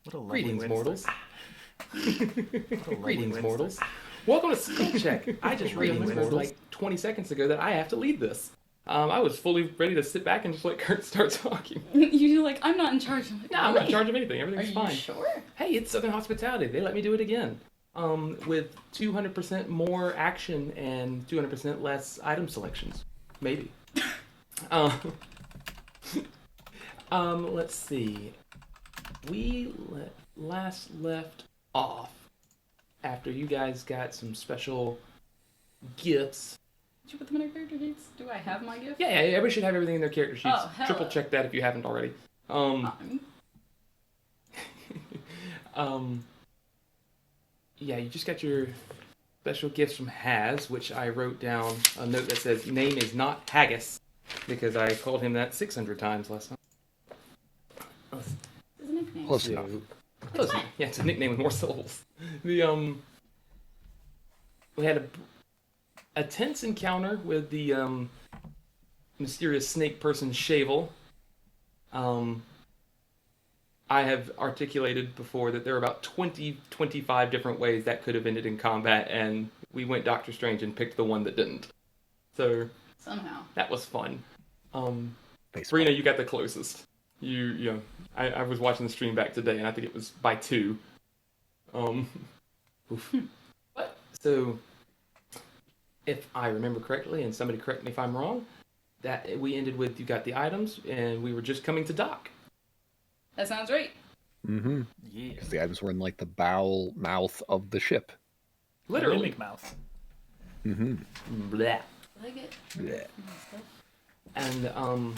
What a lovely Greetings, way to mortals. start. Greetings, mortals. Welcome to Spell Check. I just realized like 20 seconds ago that I have to lead this. I was fully ready to sit back and just let Kurt start talking. You're like, I'm not in charge. I'm like, No, I'm not in charge of anything. Everything's Are fine. you sure? Hey, it's Southern Hospitality. They let me do it again. With 200% more action and 200% less item selections. Maybe. Let's see. We last left off after you guys got some special gifts. Did you put them in our character sheets? Do I have my gift? Yeah, everybody should have everything in their character sheets. Oh, hell. Triple check that if you haven't already. Yeah, you just got your special gifts from Haz, which I wrote down a note that says, name is not Haggis, because I called him that 600 times last night. It's a nickname. Close enough. Close enough. Yeah, it's a nickname with more syllables. We had a tense encounter with the mysterious snake person Shavel. I have articulated before that there are about 25 different ways that could have ended in combat, and we went Doctor Strange and picked the one that didn't. So Somehow. that was fun. Baseball. Breena, you got the closest. You know, I was watching the stream back today, and I think it was by 2. Oof. But so, if I remember correctly, and somebody correct me if I'm wrong, that we ended with you got the items, and we were just coming to dock. That sounds right. Mm-hmm. Yeah. Because the items were in like the bowel mouth of the ship. Literally. Mimic mouth. Mm-hmm. Blah. Like it. Yeah. And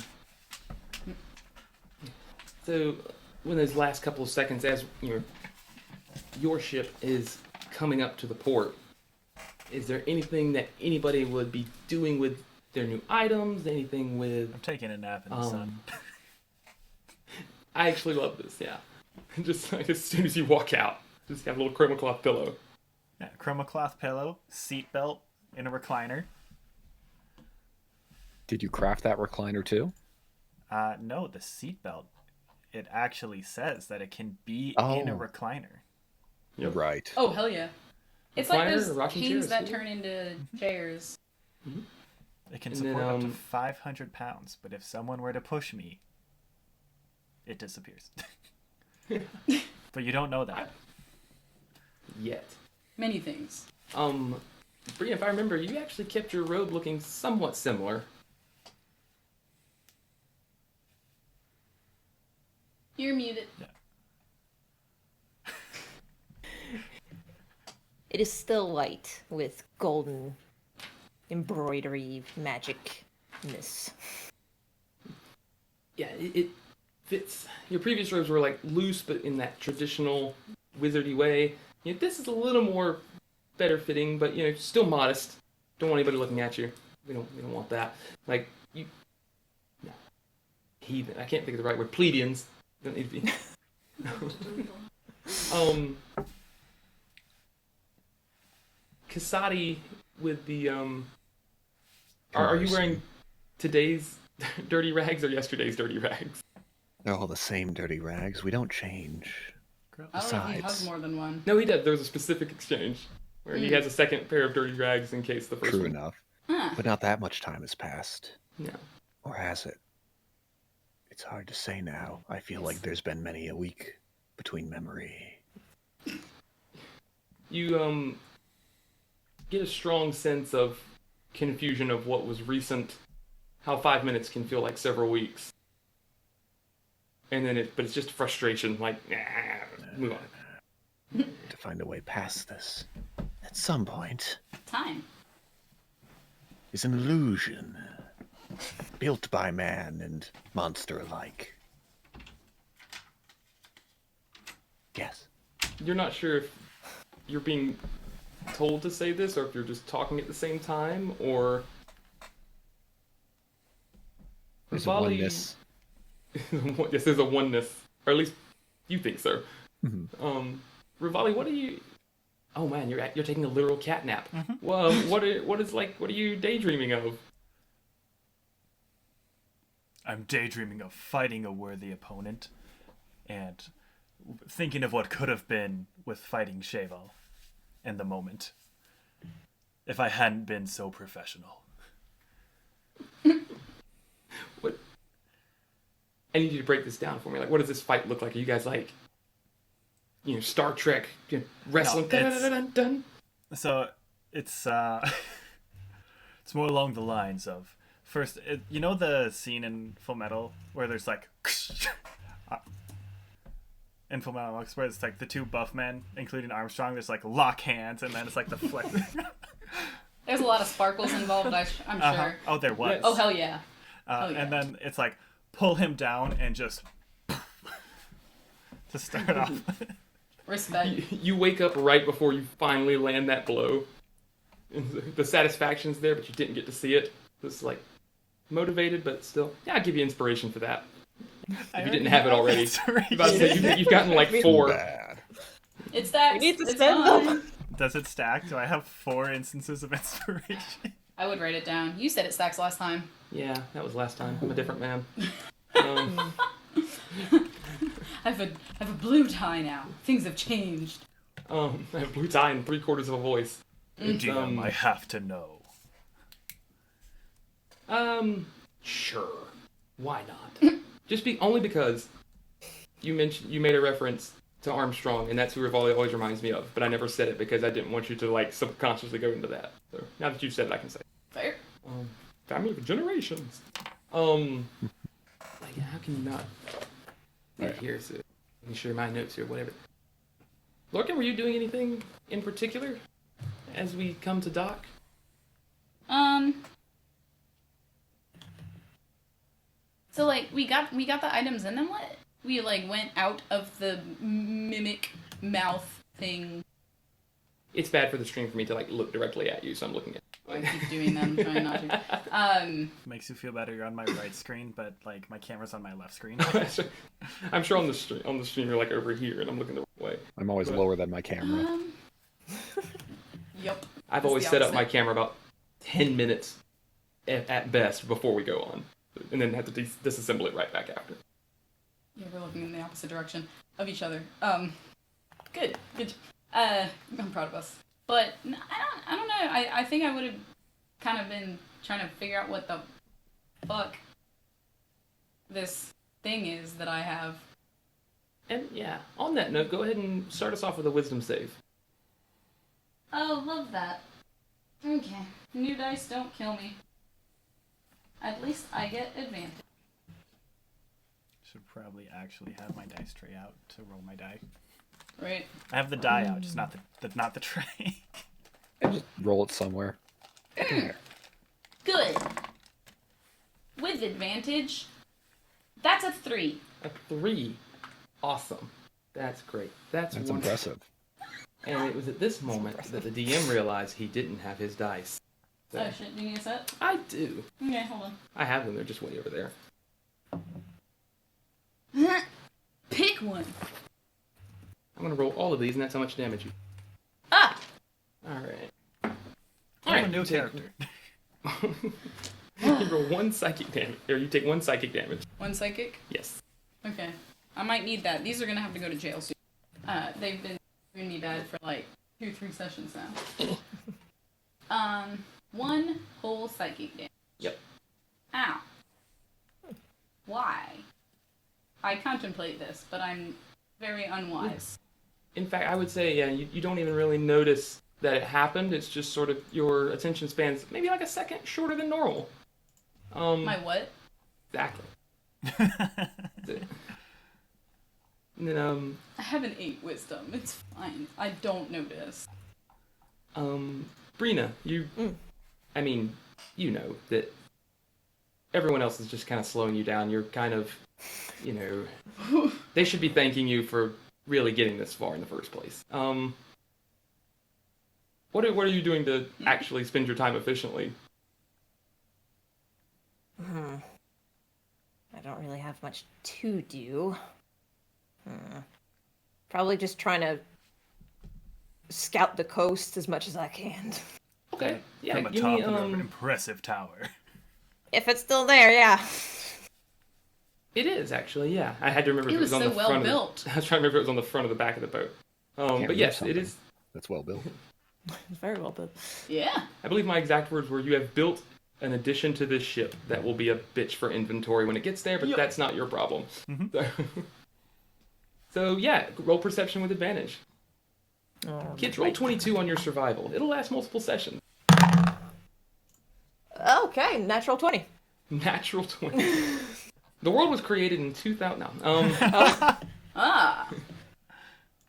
so when those last couple of seconds, as your ship is coming up to the port, is there anything that anybody would be doing with their new items? Anything with? I'm taking a nap in the sun. I actually love this. Yeah, just like as soon as you walk out, just have a little chroma cloth pillow. Yeah, chroma cloth pillow, seat belt in a recliner. Did you craft that recliner too? No, the seat belt. It actually says that it can be Oh. in a recliner. Yep. Right. Oh, hell yeah. It's like Recliner, those rocking canes chairs, that too. turn into chairs. It can And support then, up to 500 pounds, but if someone were to push me, it disappears. But you don't know that. Yet. Many things. Breena, if I remember, you actually kept your robe looking somewhat similar. You're muted. It is still white with golden embroidery magicness. Yeah, it fits. Your previous robes were like loose, but in that traditional wizardy way. This is a little more better fitting, but still modest. Don't want anybody looking at you. We don't want that. Like you, no. Heathen. I can't think of the right word. Plebeians. Don't need to be. Casaadi with the Are you wearing today's dirty rags or yesterday's dirty rags? They're all the same dirty rags. We don't change. I don't know if he has Besides- more than one. No, he did. There was a specific exchange where he has a second pair of dirty rags in case the first True one. enough. Huh. But not that much time has passed. No. Or has it? It's hard to say now. I feel like there's been many a week between memory. You get a strong sense of confusion of what was recent, how 5 minutes can feel like several weeks. And then but it's just frustration, like, move on. To find a way past this, at some point, Time. is an illusion built by man and monster alike. Yes. You're not sure if you're being told to say this or if you're just talking at the same time, or... There's a Rivali- oneness. Yes, there's a oneness, or at least you think so. Mhm. Rivali, what are you? Oh man, you're taking a literal cat nap. Well, what are you daydreaming of? I'm daydreaming of fighting a worthy opponent and thinking of what could have been with fighting Cheval in the moment. If I hadn't been so professional. What? I need you to break this down for me. Like, what does this fight look like? Are you guys like, Star Trek wrestling? No, it's- Dun-dun-dun-dun-dun? So it's it's more along the lines of first, the scene in Full Metal where there's like in Full Metal where it's like the two buff men, including Armstrong, there's like lock hands, and then it's like the flex. There's a lot of sparkles involved, I'm sure. Oh, there was. Yes. Oh, hell yeah. Yeah. And then it's like pull him down and just to start off. Respect. You wake up right before you finally land that blow. And the satisfaction's there, but you didn't get to see it. It's like motivated, but still, yeah, I'll give you inspiration for that. If you didn't have it already. You've gotten like 4. Bad. It's that. We need to it's spend fine. them. Does it stack? Do I have 4 instances of inspiration? I would write it down. You said it stacks last time. Yeah, that was last time. I'm a different man. I have a blue tie now. Things have changed. I have blue tie and 3/4 of a voice. GM, I have to know. Sure. Why not? Only because you made a reference to Armstrong, and that's who Rivali always reminds me of. But I never said it because I didn't want you to like subconsciously go into that. So now that you've said it, I can say it. Fair. Family for generations. Like, how can you not? Right here, so making sure my notes here, whatever. Lorcan, were you doing anything in particular as we come to dock? So like we got the items and then what? We like went out of the mimic mouth thing. It's bad for the stream for me to like look directly at you, so I'm looking at. I keep doing them, trying not to. Makes you feel better. You're on my right screen, but like my camera's on my left screen. I'm sure on the stream you're like over here, and I'm looking the wrong way. I'm always lower than my camera. Yep. I've It's always the set up my opposite. camera about 10 minutes at best before we go on, and then have to disassemble it right back after. Yeah, we're looking in the opposite direction of each other. Good. I'm proud of us. But I don't know. I think I would have kind of been trying to figure out what the fuck this thing is that I have. And yeah, on that note, go ahead and start us off with a wisdom save. Oh, love that. Okay. New dice don't kill me. At least I get advantage. Should probably actually have my dice tray out to roll my die. Right. I have the die out, just not the tray. And just roll it somewhere. Good. With advantage. That's a 3. A 3. Awesome. That's great. That's That's wonderful. impressive. And it was at this moment that the DM realized he didn't have his dice. So, Oh shit, do you need a set? I do. Okay, hold on. I have them. They're just way over there. Pick one. I'm going to roll all of these, and that's how much damage you... Ah! Alright. I'm a new character. You roll 1 psychic damage. Or you take 1 psychic damage. 1 psychic? Yes. Okay. I might need that. These are gonna have to go to jail soon. They've been doing me bad for like 2-3 sessions now. 1 whole psychic damage. Yep. Ow. Why? I contemplate this, but I'm very unwise. In fact, I would say, yeah, you don't even really notice that it happened. It's just sort of your attention span's maybe like a second shorter than normal. My what? Exactly. And then, I have an 8 wisdom. It's fine. I don't notice. Breena, I mean, you know that everyone else is just kind of slowing you down. You're kind of, they should be thanking you for really getting this far in the first place. What are you doing to actually spend your time efficiently? I don't really have much to do. Probably just trying to scout the coast as much as I can. Okay, yeah, From give atop me, of an impressive tower. If it's still there, yeah. It is actually, yeah. I had to remember if It it was was on so the well front. built. I was trying to remember if it was on the front or the back of the boat. Can't But move yes, it something is. That's well built. It's very well built. Yeah. I believe my exact words were, "You have built an addition to this ship that will be a bitch for inventory when it gets there, but Yep. that's not your problem." Mhm. So yeah, roll perception with advantage. Oh, Kids, roll 22 on your survival. It'll last multiple sessions. Okay, natural 20. Natural 20. The world was created in 2000. No. Ah.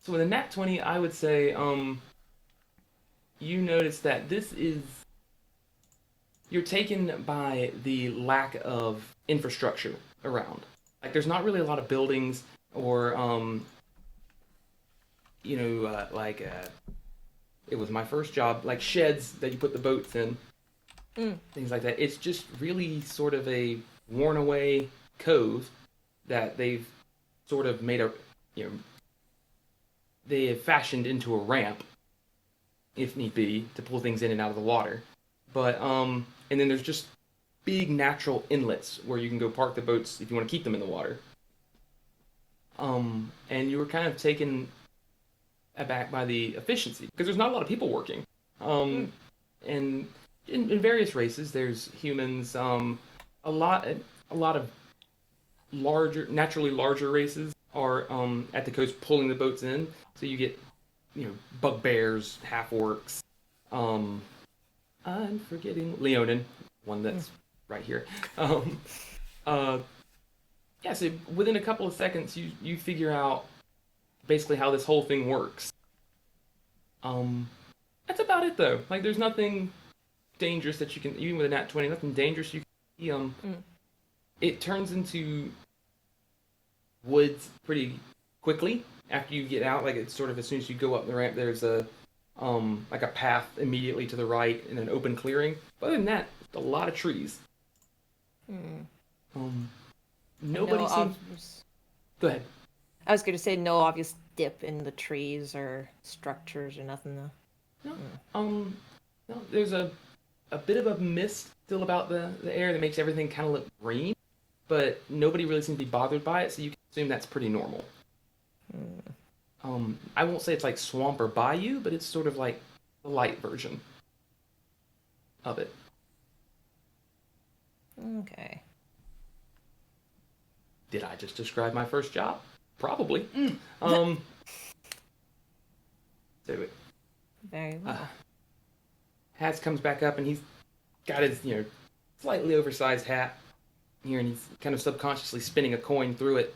So with a nat 20, I would say you notice that you're taken by the lack of infrastructure around. Like there's not really a lot of buildings or it was my first job, like sheds that you put the boats in, things like that. It's just really sort of a worn away cove that they've sort of made they have fashioned into a ramp, if need be, to pull things in and out of the water. But and then there's just big natural inlets where you can go park the boats if you want to keep them in the water. And you were kind of taken aback by the efficiency because there's not a lot of people working. And in various races, there's humans. A lot of naturally larger races are at the coast pulling the boats in. So you get, bugbears, half orcs. I'm forgetting Leonin, one that's right here. Yeah, so within a couple of seconds, you figure out basically how this whole thing works. That's about it though. Like, there's nothing dangerous that you can, even with a nat 20, nothing dangerous you can see. It turns into woods pretty quickly after you get out. Like, it's sort of as soon as you go up the ramp, there's a like a path immediately to the right in an open clearing. But other than that, a lot of trees. Nobody seems. Go ahead. I was going to say no obvious dip in the trees or structures or nothing though. No, there's a bit of a mist still about the air that makes everything kind of look green, but nobody really seems to be bothered by it, so you can assume that's pretty normal. I won't say it's like swamp or bayou, but it's sort of like the light version of it. Okay. Did I just describe my first job? Probably. So Very well. Hats comes back up and he's got his, slightly oversized hat here, and he's kind of subconsciously spinning a coin through it.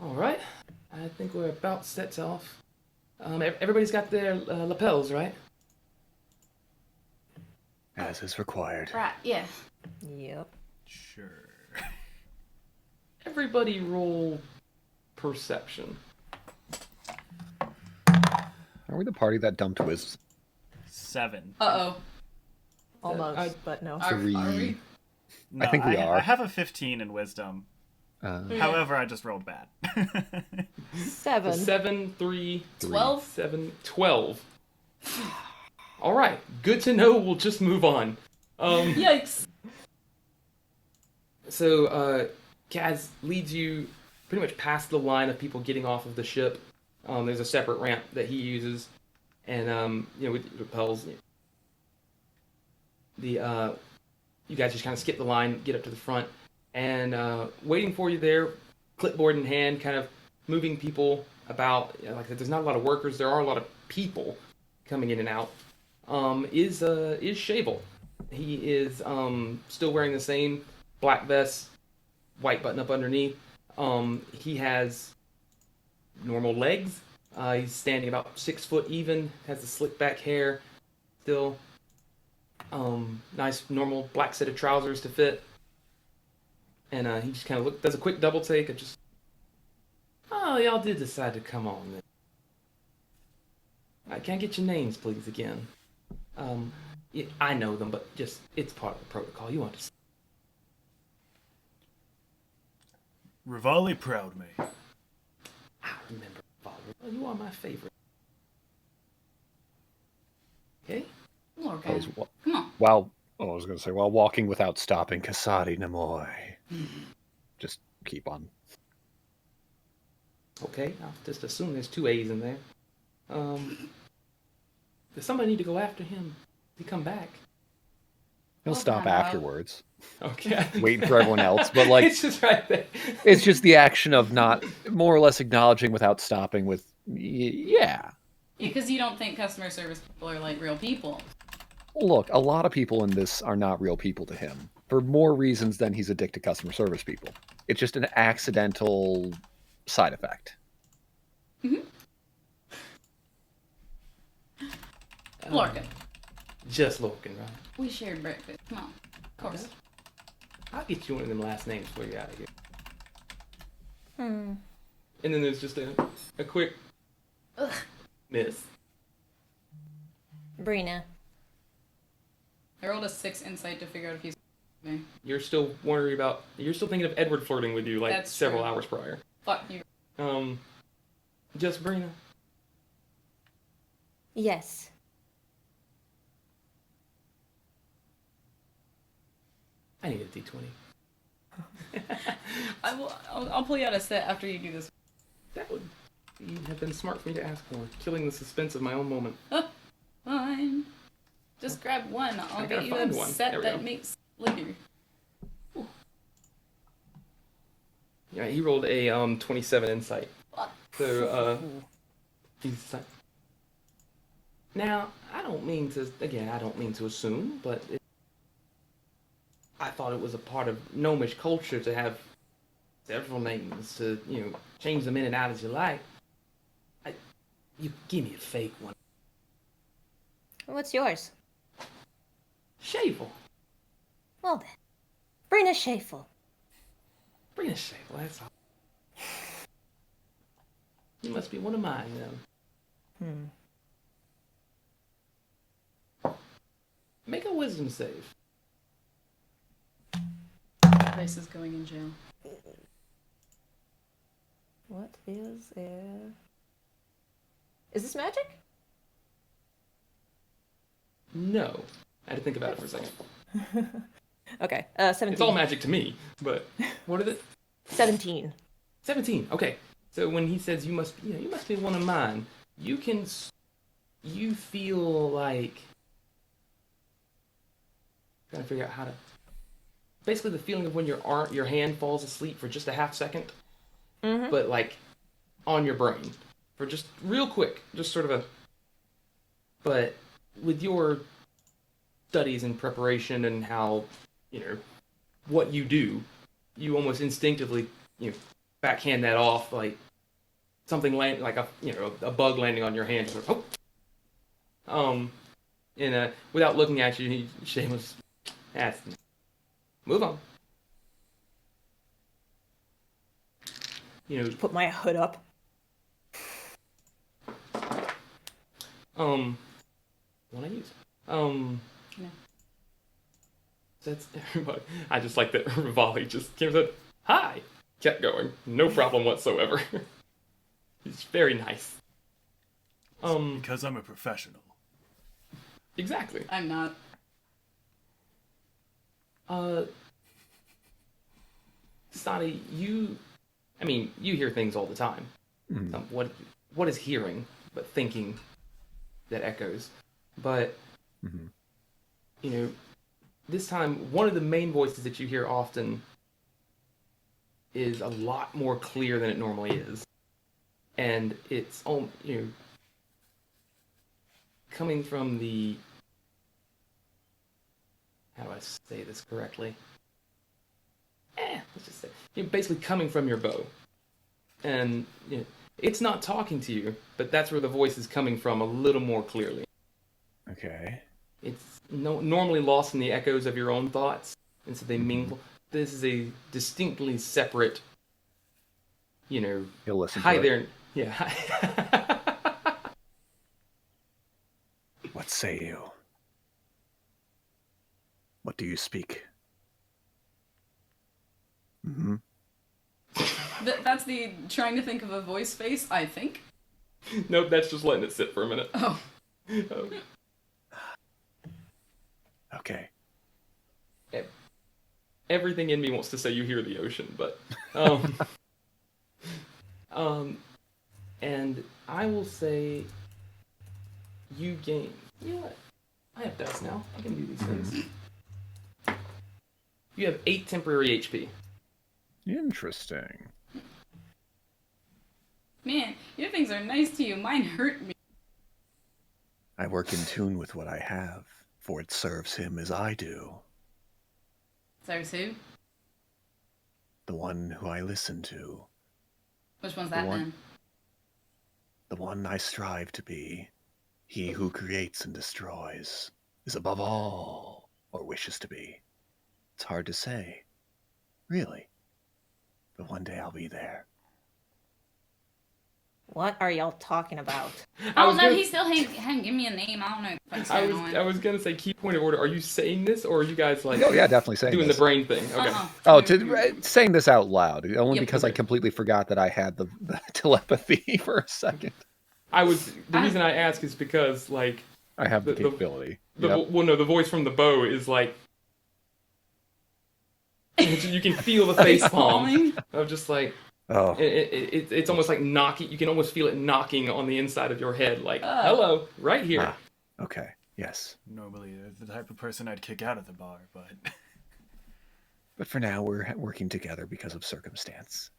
All right, I think we're about set off. Everybody's got their lapels, right? As is required. Right. Yeah. Yep. Sure. Everybody roll perception. Are we the party that dumped Wiz? 7. Uh Almost, but no. oh. Are we? No, think we are. I have a 15 in wisdom. However, I just rolled bad. 7. 7, 3, 12? 7, 12. All right, good to know. We'll just move on. Yikes. So, Kaz leads you pretty much past the line of people getting off of the ship. There's a separate ramp that he uses, and with repels. You guys just kind of skip the line, get up to the front, and waiting for you there, clipboard in hand, kind of moving people about. Like I said, there's not a lot of workers. There are a lot of people coming in and out. Is Shavel. He is still wearing the same black vest, white button up underneath. He has normal legs. He's standing about 6 foot even. Has the slick back hair still. Nice normal black set of trousers to fit. And he just kind of does a quick double take of just, oh, y'all did decide to come on then. Can I get your names, please, again? I know them, but just, it's part of the protocol. You understand. Rivali proud me. I remember, Father. You are my favorite. Okay? Lorcan. Come Come on. While I was going to say, while walking without stopping, Casaadi Namoy. just keep on. Okay, I'll just assume there's 2 A's in there. Does somebody need to go after him? He come back? He'll Well, stop find out. afterwards, Okay. waiting for everyone else. But like, It's just right there. it's just the action of not more or less acknowledging without stopping with, yeah. Because you don't think customer service people are like real people. Look, a lot of people in this are not real people to him for more reasons than he's a dick to customer service people. It's just an accidental side effect. Lorcan. Just Lorcan, right? We shared breakfast. Come on. Of course. Okay. I'll get you one of them last names before you're out of here. And then there's just a quick Ugh. miss. Breena. I rolled a 6 insight to figure out if he's me. You're still thinking of Edward flirting with you like That's several true. hours prior. Fuck you. Just Breena. Yes. I need a D20. I'll pull you out a set after you do this. That would have been smart for me to ask for. Killing the suspense of my own moment. Fine. Just grab one. I'll gotta get you find a one. set There we that go. makes later. Yeah, he rolled a 27 insight. So he's like, now I don't mean to assume, but I thought it was a part of gnomish culture to have several names to change them in and out as you like. You give me a fake one. What's yours? Shavel. Well then. Breena Shafel. Bring a Shavel, that's all. You must be one of mine, Make a wisdom save. Place is going in jail. What is it? Is this magic? No. I had to think about it for a second. Okay, 17. It's all magic to me, but what is it? 17. 17. Okay. So when he says you must be one of mine, you feel like trying to figure out how to. Basically, the feeling of when your hand falls asleep for just a half second, but like on your brain for just real quick, just sort of a. But with your studies and preparation and how what you do, you almost instinctively backhand that off like something like a bug landing on your hand. Sort of, and without looking at you, shameless. That's move on. Put my hood up. What I use? That's everybody. I just like that Rivali just came and said, hi! Kept going. No problem whatsoever. He's very nice. Because I'm a professional. Exactly. I'm not. Casaadi, you hear things all the time. What is hearing but thinking that echoes? But, this time, one of the main voices that you hear often is a lot more clear than it normally is. And it's, coming from the... How do I say this correctly? Let's just say... basically coming from your bow. And, it's not talking to you, but that's where the voice is coming from a little more clearly. Okay. It's normally lost in the echoes of your own thoughts, and so they mingle. This is a distinctly separate, He'll listen hi to there. it. Yeah. What say you? What do you speak? That's the trying to think of a voice face, I think. Nope, that's just letting it sit for a minute. Oh. Okay. everything in me wants to say you hear the ocean, but and I will say you gain. You know what? I have dice now. I can do these things. You have 8 temporary HP. Interesting. Man, your things are nice to you. Mine hurt me. I work in tune with what I have, for it serves him as I do. Serves who? The one who I listen to. Which one's that one- then? The one I strive to be. He who creates and destroys is above all, or wishes to be. It's hard to say, really. But one day I'll be there. What are y'all talking about? Oh no, he still hadn't given me a name. I don't know. If I was gonna say key point of order. Are you saying this, or are you guys like? Oh yeah, definitely saying doing this. the brain thing. Okay. Oh, saying this out loud, only Yep. because I completely forgot that I had the telepathy for a second. The reason I ask is because like I have the capability. well, no, the voice from the bow is like you can feel the face palm of just like Oh, it's almost like knocking. You can almost feel it knocking on the inside of your head, like hello, right here. ah, okay, yes. Normally, the type of person I'd kick out of the bar, but But for now, we're working together because of circumstance.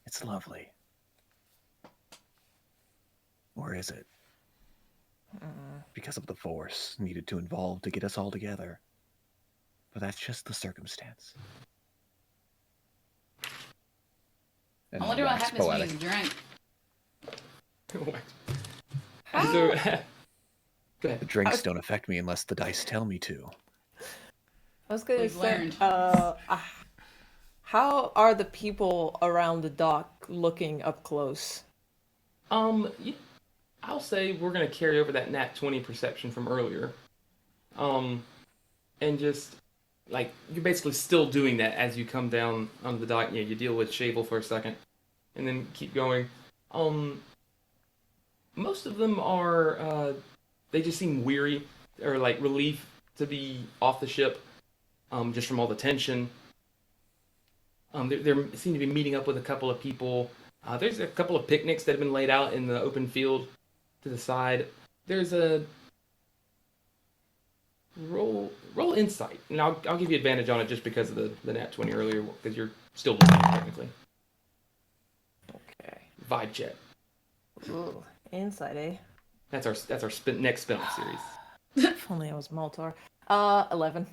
It's lovely. Or is it? Because of the force needed to involve to get us all together. But that's just the circumstance. And I wonder what wax happens poetic. when you drink. So, go ahead. The drinks don't affect me unless the dice tell me to. I was gonna We've say, learned. how are the people around the dock looking up close? I'll say we're gonna carry over that nat 20 perception from earlier, and just like you're basically still doing that as you come down on the dock. You deal with Shavel for a second, and then keep going. Most of them are they just seem weary or like relief to be off the ship, just from all the tension. They seem to be meeting up with a couple of people. There's a couple of picnics that have been laid out in the open field to the side. There's a roll insight, and I'll give you advantage on it just because of the nat 20 earlier, because you're still looking technically. Okay. Vibe check. Ooh, insight, eh? That's our next spin-off series. If only I was Moltar. 11.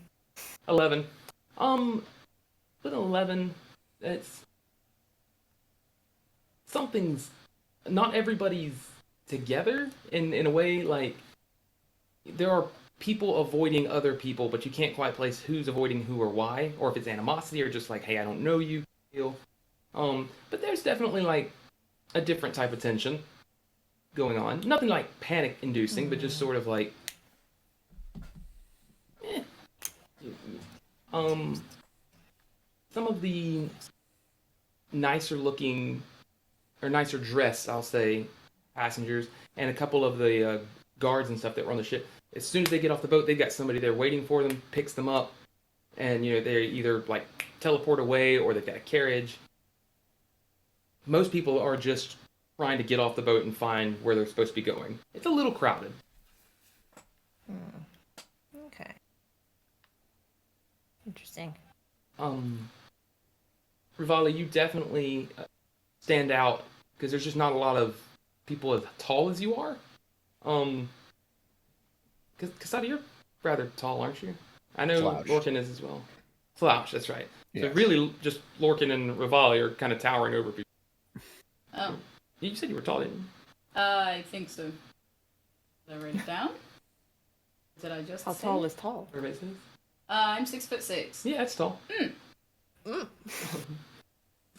11. With 11, it's something's not everybody's together in a way. Like there are people avoiding other people, but you can't quite place who's avoiding who or why, or if it's animosity or just like, hey, I don't know you. But there's definitely like a different type of tension going on. Nothing like panic-inducing, but just sort of like, some of the nicer looking or nicer dressed, I'll say, passengers and a couple of the guards and stuff that were on the ship. As soon as they get off the boat, they've got somebody there waiting for them, picks them up, and they either like teleport away or they've got a carriage. Most people are just trying to get off the boat and find where they're supposed to be going. It's a little crowded. Okay. Interesting. Rivali, you definitely stand out because there's just not a lot of people as tall as you are. Casaadi, you're rather tall, aren't you? I know Slouch. Lorcan is as well. Slouch, that's right. So Yes. really, just Lorcan and Rivali are kind of towering over people. Oh, You said you were tall, didn't you? I think so. Did I write it down? Did I just How say tall it? is tall? Everybody says? I'm 6'6". Yeah, that's tall. Mm.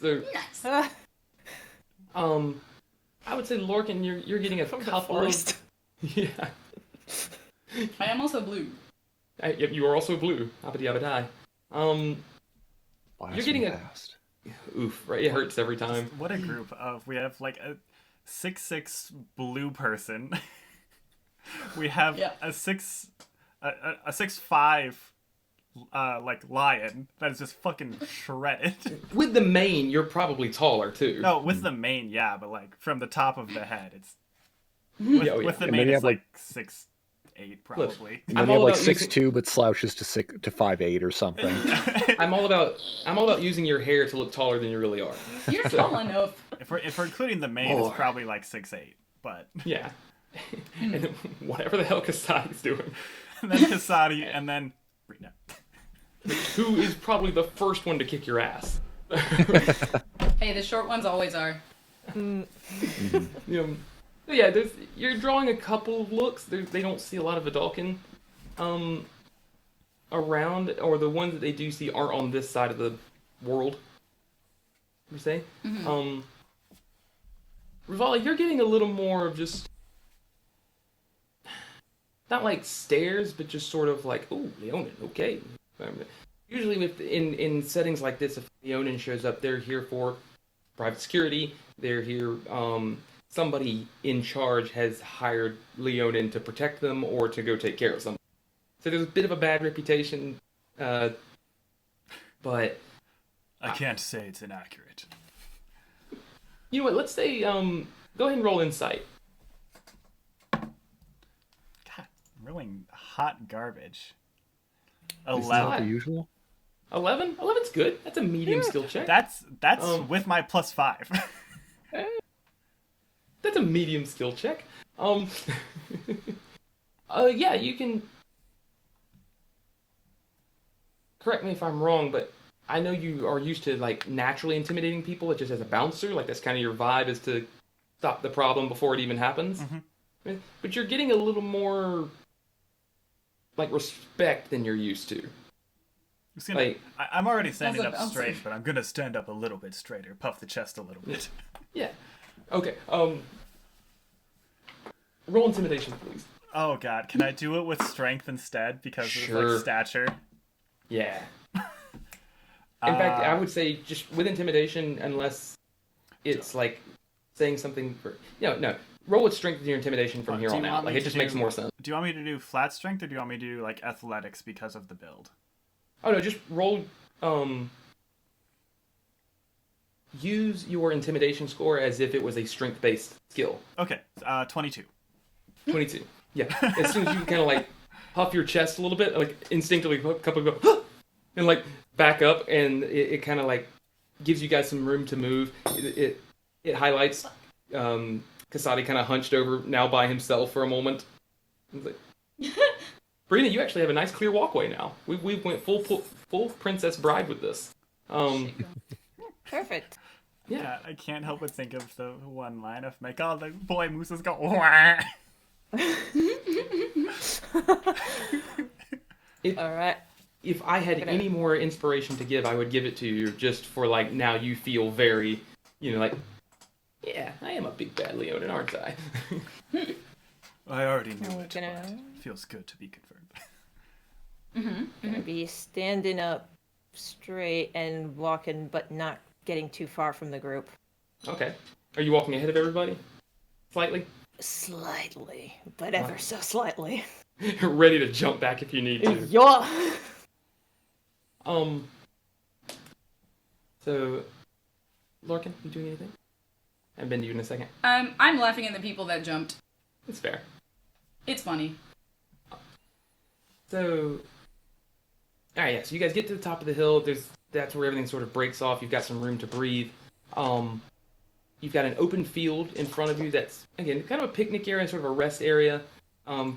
So, Nice. I would say Lorcan, you're getting a From the couple forest. of yeah. I am also blue. Yep, you are also blue. Abadi abadai. Blast You're getting from a- the past. Oof, right? It hurts every time. what a group of we have like a 6'6" blue person. We have Yeah. a 6'5" like lion that is just fucking shredded. With the mane, you're probably taller too. No, with the mane, yeah, but like from the top of the head, it's Yeah, oh, yeah. with the And mane, then you it's have, like- like 6'8", probably. And I'm then you have all like about using- 6'2", but slouches to 5'8" or something. I'm all about using your hair to look taller than you really are. You're tall enough. If we're including the mane, More. it's probably like 6'8", but Yeah. And then whatever the hell Casaadi's doing. and then Casaadi, and then Breena. Who is probably the first one to kick your ass. Hey, the short ones always are. You know, yeah, you're drawing a couple of looks. They don't see a lot of Vidalcan around, or the ones that they do see aren't on this side of the world, per se. Rivali, you're getting a little more of just, not like stares, but just sort of like, oh, Leonin, okay. Usually in settings like this, if Leonin shows up, they're here for private security. They're here, somebody in charge has hired Leonin to protect them or to go take care of something. So there's a bit of a bad reputation, but... I can't say it's inaccurate. You know what, let's say, go ahead and roll insight. God, I'm rolling hot garbage. Is that 11. the usual? 11? 11's good. That's a medium skill check. That's with my +5. That's a medium skill check. Yeah, you can... Correct me if I'm wrong, but I know you are used to, like, naturally intimidating people, just as a bouncer. Like, that's kind of your vibe, is to stop the problem before it even happens. But you're getting a little more, like, respect than you're used to. I'm already standing As a up bouncer. straight, but I'm gonna stand up a little bit straighter, puff the chest a little bit. Yeah. Okay, roll intimidation, please. Oh god, can I do it with strength instead because of Sure. like stature? Yeah. In fact, I would say just with intimidation, unless it's like saying something for... No. Roll with strength in your intimidation from here Do on you out. want Like, me it just to makes do- more sense. Do you want me to do flat strength or do you want me to do like athletics because of the build? Oh, no, just roll... use your intimidation score as if it was a strength-based skill. Okay, 22. 22. Yeah. As soon as you kind of, like, puff your chest a little bit, like, instinctively, a couple go... "Huh!" and, like, back up, and it kind of, like, gives you guys some room to move. It highlights Casaadi kind of hunched over now by himself for a moment. He's like, Breena, you actually have a nice clear walkway now. We went full Princess Bride with this. Perfect. Yeah. God, I can't help but think of the one line of make all the boy mooses go wah. All right. If I had any more inspiration to give, I would give it to you just for, like, now you feel very, like, yeah, I am a big bad Leonin, aren't I? I already knew I'm it, gonna- but feels good to be confirmed. Gonna be standing up straight and walking, but not getting too far from the group. Okay. Are you walking ahead of everybody? Slightly? Slightly, but ever so slightly. Ready to jump back if you need to. Yeah. So, Lorcan, you doing anything? I haven't been to you in a second. I'm laughing at the people that jumped. It's fair. It's funny. So, alright, yeah, so you guys get to the top of the hill. That's where everything sort of breaks off. You've got some room to breathe. You've got an open field in front of you that's, again, kind of a picnic area, sort of a rest area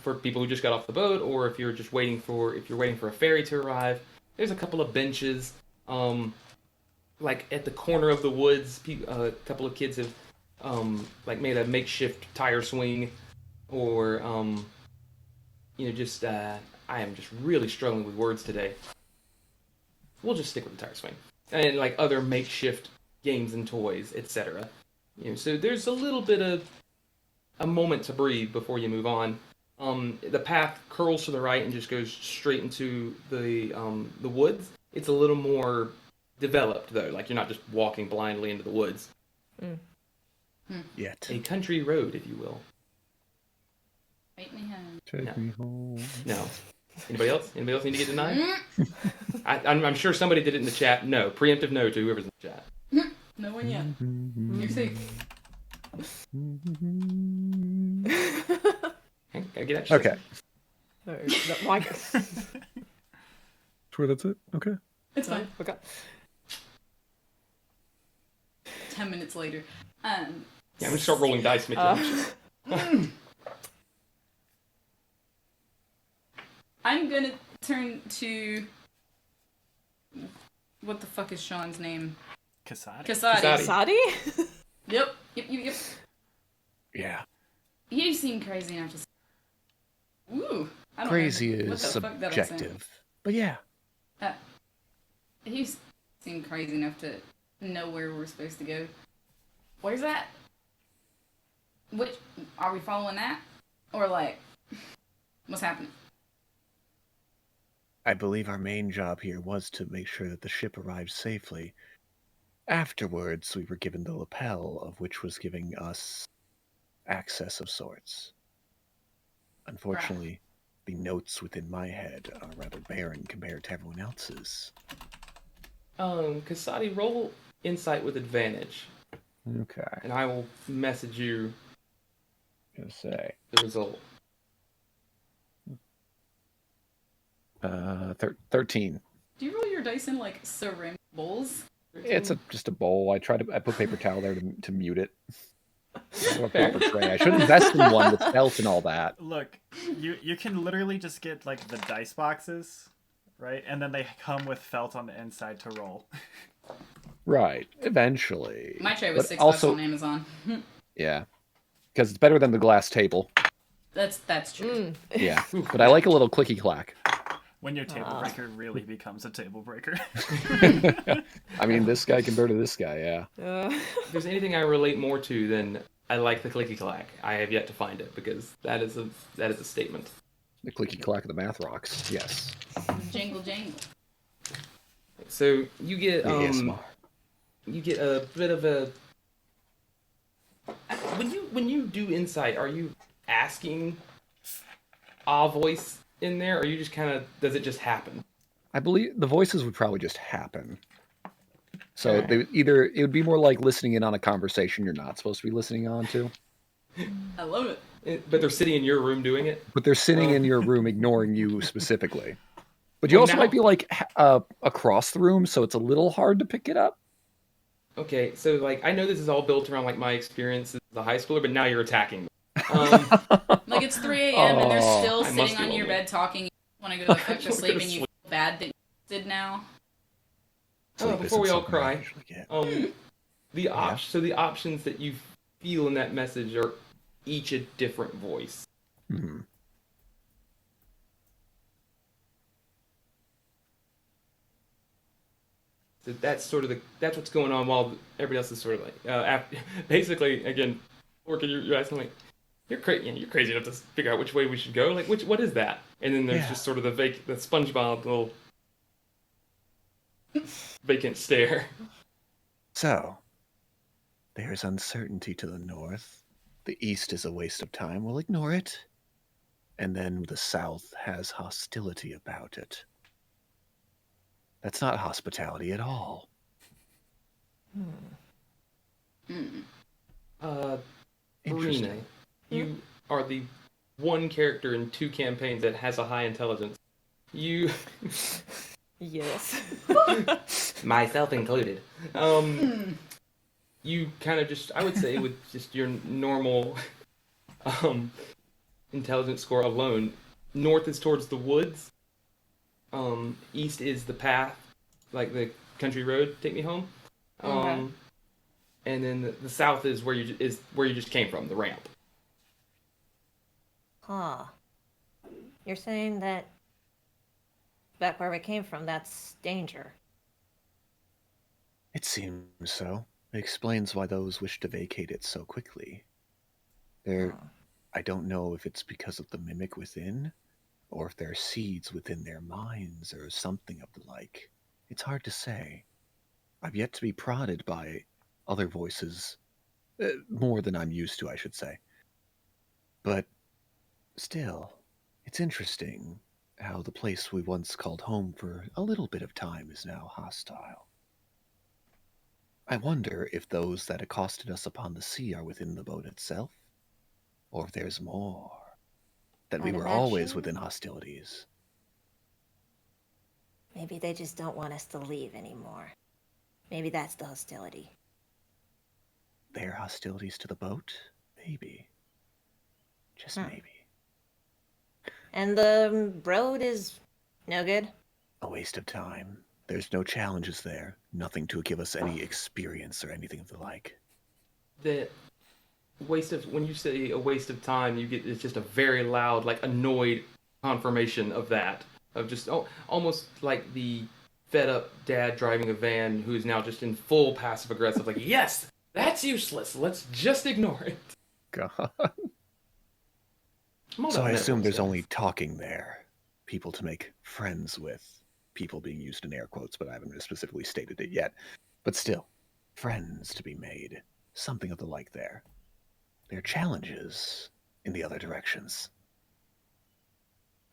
for people who just got off the boat, or if you're waiting for a ferry to arrive. There's a couple of benches, like at the corner of the woods. A couple of kids have like made a makeshift tire swing, or just I am just really struggling with words today. We'll just stick with the tire swing and like other makeshift games and toys, etc. So there's a little bit of a moment to breathe before you move on. The path curls to the right and just goes straight into the woods. It's a little more developed though, like you're not just walking blindly into the woods. Yet. A country road, if you will. Right in the hand. Take No. me home. No. Anybody else? Anybody else need to get denied? I'm sure somebody did it in the chat. No. Preemptive no to whoever's in the chat. No one yet. You're safe. Hey, gotta get that shit. Okay. Like, Sure, that's it. Okay. It's fine. okay. 10 minutes later. Yeah, I'm gonna start rolling dice. Make it I'm gonna turn to. What the fuck is Sean's name? Casaadi. Casaadi. Casaadi? Yep. Yeah. You seem crazy enough to say. Ooh. I don't Crazy know. What is the fuck did I say? subjective. But yeah. He seemed crazy enough to know where we're supposed to go. Where's that? Which are we following that? Or like what's happening? I believe our main job here was to make sure that the ship arrived safely. Afterwards, we were given the lapel, of which was giving us access of sorts. Unfortunately, the notes within my head are rather barren compared to everyone else's. Casaadi, roll insight with advantage, Okay. and I will message you Gonna say. the result. 13. Do you roll your dice in like ceramic bowls? It's just a bowl. I put paper towel there to mute it. A Fair. paper tray. I should invest in one with felt and all that. Look, you can literally just get like the dice boxes, right? And then they come with felt on the inside to roll. Right. Eventually. My tray was But $6 also, on Amazon. yeah. Because it's better than the glass table. That's true. Yeah. But I like a little clicky clack. When your table breaker really becomes a table breaker. I mean, this guy compared to this guy, yeah. If there's anything I relate more to than I like the clicky clack, I have yet to find it because that is a statement. The clicky clack of the math rocks. Yes. Jangle jangle. So you get ASMR. you get a bit of a when you do insight, are you asking a voice in there, or are you just kind of does it just happen? I believe the voices would probably just happen. So Alright. it would be more like listening in on a conversation you're not supposed to be listening on to. I love it. But they're sitting in your room doing it. But they're sitting in your room ignoring you specifically. But you Well, also now- might be like across the room, so it's a little hard to pick it up. Okay, so like I know this is all built around like my experiences as a high schooler, but now you're attacking me. Like it's 3 a.m. and they're still I must sitting be on your lonely. bed talking. You want to go to the fuck to wanna go sleep to and you sleep. feel bad that you did now. Oh, before we all cry, Usually get. So the options that you feel in that message are each a different voice. Hmm. So that's sort of that's what's going on while everybody else is sort of like basically again, Lorcan, you're asking like you're crazy enough to figure out which way we should go. Like what is that? And then there's Yeah. just sort of the SpongeBob little vacant stare. So, there's uncertainty to the north. The east is a waste of time. We'll ignore it. And then the south has hostility about it. That's not hospitality at all. Breena, Interesting. you are the one character in 2 campaigns that has a high intelligence. You, Yes. myself included, you kind of just, I would say, with just your normal intelligence score alone, north is towards the woods, east is the path, like the country road, take me home, Okay. and then the south is where you just came from, the ramp. Huh. You're saying that back where we came from, that's danger. It seems so. It explains why those wish to vacate it so quickly. I don't know if it's because of the mimic within, or if there are seeds within their minds, or something of the like. It's hard to say. I've yet to be prodded by other voices, more than I'm used to, I should say. But still, it's interesting. how the place we once called home for a little bit of time is now hostile. I wonder if those that accosted us upon the sea are within the boat itself, or if there's more, that we I'd were always imagine- within hostilities. Maybe they just don't want us to leave anymore. Maybe that's the hostility. Their hostilities to the boat? Maybe. Just maybe. And the road is no good? A waste of time. There's no challenges there. Nothing to give us any experience or anything of the like. The waste of when you say a waste of time, you get it's just a very loud, like annoyed confirmation of that. Of just almost like the fed up dad driving a van who is now just in full passive aggressive, like, yes, that's useless. Let's just ignore it. God. I'm all So about I assume network there's stuff. only talking there. People to make friends with. People being used in air quotes, but I haven't specifically stated it yet. But still, friends to be made. Something of the like there. There are challenges in the other directions.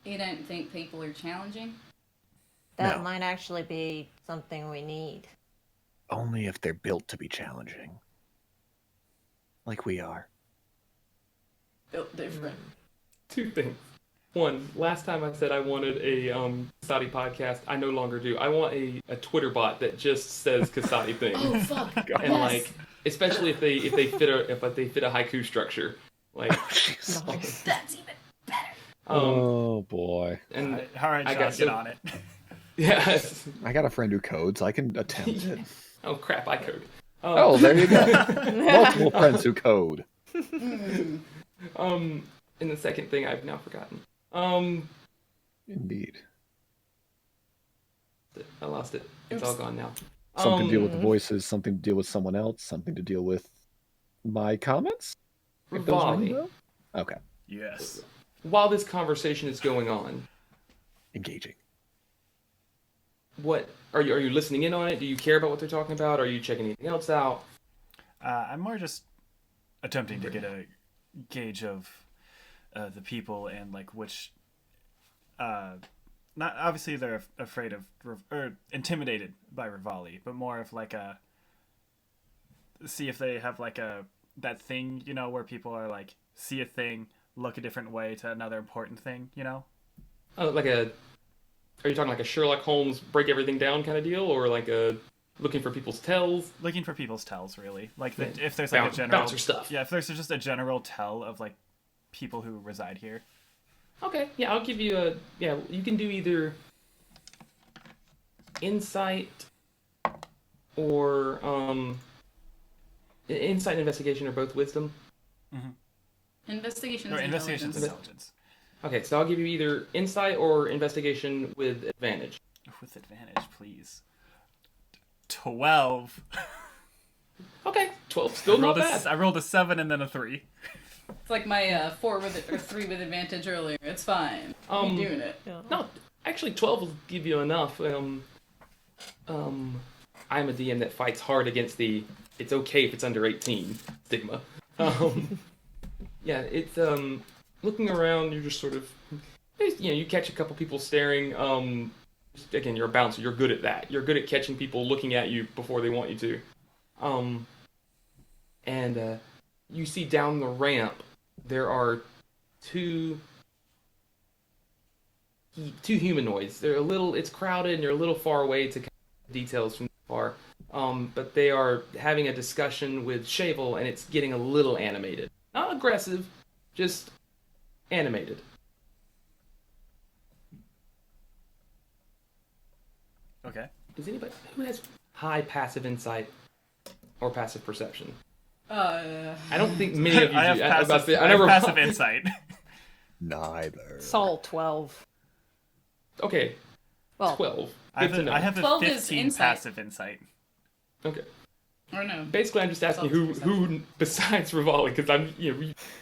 You don't think people are challenging? That No. might actually be something we need. Only if they're built to be challenging. Like we are. Built different. Two things. One, last time I said I wanted a Casaadi podcast. I no longer do. I want a Twitter bot that just says Casaadi things. Oh fuck! And Yes. like, especially if they fit a haiku structure, like, Nice. That's even better. Oh boy. and All right, I Sean, got get so- on it. yeah. I got a friend who codes. I can attempt it. Oh crap! I code. Oh, there you go. Multiple friends who code. And the second thing I've now forgotten. Indeed. I lost it. It's all gone now. Something to deal with the voices, something to deal with someone else, something to deal with my comments? If those ring Rivali. a bell? Okay. Yes. While this conversation is going on, Engaging. what are you listening in on it? Do you care about what they're talking about? Are you checking anything else out? I'm more just attempting to get a gauge of the people and like which. Not obviously they're afraid of or intimidated by Rivali, but more of like a. See if they have like that thing, you know, where people are like see a thing, look a different way to another important thing, you know. Oh, are you talking like a Sherlock Holmes break everything down kind of deal, or like a looking for people's tells? Looking for people's tells, really. Like Yeah. if there's like a general Bouncer stuff. Yeah, if there's just a general tell of like people who reside here. Okay, yeah, I'll give you you can do either insight or insight and investigation are both wisdom. Investigation. Or Is investigation's intelligence. intelligence. Okay, so I'll give you either insight or investigation with advantage. With advantage, please. 12. Okay, 12, still not bad. I rolled a 7 and then a 3. It's like my 4 with it or 3 with advantage earlier. It's fine. I'm doing it. No, actually 12 will give you enough. I'm a DM that fights hard against the it's okay if it's under 18 stigma. Yeah, it's looking around, you're just sort of you catch a couple people staring. Again, you're a bouncer, you're good at that. You're good at catching people looking at you before they want you to. And you see down the ramp there are two humanoids. They're it's crowded and you're a little far away to kind of details from far. But they are having a discussion with Shavel and it's getting a little animated. Not aggressive, just animated. Okay. Is anybody who has high passive insight or passive perception? I don't think many of you I have do. passive, I never passive insight. Neither. Sol 12. Okay, Well, 12. I Good to know. have a 12 is 15 insight. passive insight. Okay. Or no. Basically, I'm just asking who 12 besides Rivali, because I'm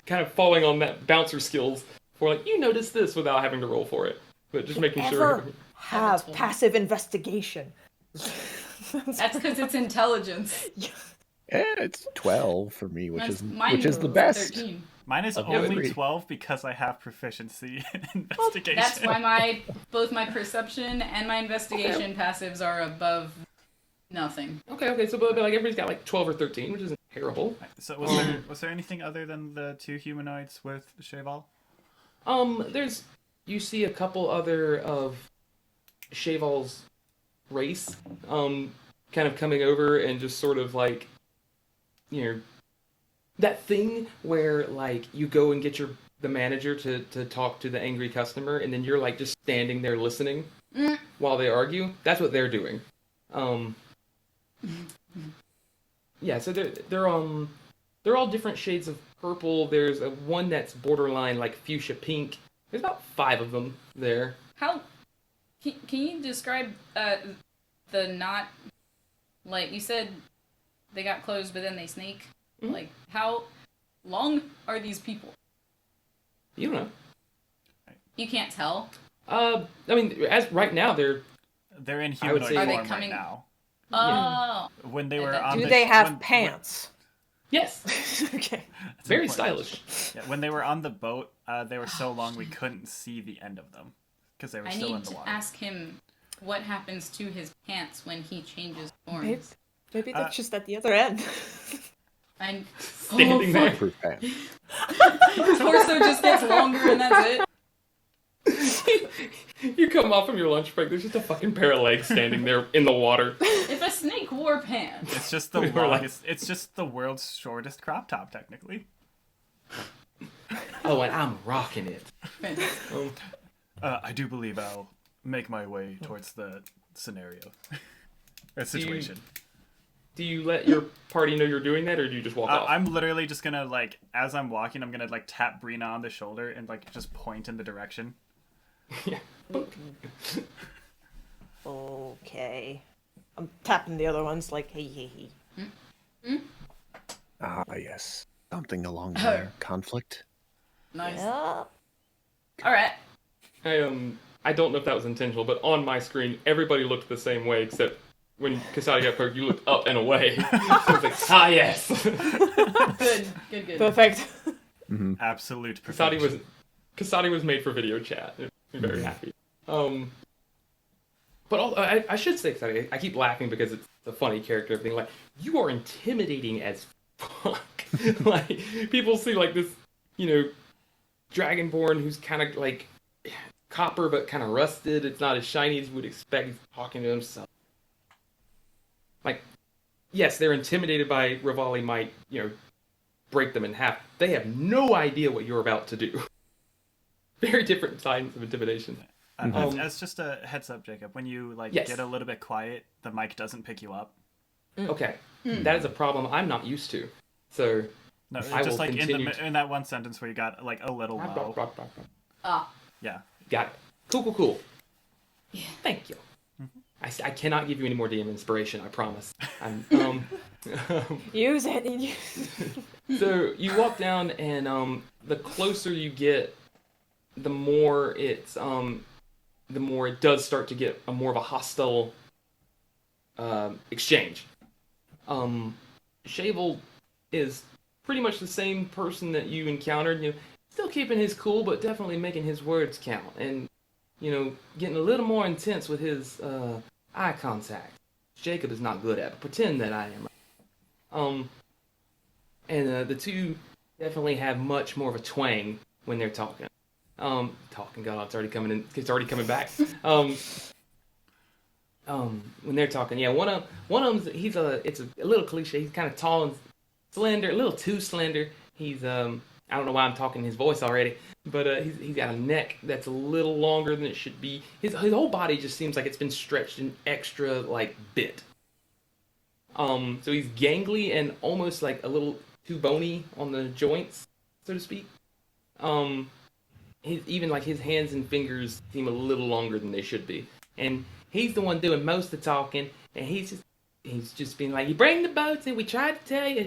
kind of falling on that bouncer skills for like you notice this without having to roll for it, but just making sure. ever have passive investigation. That's because it's intelligence. Yeah, it's 12 for me, which is Mine the was best. 13. Mine is Of only every- 12 because I have proficiency in Well, investigation. that's why both my perception and my investigation passives are above nothing. Okay, so but like everybody's got like 12 or 13, which isn't terrible. So was there anything other than the 2 humanoids with Cheval? You see a couple other of Cheval's race, kind of coming over and just sort of like, that thing where like you go and get the manager to talk to the angry customer, and then you're like just standing there listening while they argue. That's what they're doing. Yeah, so they're all different shades of purple. There's one that's borderline like fuchsia pink. There's about 5 of them there. How can you describe the not, like you said they got clothes but then they sneak? Mm-hmm. Like, how long are these people? You don't know. You can't tell. I mean, as right now they're in I would humanoid say- Are they form coming- right now. Oh. When they were Do on Do the they have when- pants? yes, Okay. That's very important. stylish. Yeah, when they were on the boat, they were so long we couldn't see the end of them because they were I still in need the to water. ask him what happens to his pants when he changes forms. Maybe they're just at the other end. I'm Standing there. Proof pan. His torso just gets longer and that's it. You come off from your lunch break. There's just a fucking pair of legs standing there in the water. If a snake wore pants. It's just the We were like- longest. It's just the world's shortest crop top, technically. Oh, and I'm rocking it. I do believe I'll make my way towards the scenario or situation. Do you let your party know you're doing that, or do you just walk off? I'm literally just gonna like, as I'm walking, I'm gonna like tap Breena on the shoulder and like just point in the direction. Yeah. Okay. I'm tapping the other ones like, hey. Ah, yes. Something along Oh. there. Conflict? Nice. Yeah. Alright. I don't know if that was intentional, but on my screen, everybody looked the same way, except when Casaadi got poked, you looked up and away. So I was like, yes. Good. Perfect. Absolute perfection. Casaadi was made for video chat. I'm very happy. But I should say Casaadi. I keep laughing because it's a funny character thing. Like, you are intimidating as fuck. Like, people see like this, Dragonborn who's kind of like copper but kind of rusted. It's not as shiny as you would expect. He's talking to himself. Like, yes, they're intimidated by Rivali might, break them in half. They have no idea what you're about to do. Very different signs of intimidation. As just a heads up, Jacob, when you like Yes. get a little bit quiet, the mic doesn't pick you up. Okay, that is a problem I'm not used to. So, No, I just will like continue in that one sentence where you got like a little low. Ah. Yeah. Got it. Cool. Yeah. Thank you. I cannot give you any more DM inspiration, I promise. Use it. So you walk down, and the closer you get, the more it does start to get more of a hostile exchange. Shavel is pretty much the same person that you encountered. Still keeping his cool, but definitely making his words count, and getting a little more intense with his eye contact. Jacob is not good at, but pretend that I am. And the two definitely have much more of a twang when they're talking. Talking, God, it's already coming in. It's already coming back. When they're talking, yeah, one of them, it's a little cliche. He's kind of tall and slender, a little too slender. He's I don't know why I'm talking his voice already, but he's got a neck that's a little longer than it should be. His whole body just seems like it's been stretched an extra like bit. So he's gangly and almost like a little too bony on the joints, so to speak. Even like his hands and fingers seem a little longer than they should be, and he's the one doing most of the talking, and he's just being like, you bring the boats, and we tried to tell you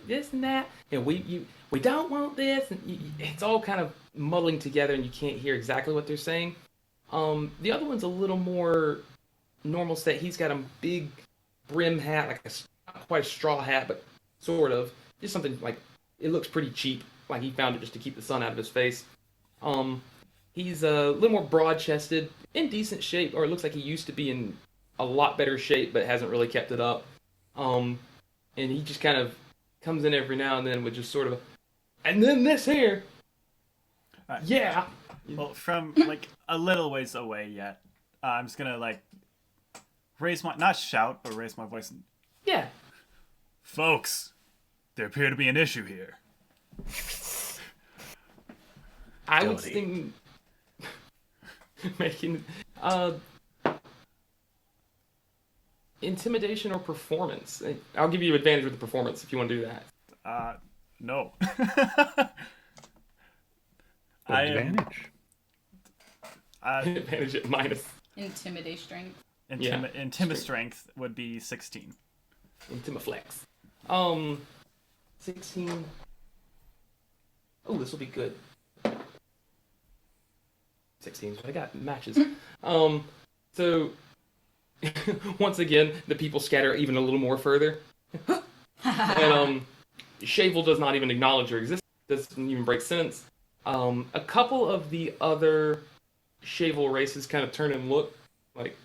this and that, and we don't want this, and it's all kind of muddling together, and you can't hear exactly what they're saying. The other one's a little more normal set. He's got a big brim hat, like not quite a straw hat, but sort of. Just something like, it looks pretty cheap, like he found it just to keep the sun out of his face. He's a little more broad-chested, in decent shape, or it looks like he used to be in a lot better shape, but hasn't really kept it up. And he just kind of comes in every now and then with just sort of, and then this here, yeah. Well, from like a little ways away yet, I'm just gonna like raise my, not shout, but raise my voice. Yeah. Folks, there appear to be an issue here. I would Cody. think making intimidation or performance. I'll give you advantage with the performance if you want to do that. No. Advantage. Advantage at minus Intimidate strength. Intima strength would be 16. Intimaflex. 16. Oh, this will be good. 16 is what I got. Matches. So once again, the people scatter even a little more further. And Shavel does not even acknowledge your existence. Doesn't even break sentence. A couple of the other Shavel races kind of turn and look like,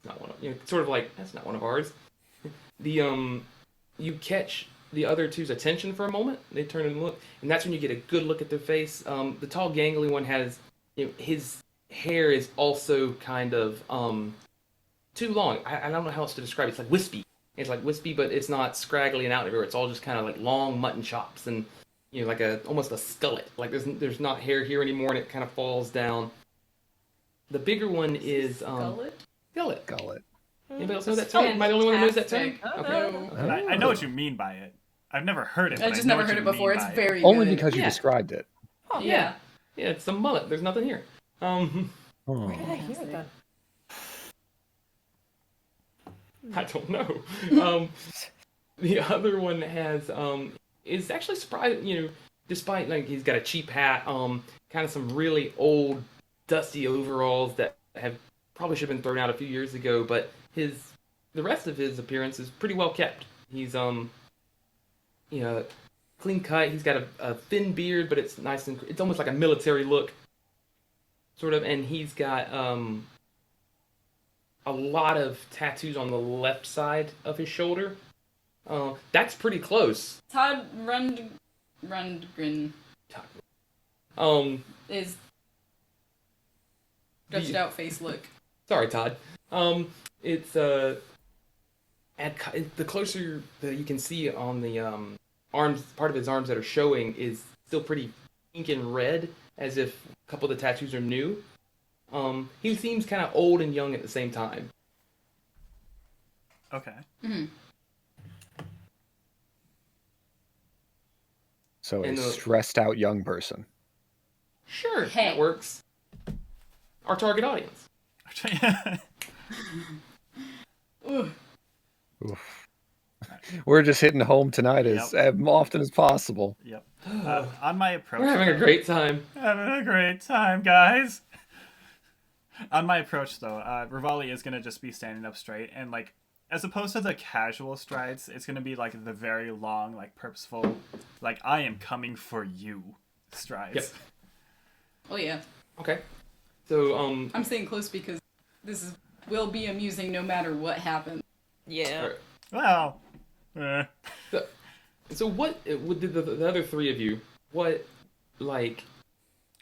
not one of, sort of like, that's not one of ours. You catch the other two's attention for a moment. They turn and look, and that's when you get a good look at their face. The tall, gangly one has, his hair is also kind of too long. I don't know how else to describe it. It's like wispy. It's like wispy, but it's not scraggly and out everywhere. It's all just kind of like long mutton chops and like almost a skullet. Like there's not hair here anymore, and it kind of falls down. The bigger one is Gullet? Gullet. Gullet. Anybody else know that term? Am I the only one who knows that term? Fantastic. Okay. I know what you mean by it. I've never heard it. I But just know never what heard you it before. mean It's by it. very Only good. because you Yeah. described it. Oh, Yeah, it's a mullet. There's nothing here. Where did I hear it then? I don't know. The other one has is actually surprising. Despite like he's got a cheap hat, kind of some really old, dusty overalls that have probably should have been thrown out a few years ago. But the rest of his appearance is pretty well kept. He's clean cut. He's got a thin beard, but it's nice and it's almost like a military look, sort of. And he's got a lot of tattoos on the left side of his shoulder. That's pretty close. Todd Rundgren is stretched out face look. Sorry, Todd. It's the closer that you can see on the arms, part of his arms that are showing is still pretty pink and red, as if a couple of the tattoos are new. He seems kind of old and young at the same time. Okay. Mm-hmm. So a And the- stressed out young person. Sure, Hey. that works. Our target audience. Ooh. Oof. We're just hitting home tonight as often as possible. Yep. On my approach, We're having a great time. having a great time, guys. On my approach, though, Rivali is gonna just be standing up straight, and like, as opposed to the casual strides, it's gonna be like the very long, like purposeful, like I am coming for you strides. Yep. Oh yeah. Okay. So I'm staying close because will be amusing no matter what happens. Yeah. Well, eh. So what would the other three of you? What like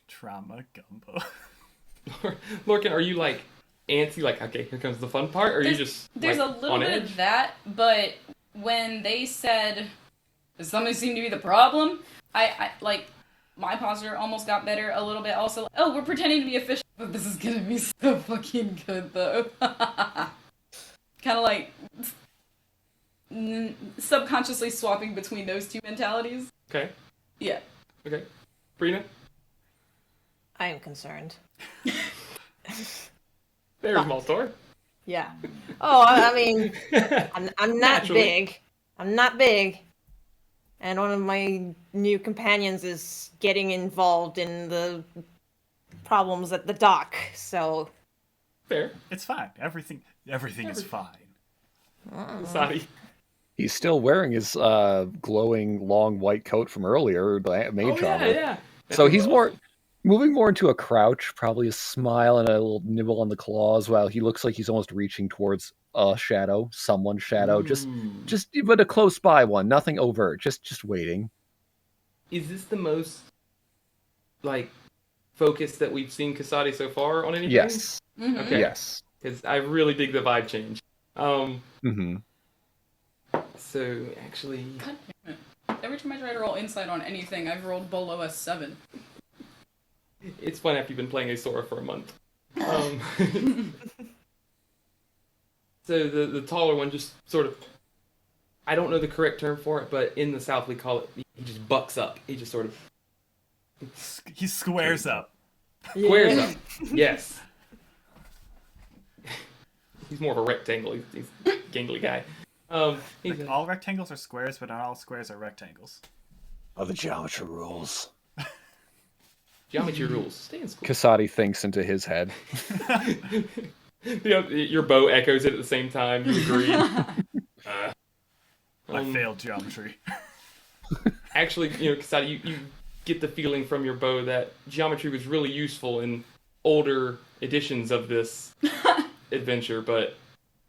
Trauma gumbo. Lorcan? Are you like antsy? Like okay, here comes the fun part, or are you just There's like, a little on bit edge? of that, but when they said does something seem to be the problem, I like my posture almost got better a little bit. Also, oh, we're pretending to be official, but this is gonna be so fucking good though. Kind of like subconsciously swapping between those two mentalities. Okay. Yeah. Okay. Breena? I am concerned. There's Maltor. Yeah. Oh, I mean, I'm not Naturally. big. I'm not big. And one of my new companions is getting involved in the problems at the dock. So, Fair. It's fine. Everything is fine. Casaadi. He's still wearing his glowing long white coat from earlier, the mage armor. Yeah. So he's moving more into a crouch, probably a smile and a little nibble on the claws, while he looks like he's almost reaching towards a shadow, someone's shadow, just but a close by one, nothing overt, just waiting. Is this the most like focused that we've seen Casaadi so far on anything? Yes. Mhm. Okay. Yes. Because I really dig the vibe change. Mm-hmm. So actually, God damn it. Every time I try to roll insight on anything, I've rolled below a 7. it's fun after you've been playing Asura for a month. So the taller one just sort of, I don't know the correct term for it, but in the South we call it, he just bucks up. He just sort of He squares up. squares up. Yes. He's more of a rectangle. He's a gangly guy. He's Like, all rectangles are squares, but not all squares are rectangles. Oh, the geometry rules. geometry rules. Stay in school. Casaadi thinks into his head. Your bow echoes it at the same time. You agree. I failed geometry. Actually, Casaadi, you get the feeling from your bow that geometry was really useful in older editions of this adventure, but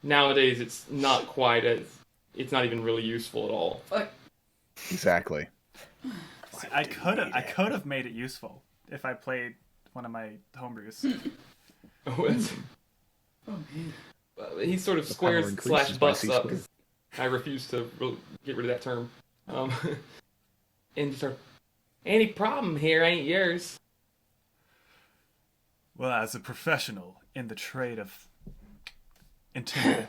nowadays it's not quite as, it's not even really useful at all. Fuck. Exactly. See, I could have made it useful if I played one of my homebrews. He sort of power squares increases / by busts up. C-squared. I refuse to get rid of that term. And just sort of, any problem here ain't yours. Well, as a professional in the trade of intimidation,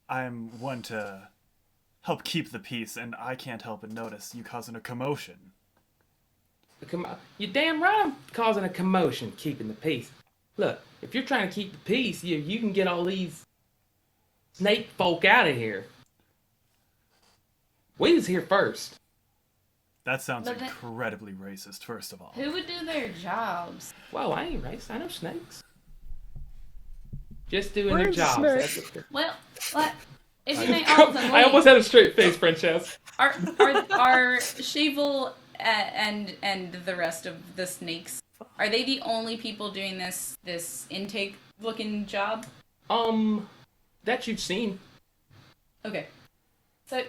I'm one to help keep the peace, and I can't help but notice you causing a commotion. You're damn right I'm causing a commotion, keeping the peace. Look, if you're trying to keep the peace, you can get all these snake folk out of here. We was here first. That sounds But that- incredibly racist, first of all. Who would do their jobs? Well, I ain't racist. I know snakes. Just doing their Where's jobs. Snake? That's what Well, what? If you may ask I almost had a straight face, Francesca. are Shavel and the rest of the snakes, are they the only people doing this intake looking job? That you've seen. Okay. So,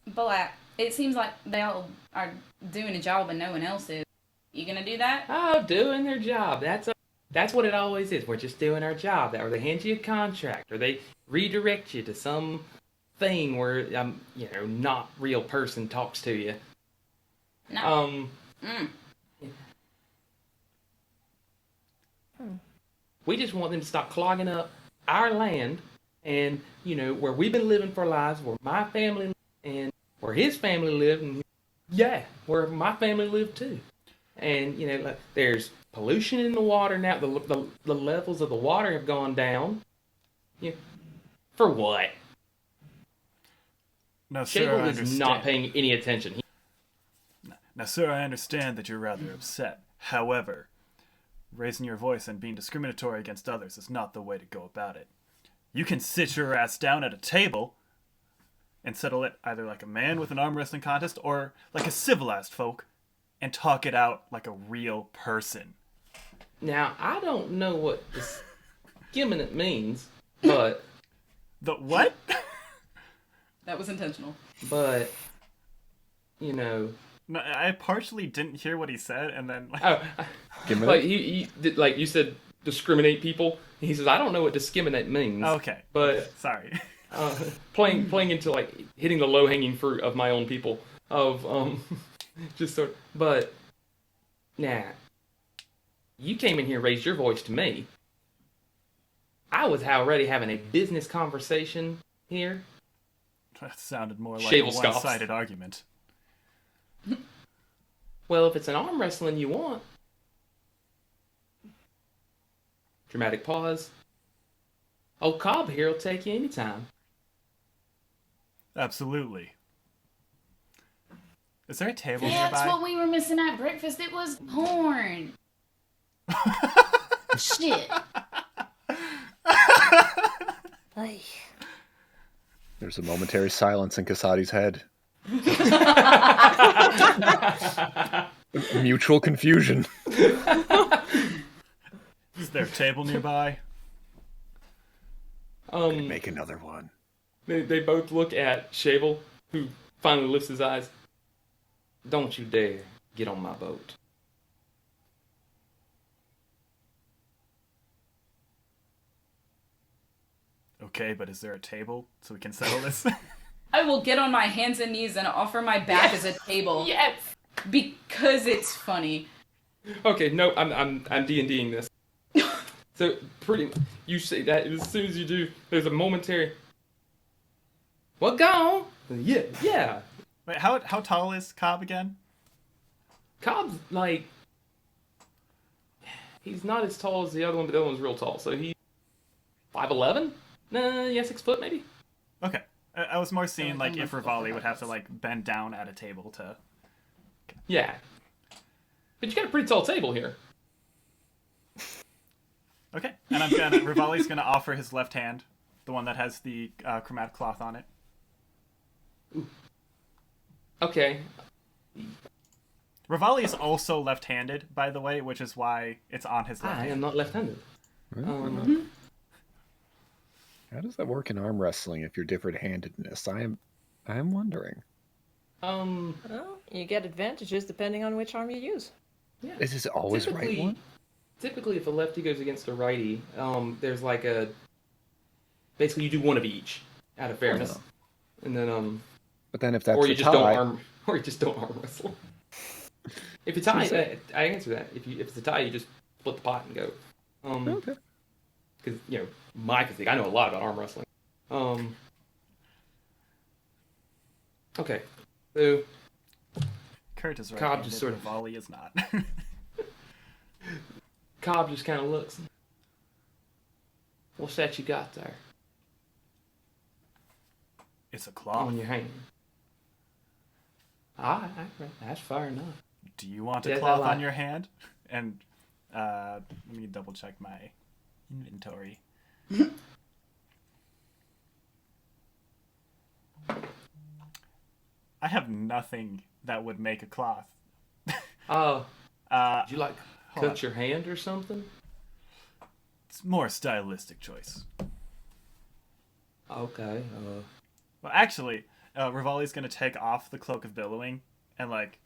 Balak, it seems like they all are doing a job and no one else is. You gonna do that? Oh, doing their job. That's what it always is. We're just doing our job. Or they hand you a contract, or they redirect you to some thing where not real person talks to you. No. We just want them to stop clogging up our land, and where we've been living for lives, where my family and where his family lived, and where my family lived too. And like, there's pollution in the water now. The levels of the water have gone down. For what? Now, sir, I Shavel is understand. not paying any attention. Now, sir, I understand that you're rather upset. However, raising your voice and being discriminatory against others is not the way to go about it. You can sit your ass down at a table and settle it either like a man with an arm wrestling contest or like a civilized folk and talk it out like a real person. Now, I don't know what discriminant means, but The what? That was intentional. but No, I partially didn't hear what he said, and then like he like you said, discriminate people. He says, I don't know what discriminate means. okay, But sorry. playing into like hitting the low hanging fruit of my own people of just sort of, but you came in here and raised your voice to me. I was already having a business conversation here. That sounded more like Shavel a scoffs. one-sided argument. Well, if it's an arm wrestling you want. Dramatic pause. Old Cobb here will take you anytime. Absolutely. Is there a table That's nearby? what we were missing at breakfast. It was porn. Shit. Ay. There's a momentary silence in Casaadi's head. Mutual confusion. Is there a table nearby? Make another one. They both look at Shavel, who finally lifts his eyes. Don't you dare get on my boat. Okay, but is there a table so we can settle this? I will get on my hands and knees and offer my back as a table. Yes. Because it's funny. Okay, no, I'm D&Ding this. So you say that as soon as you do, there's a momentary. What gone? Yeah. Wait, how tall is Cobb again? Cobb's like, he's not as tall as the other one, but the other one's real tall. So he's 5'11". Yeah, 6 foot maybe. Okay, I was more seeing like if Rivali would have to like bend down at a table to. Yeah. But you got a pretty tall table here. Okay, and Rivali's gonna offer his left hand, the one that has the chromatic cloth on it. Okay. Rivali is also left-handed, by the way, which is why it's on his left I hand. am not left-handed. How does that work in arm wrestling if you're different-handedness? I am wondering. Well, you get advantages depending on which arm you use. Yeah. Is it always right one? Typically, if a lefty goes against a righty, there's like basically you do one of each out of fairness, and then But then if that's or you a just tie, don't arm wrestle. If it's a tie, I answer that. If it's a tie, you just split the pot and go. okay. Because my physique, I know a lot about arm wrestling. Okay, so Kurt is right. Cobb just sort of- Rivali is not. Cobb just kind of looks. What's that you got there It's a cloth. on your hand? That's fair enough. Do you want a Yes, I cloth like- on your hand? And let me double check my inventory. I have nothing that would make a cloth. Oh, Uh, did you like hold on. cut your hand or something? It's more a stylistic choice. Okay. Well, actually, Rivali's gonna take off the cloak of billowing and like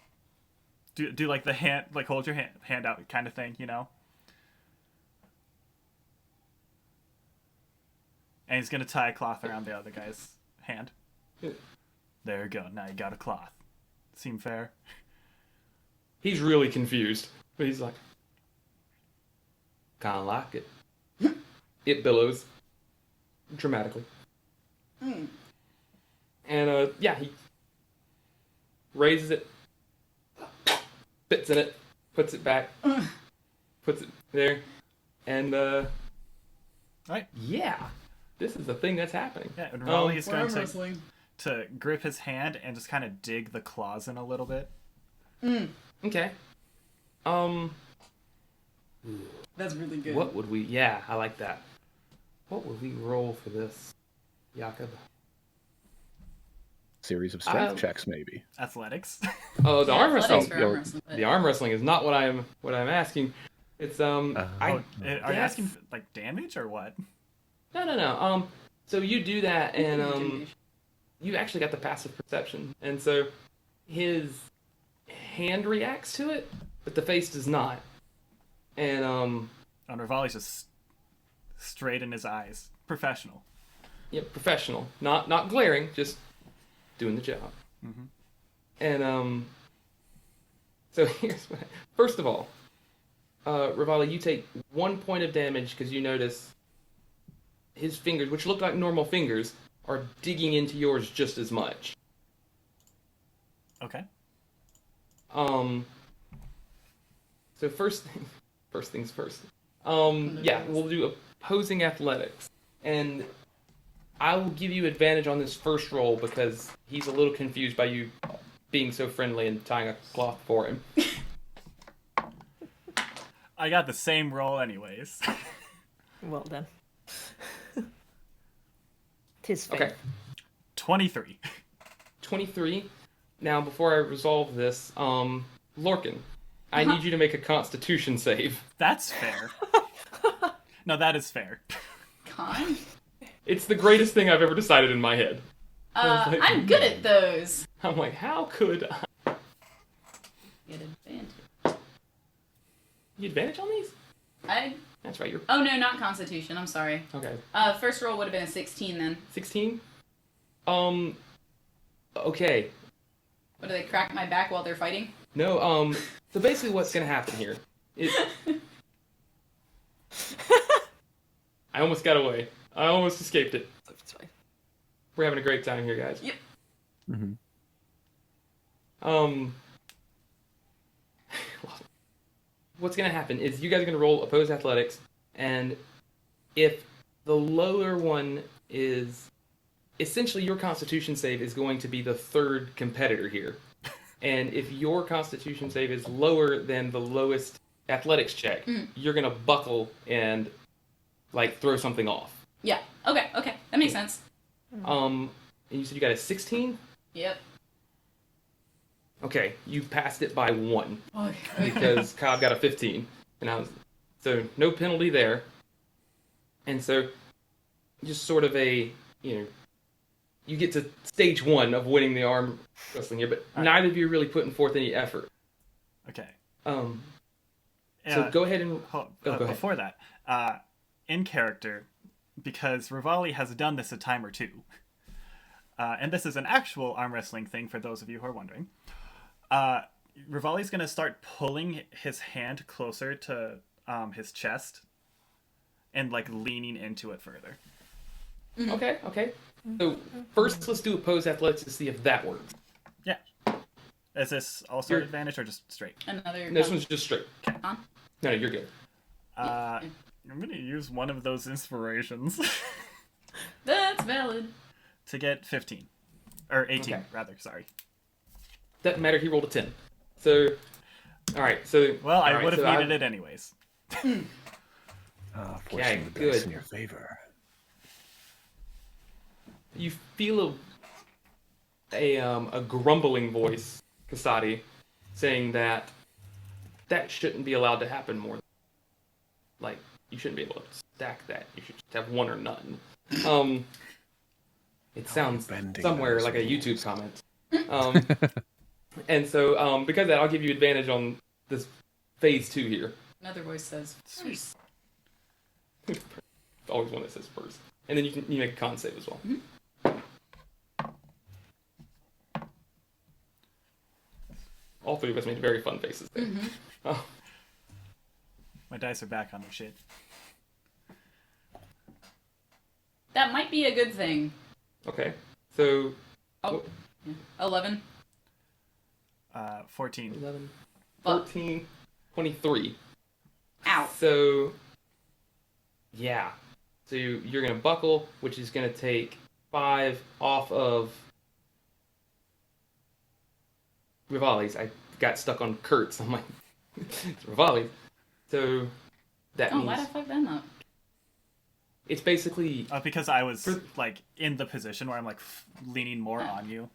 do like the hand, like hold your hand out kind of thing, you know. And he's gonna tie a cloth around the other guy's hand. Yeah. There you go. Now you got a cloth. Seem fair? He's really confused, but he's like, kind of like it. It billows dramatically. And yeah, he raises it, spits in it, puts it back, puts it there, and Right. yeah, this is the thing that's happening. Yeah, and Raleigh is We're going arm wrestling. to grip his hand and just kind of dig the claws in a little bit. Okay. That's really good. What would we? Yeah, I like that. What would we roll for this, Jakob? Series of strength checks, maybe. Athletics. Oh, the Yeah, arm athletics wrestling. for arm wrestling, but- The arm wrestling is not what I'm asking. It's Are you guess- asking for, like damage or what? No. So you do that, and Intimidation. you actually got the passive perception, and so his hand reacts to it, but the face does not. And And Rivali's just straight in his eyes. Professional. yeah, professional, not glaring, just doing the job. Mhm. And so here's what. First of all, Rivali, you take 1 point of damage because you notice his fingers, which look like normal fingers, are digging into yours just as much. Okay. So first things first. Yeah, we'll do opposing athletics, and I will give you advantage on this first roll because he's a little confused by you being so friendly and tying a cloth for him. I got the same roll anyways. Well done. Tis fate. Okay. 23. 23. Now, before I resolve this, Lorcan, I need you to make a Constitution save. That's fair. No, that is fair. Con? It's the greatest thing I've ever decided in my head. I'm good at those. I'm like, how could I? Get advantage. You advantage on these? I. That's right. You're Oh no, not Constitution. I'm sorry. okay. First roll would have been a 16 then. 16. Okay. What, do they crack my back while they're fighting? No. So basically, what's gonna happen here? I almost got away. I almost escaped it. It's fine. We're having a great time here, guys. Yep. What's gonna happen is you guys are gonna roll opposed athletics, and if the lower one is essentially your Constitution save is going to be the third competitor here, and if your Constitution save is lower than the lowest athletics check, you're gonna buckle and like throw something off. Yeah. Okay. That makes sense. And you said you got a 16? Yep. Okay, you passed it by 1 Okay. because Cobb got a 15, and so no penalty there. And so, just sort of you get to stage 1 of winning the arm wrestling here, but neither of you are really putting forth any effort. Okay. So go ahead and go ahead. Before that, in character, because Rivali has done this a time or two, and this is an actual arm wrestling thing for those of you who are wondering. Rivali's going to start pulling his hand closer to his chest and like leaning into it further. Okay. So first, let's do opposed athletics to see if that works. Yeah. Is this also an advantage or just straight? Another. This one's just straight. Con? No, you're good. I'm going to use one of those inspirations That's valid. to get 15. Or 18, Okay. rather, sorry. Doesn't matter. He rolled a 10. So, all right. So, Well, I all right, would have so needed it anyways. Fortune the good. dice in your favor. You feel a grumbling voice, Casaadi, saying that shouldn't be allowed to happen more. Like, you shouldn't be able to stack that. You should just have one or none. It sounds bending somewhere those like a rules. YouTube comment. And so, because of that, I'll give you advantage on this phase 2 here. Another voice says. Sweet. Always one that says first. And then you make a con save as well. All three of us made very fun faces there. Oh, My dice are back on their shit. That might be a good thing. okay. So, Oh. 11. 14. 11, Fuck. 14, 23. Ow. So, yeah. So you're going to buckle, which is going to take 5 off of Rivali's. I got stuck on Kurt's. I'm like, it's Rivali. So that Oh, why'd I means fuck them up? it's basically Because I was like in the position where I'm like leaning more on you.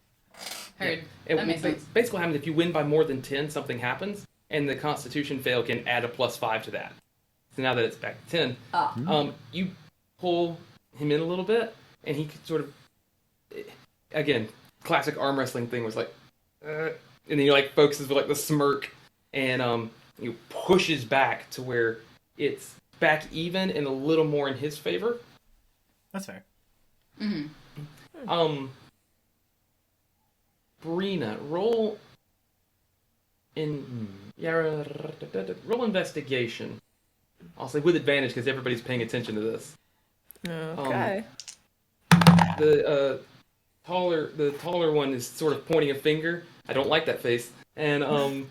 Heard. it, That makes sense. basically what happens if you win by more than 10, something happens, and the Constitution fail can add a +5 to that. So now that it's back to 10, Ah. you pull him in a little bit, and he could sort of, again, classic arm wrestling thing was like, and then he like focuses with like the smirk, and he pushes back to where it's back even and a little more in his favor. That's fair. Breena, roll roll investigation. I'll say with advantage because everybody's paying attention to this. Okay. The taller one is sort of pointing a finger. I don't like that face. And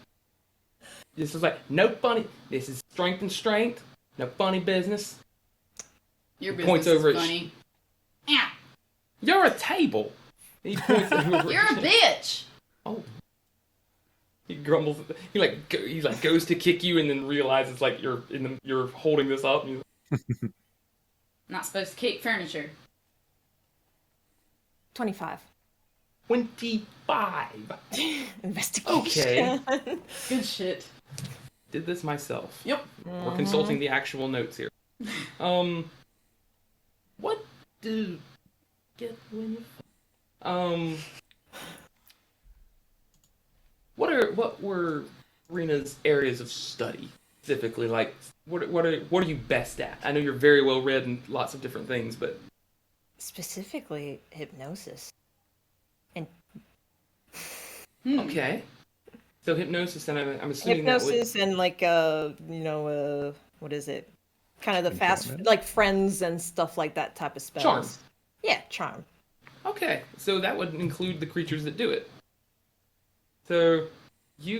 this is like, no funny. This is strength and strength. No funny business. Your business points over is at funny. Yeah. You're a table. And he points over. You're a bitch. Oh. He grumbles. He goes to kick you and then realizes like you're holding this up. And Not supposed to kick furniture. 25. 25. Investigation. Okay. Good shit. Did this myself. Yep. We're consulting the actual notes here. What do get when you what were Reena's areas of study specifically? Like, what are you best at? I know you're very well read in lots of different things, but Specifically, hypnosis. And okay. So hypnosis, and I'm assuming hypnosis and like what is it? Kind of the fast, Enchantment? like friends and stuff like that type of spells. Charm. Yeah, charm. Okay, so that would include the creatures that do it. So you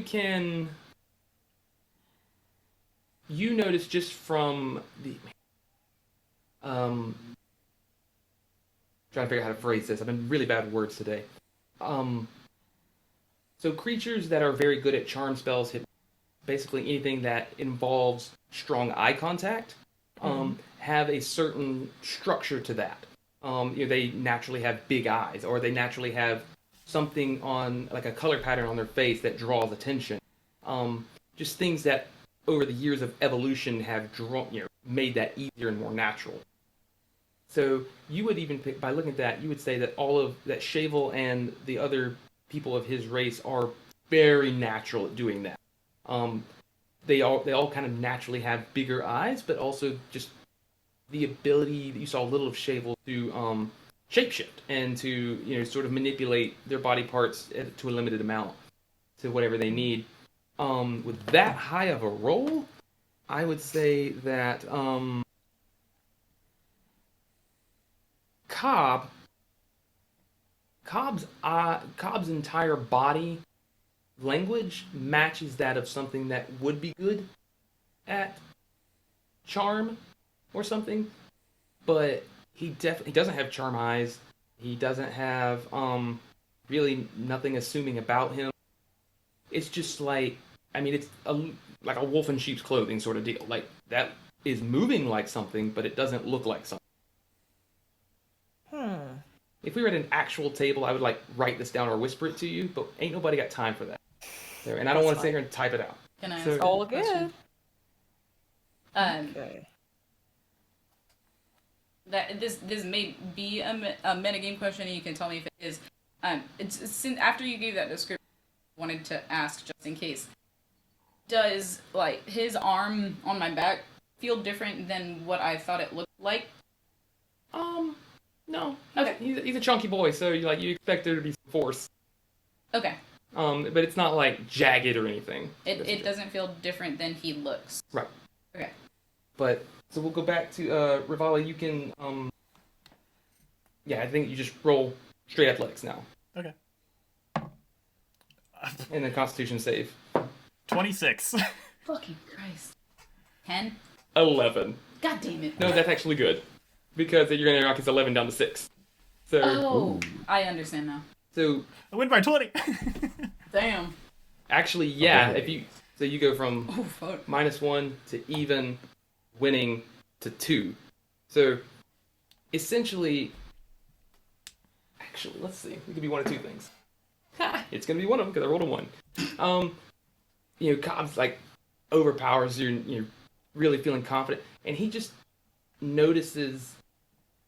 notice just from the trying to figure out how to phrase this. I've been really bad with words today. So creatures that are very good at charm spells, basically anything that involves strong eye contact, have a certain structure to that. They naturally have big eyes, or they naturally have something on, like a color pattern on their face that draws attention. Just things that over the years of evolution have made that easier and more natural. So you would even pick, by looking at that, you would say that all of that Shavel and the other people of his race are very natural at doing that. They all kind of naturally have bigger eyes, but also just the ability that you saw a little of Shavel to shapeshift and to sort of manipulate their body parts to a limited amount to whatever they need. With that high of a roll, I would say that Cobb's entire body language matches that of something that would be good at charm or something, but he doesn't have charm eyes. He doesn't have really nothing assuming about him. It's just like, it's like a wolf in sheep's clothing sort of deal. Like, that is moving like something, but it doesn't look like something. If we were at an actual table, I would write this down or whisper it to you, but ain't nobody got time for that. So, and I don't want to sit here and type it out. Can I ask So- a All question? good. Okay. That this may be a metagame question, and you can tell me if it is. It's since after you gave that description, I wanted to ask just in case. Does his arm on my back feel different than what I thought it looked like? No. Okay. He's a chunky boy, so you expect there to be some force. Okay. But it's not jagged or anything. It doesn't feel different than he looks. Right. Okay. But so we'll go back to Rivali. You can I think you just roll straight athletics now, Okay. and then Constitution save. 26. Fucking Christ. 10? 11. God damn it. No, that's actually good because you're gonna knock his 11 down to 6. So Oh, I understand now. so I win by 20. Damn. actually, yeah. Okay. If you go from Oh fuck. -1 to even, winning to 2. So essentially, actually, let's see. It could be one of two things. It's gonna be one of them because I rolled a 1. Cobb's overpowers you. And you're really feeling confident, and he just notices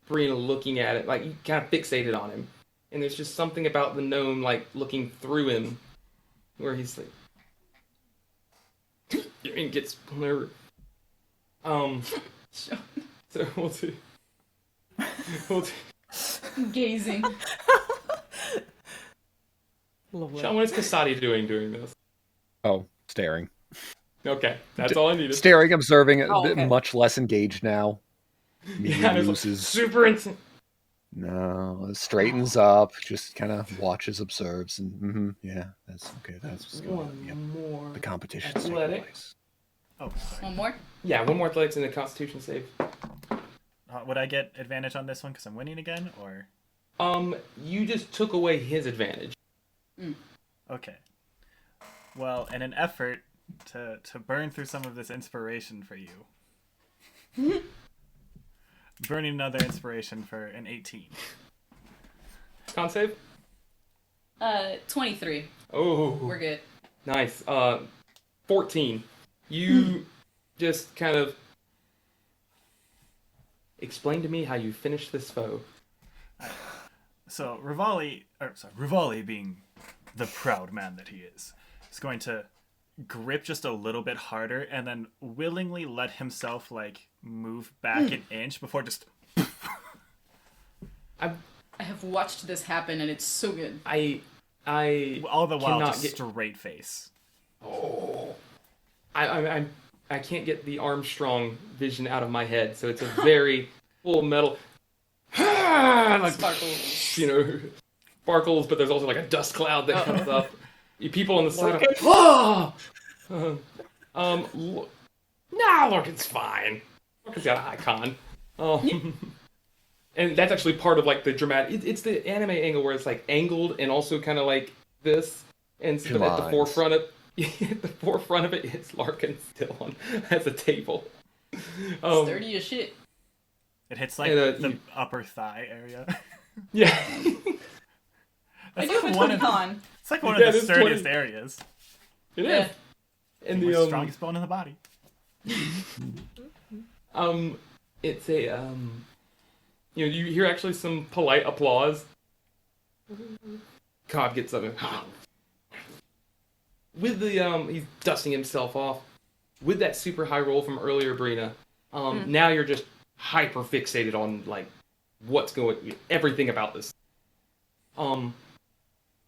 Breena looking at it, you kind of fixated on him, and there's just something about the gnome looking through him, where he's like, and gets whatever. So we'll do. Gazing. Lovely. Sean, what is Casaadi doing during this? Oh, staring. Okay, that's all I needed. Staring, observing, a Oh, bit okay. much less engaged now. Maybe Yeah, there's loses. super intense. No, straightens up, just kind of watches, observes, and yeah, that's okay. That's what's going on. Yep. One more. The competition's taking Athletic. place. Oh, sorry. One more? Yeah, one more athletics and a Constitution save. Would I get advantage on this one because I'm winning again, or? You just took away his advantage. Okay. Well, in an effort to burn through some of this inspiration for you, burning another inspiration for an 18. Con save? 23. Oh. We're good. Nice. 14. You just kind of explain to me how you finished this foe. So Rivali, being the proud man that he is going to grip just a little bit harder and then willingly let himself like move back an inch before just. I have watched this happen and it's so good. I all the while just get... straight face. Oh. I can't get the Armstrong vision out of my head, so it's a very full metal. Like, Sparkles. You know, sparkles, but there's also like a dust cloud that comes up. You people on the side are, Lorcan's fine. Lorcan's got a icon. And that's actually part of like the dramatic. It's the anime angle where it's like angled and also kind of like this, and so at the forefront of it, it's Larkin still has a table. Sturdy as shit. It hits like the upper thigh area. Yeah. I do have a 20 con. It's like one of the sturdiest areas. It is. And the strongest bone in the body. It's a you hear actually some polite applause. Cobb gets up and with the he's dusting himself off with that super high roll from earlier, Breena. Now you're just hyper fixated on like what's going, everything about this.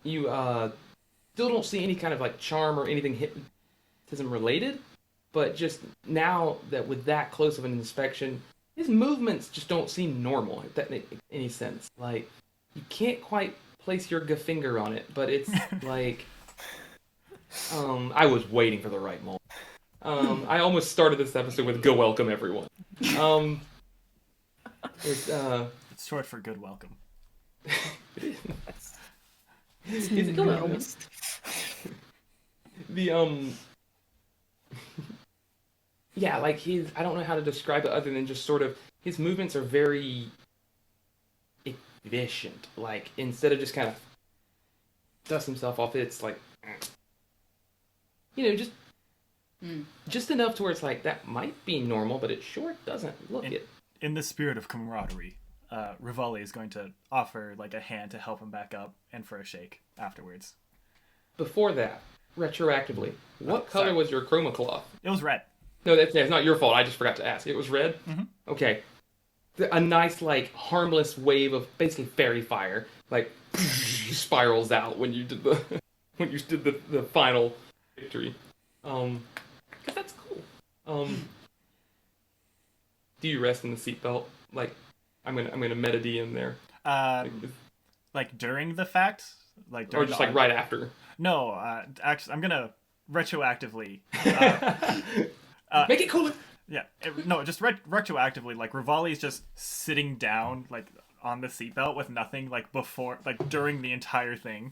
You still don't see any kind of like charm or anything hypnotism related, but just now that with that close of an inspection, his movements just don't seem normal, if that makes any sense. Like, you can't quite place your finger on it, but it's like, I was waiting for the right moment. I almost started this episode with "Go welcome everyone." It's short for "good welcome." Is it good welcome? Yeah, like I don't know how to describe it other than just sort of, his movements are very efficient. Like, instead of just kind of dust himself off, it's like, just enough to where it's like, that might be normal, but it sure doesn't look it. In the spirit of camaraderie, Rivali is going to offer like a hand to help him back up and for a shake afterwards. Before that, retroactively, what color was your chroma cloth? It was red. No, that's not your fault. I just forgot to ask. It was red? Mm-hmm. Okay. A nice, like, harmless wave of basically fairy fire, like, spirals out when you did the final victory. Because that's cool. Do you rest in the seatbelt? Like, I'm gonna meta DM there. Like during the fact? Like during or just like right after? No, actually, I'm gonna retroactively... make it cooler. Yeah, just retroactively. Like Rivali's just sitting down, like on the seatbelt with nothing, like before, like during the entire thing.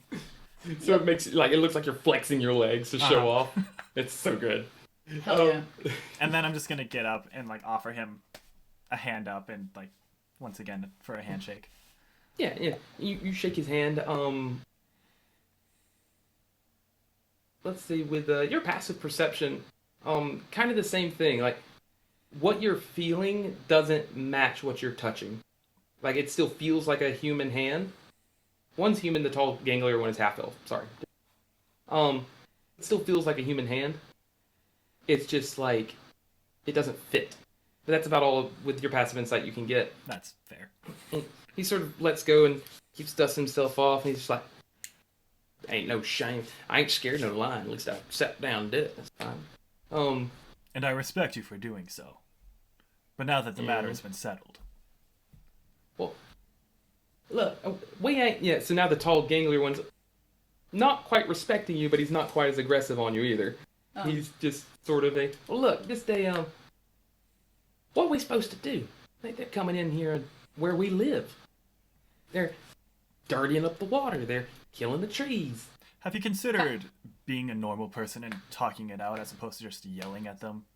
So it makes like it looks like you're flexing your legs to show off. It's so good. Hell yeah. And then I'm just gonna get up and like offer him a hand up and like once again for a handshake. Yeah. You shake his hand. Let's see, with your passive perception. Kind of the same thing. Like, what you're feeling doesn't match what you're touching. Like, it still feels like a human hand. One's human, the tall, ganglier one is half-elf. Sorry. It still feels like a human hand. It's just, like, it doesn't fit. But that's about all with your passive insight you can get. That's fair. And he sort of lets go and keeps dusting himself off, and he's just like, ain't no shame. I ain't scared no lion. At least I sat down and did it. That's fine. And I respect you for doing so. But now that the matter has been settled. Well, look, we ain't yet. So now the tall, ganglier one's not quite respecting you, but he's not quite as aggressive on you either. He's just sort of well, look, this day, what are we supposed to do? They're coming in here where we live. They're dirtying up the water. They're killing the trees. Have you considered being a normal person and talking it out as opposed to just yelling at them?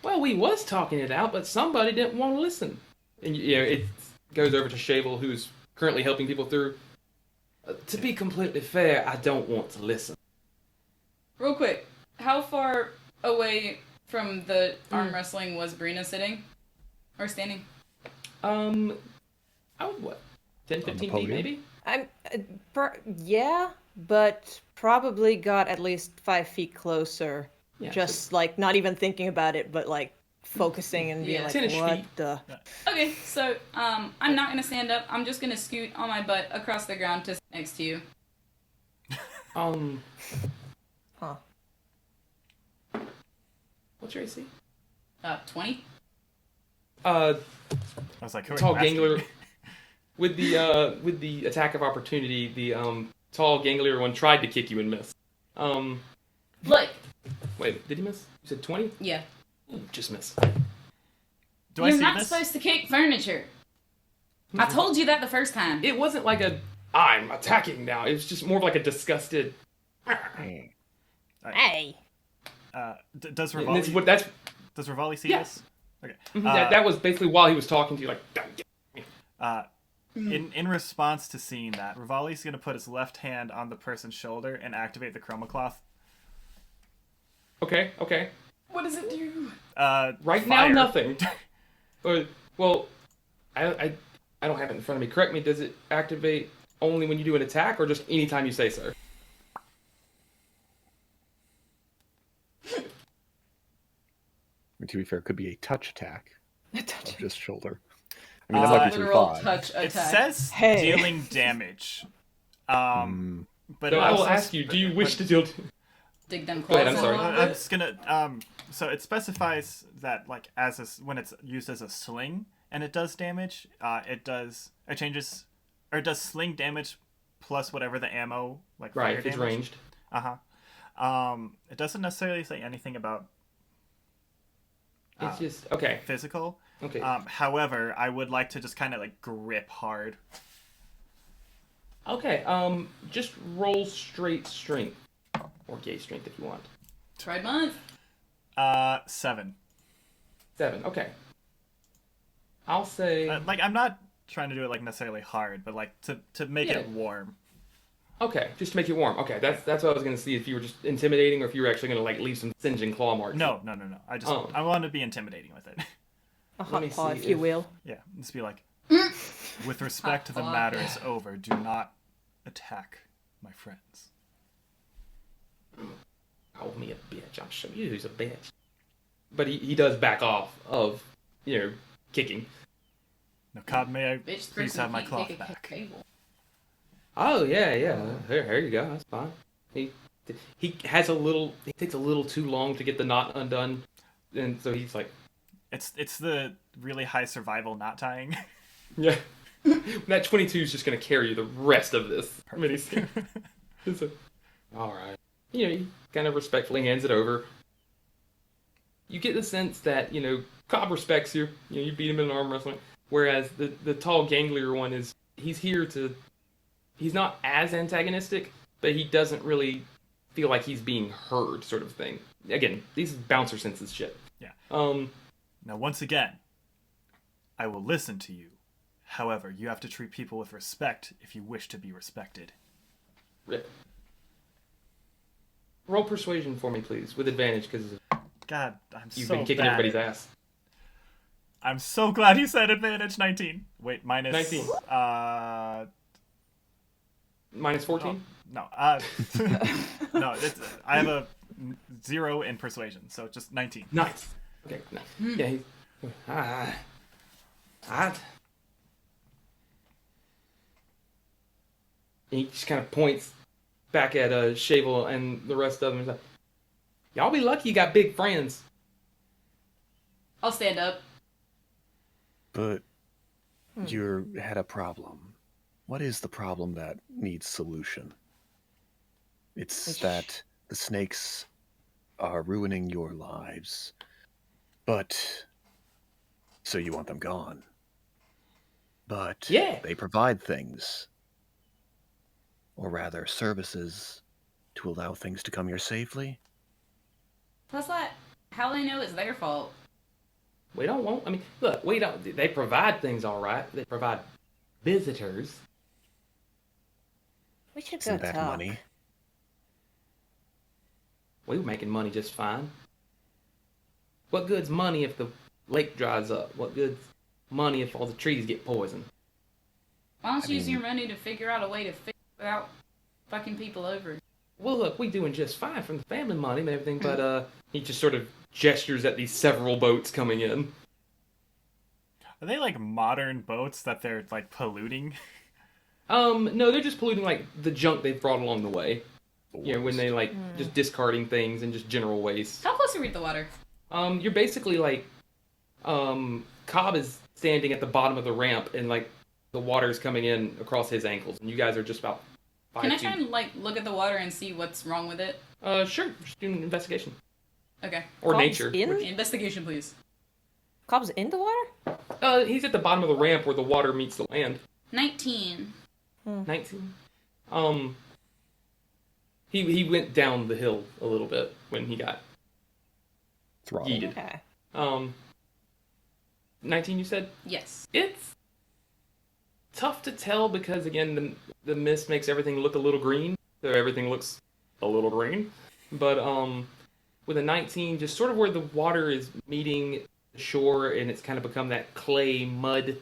Well, we was talking it out, but somebody didn't want to listen. And it goes over to Shavel, who's currently helping people through. To be completely fair, I don't want to listen. Real quick, how far away from the arm wrestling was Breena sitting? Or standing? I would, what, 10, 15 feet podium? maybe? I'm, yeah, but probably got at least 5 feet closer. Yeah, Just like not even thinking about it, but like focusing and being Yeah. like, 10-ish what feet. the? Okay, so I'm not gonna stand up. I'm just gonna scoot on my butt across the ground to sit next to you. Huh. What's your AC? 20. Uh, I was like, who are tall you asking? gangler. With the attack of opportunity, the tall gangler one tried to kick you and miss. Look. Wait, did he miss? You said 20? Yeah. Ooh, just missed. Do I You're see not this? supposed to kick furniture. I told you that the first time. It wasn't like a I'm attacking now. It was just more of like a disgusted. Hey. Does And Rivali does Rivali see Yeah. this? Okay. that was basically while he was talking to you, like. In response to seeing that, Rivali's gonna put his left hand on the person's shoulder and activate the chroma cloth. Okay. What does it do? Right now, Fire. nothing. Well, I don't have it in front of me. Correct me. Does it activate only when you do an attack, or just anytime you say so? To be fair, it could be a touch attack A touch. of just shoulder. I mean, that might be through Literal 5. touch It attack. says Hey. dealing damage. But So it I will also ask you: do you wish to deal? Dig them Go ahead, claws I'm sorry. in a little I'm bit. just gonna so it specifies that like when it's used as a sling and it does damage, it does sling damage plus whatever the ammo like fire Right, if it's damage. ranged. It doesn't necessarily say anything about It's just okay. physical. Okay. However, I would like to just kind of like grip hard. Okay. Just roll straight strength or gay strength if you want. Pride month. 7. 7. Okay. I'll say. Like I'm not trying to do it like necessarily hard, but like to make Yeah. it warm. Okay, just to make it warm. Okay, that's what I was gonna see if you were just intimidating or if you were actually gonna like leave some singeing claw marks. No. I want to be intimidating with it. A me hot paw, see if you will. Yeah, just be like, with respect, the Hot matter is over. Do not attack my friends. Call me a bitch. I'll show you who's a bitch. But he does back off of kicking. Now, Cobb, may I Bitch, please have my cloth back? Oh yeah. Here you go. That's fine. He has he takes a little too long to get the knot undone, and so he's like, It's the really high survival knot tying. yeah. That 22 is just gonna carry you the rest of this mini-scene. All right. He kind of respectfully hands it over. You get the sense that Cobb respects you. You beat him in arm wrestling, whereas the tall ganglier one he's here to. He's not as antagonistic, but he doesn't really feel like he's being heard, sort of thing. Again, these bouncer senses shit. Yeah. Now, once again, I will listen to you. However, you have to treat people with respect if you wish to be respected. Rip. Roll persuasion for me, please, with advantage, because God, I'm you've so been kicking bad. everybody's ass. I'm so glad you said advantage. 19. Wait, minus 19. Minus 14? No. No. I have a 0 in persuasion, so just 19. Nice. Okay, nice. Yeah, he's... He just kind of points back at Shavel and the rest of them. He's like, y'all be lucky you got big friends. I'll stand up. But you had a problem. What is the problem that needs solution? It's that the snakes are ruining your lives. But so you want them gone. But Yeah. they provide things. Or rather, services to allow things to come here safely. Plus, how they know it's their fault? We don't want... I mean, look, we don't... They provide things all right. They provide visitors. We should go Isn't that talk. money? We were making money just fine. What good's money if the lake dries up? What good's money if all the trees get poisoned? Why don't I you use mean- your money to figure out a way to fix without fucking people over? Well, look, we doing just fine from the family money and everything, but he just sort of gestures at these several boats coming in. Are they like modern boats that they're like polluting? No, they're just polluting like the junk they've brought along the way. You know, when they like just discarding things and just general waste. How close are we to the water? You're basically like, Cobb is standing at the bottom of the ramp and like the water's coming in across his ankles, and you guys are just about 5 Can I feet. try and like look at the water and see what's wrong with it? Sure. Just do an investigation Okay. or Cobb's nature. in? Investigation, please. Cobb's in the water? He's at the bottom of the ramp where the water meets the land. 19. 19. He went down the hill a little bit when he got Throttle. yeeted. Okay. 19 you said? Yes. It's tough to tell because again the mist makes everything look a little green, so everything looks a little green. But with a 19, just sort of where the water is meeting the shore and it's kind of become that clay mud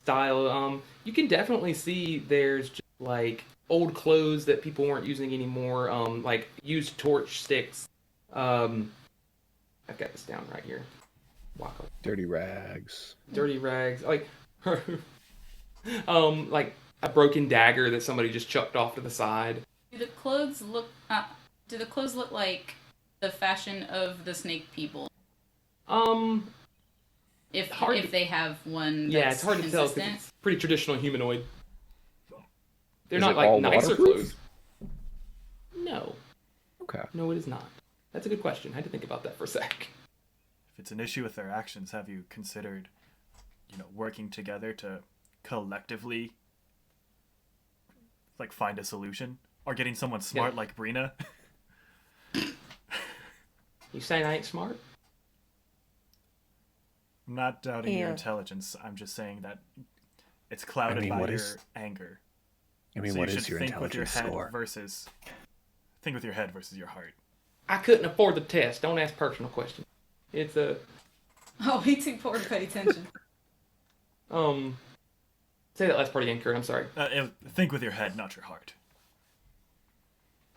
style, you can definitely see there's just like old clothes that people weren't using anymore, like used torch sticks. I've got this down right here. Wacko. Dirty rags. Dirty rags, like like a broken dagger that somebody just chucked off to the side. Do the clothes look? Do the clothes look like the fashion of the snake people? If Hard if to- they have one. Yeah, that's it's hard to tell because consistent? it's pretty traditional humanoid. They're Is not it like all nicer waterproof? clothes. No, Okay. no, it is not. That's a good question. I had to think about that for a sec. If it's an issue with their actions, have you considered, working together to collectively, like, find a solution? Or getting someone smart like Breena? You saying I ain't smart? I'm not doubting your Yeah. intelligence. I'm just saying that it's clouded by what your is- anger. I mean, So what you is should your think with your intelligence head score? versus think with your head versus your heart. I couldn't afford the test. Don't ask personal questions. It's a Oh, he too poor to pay attention. Say that last part again, Kurt. I'm sorry. Think with your head, not your heart.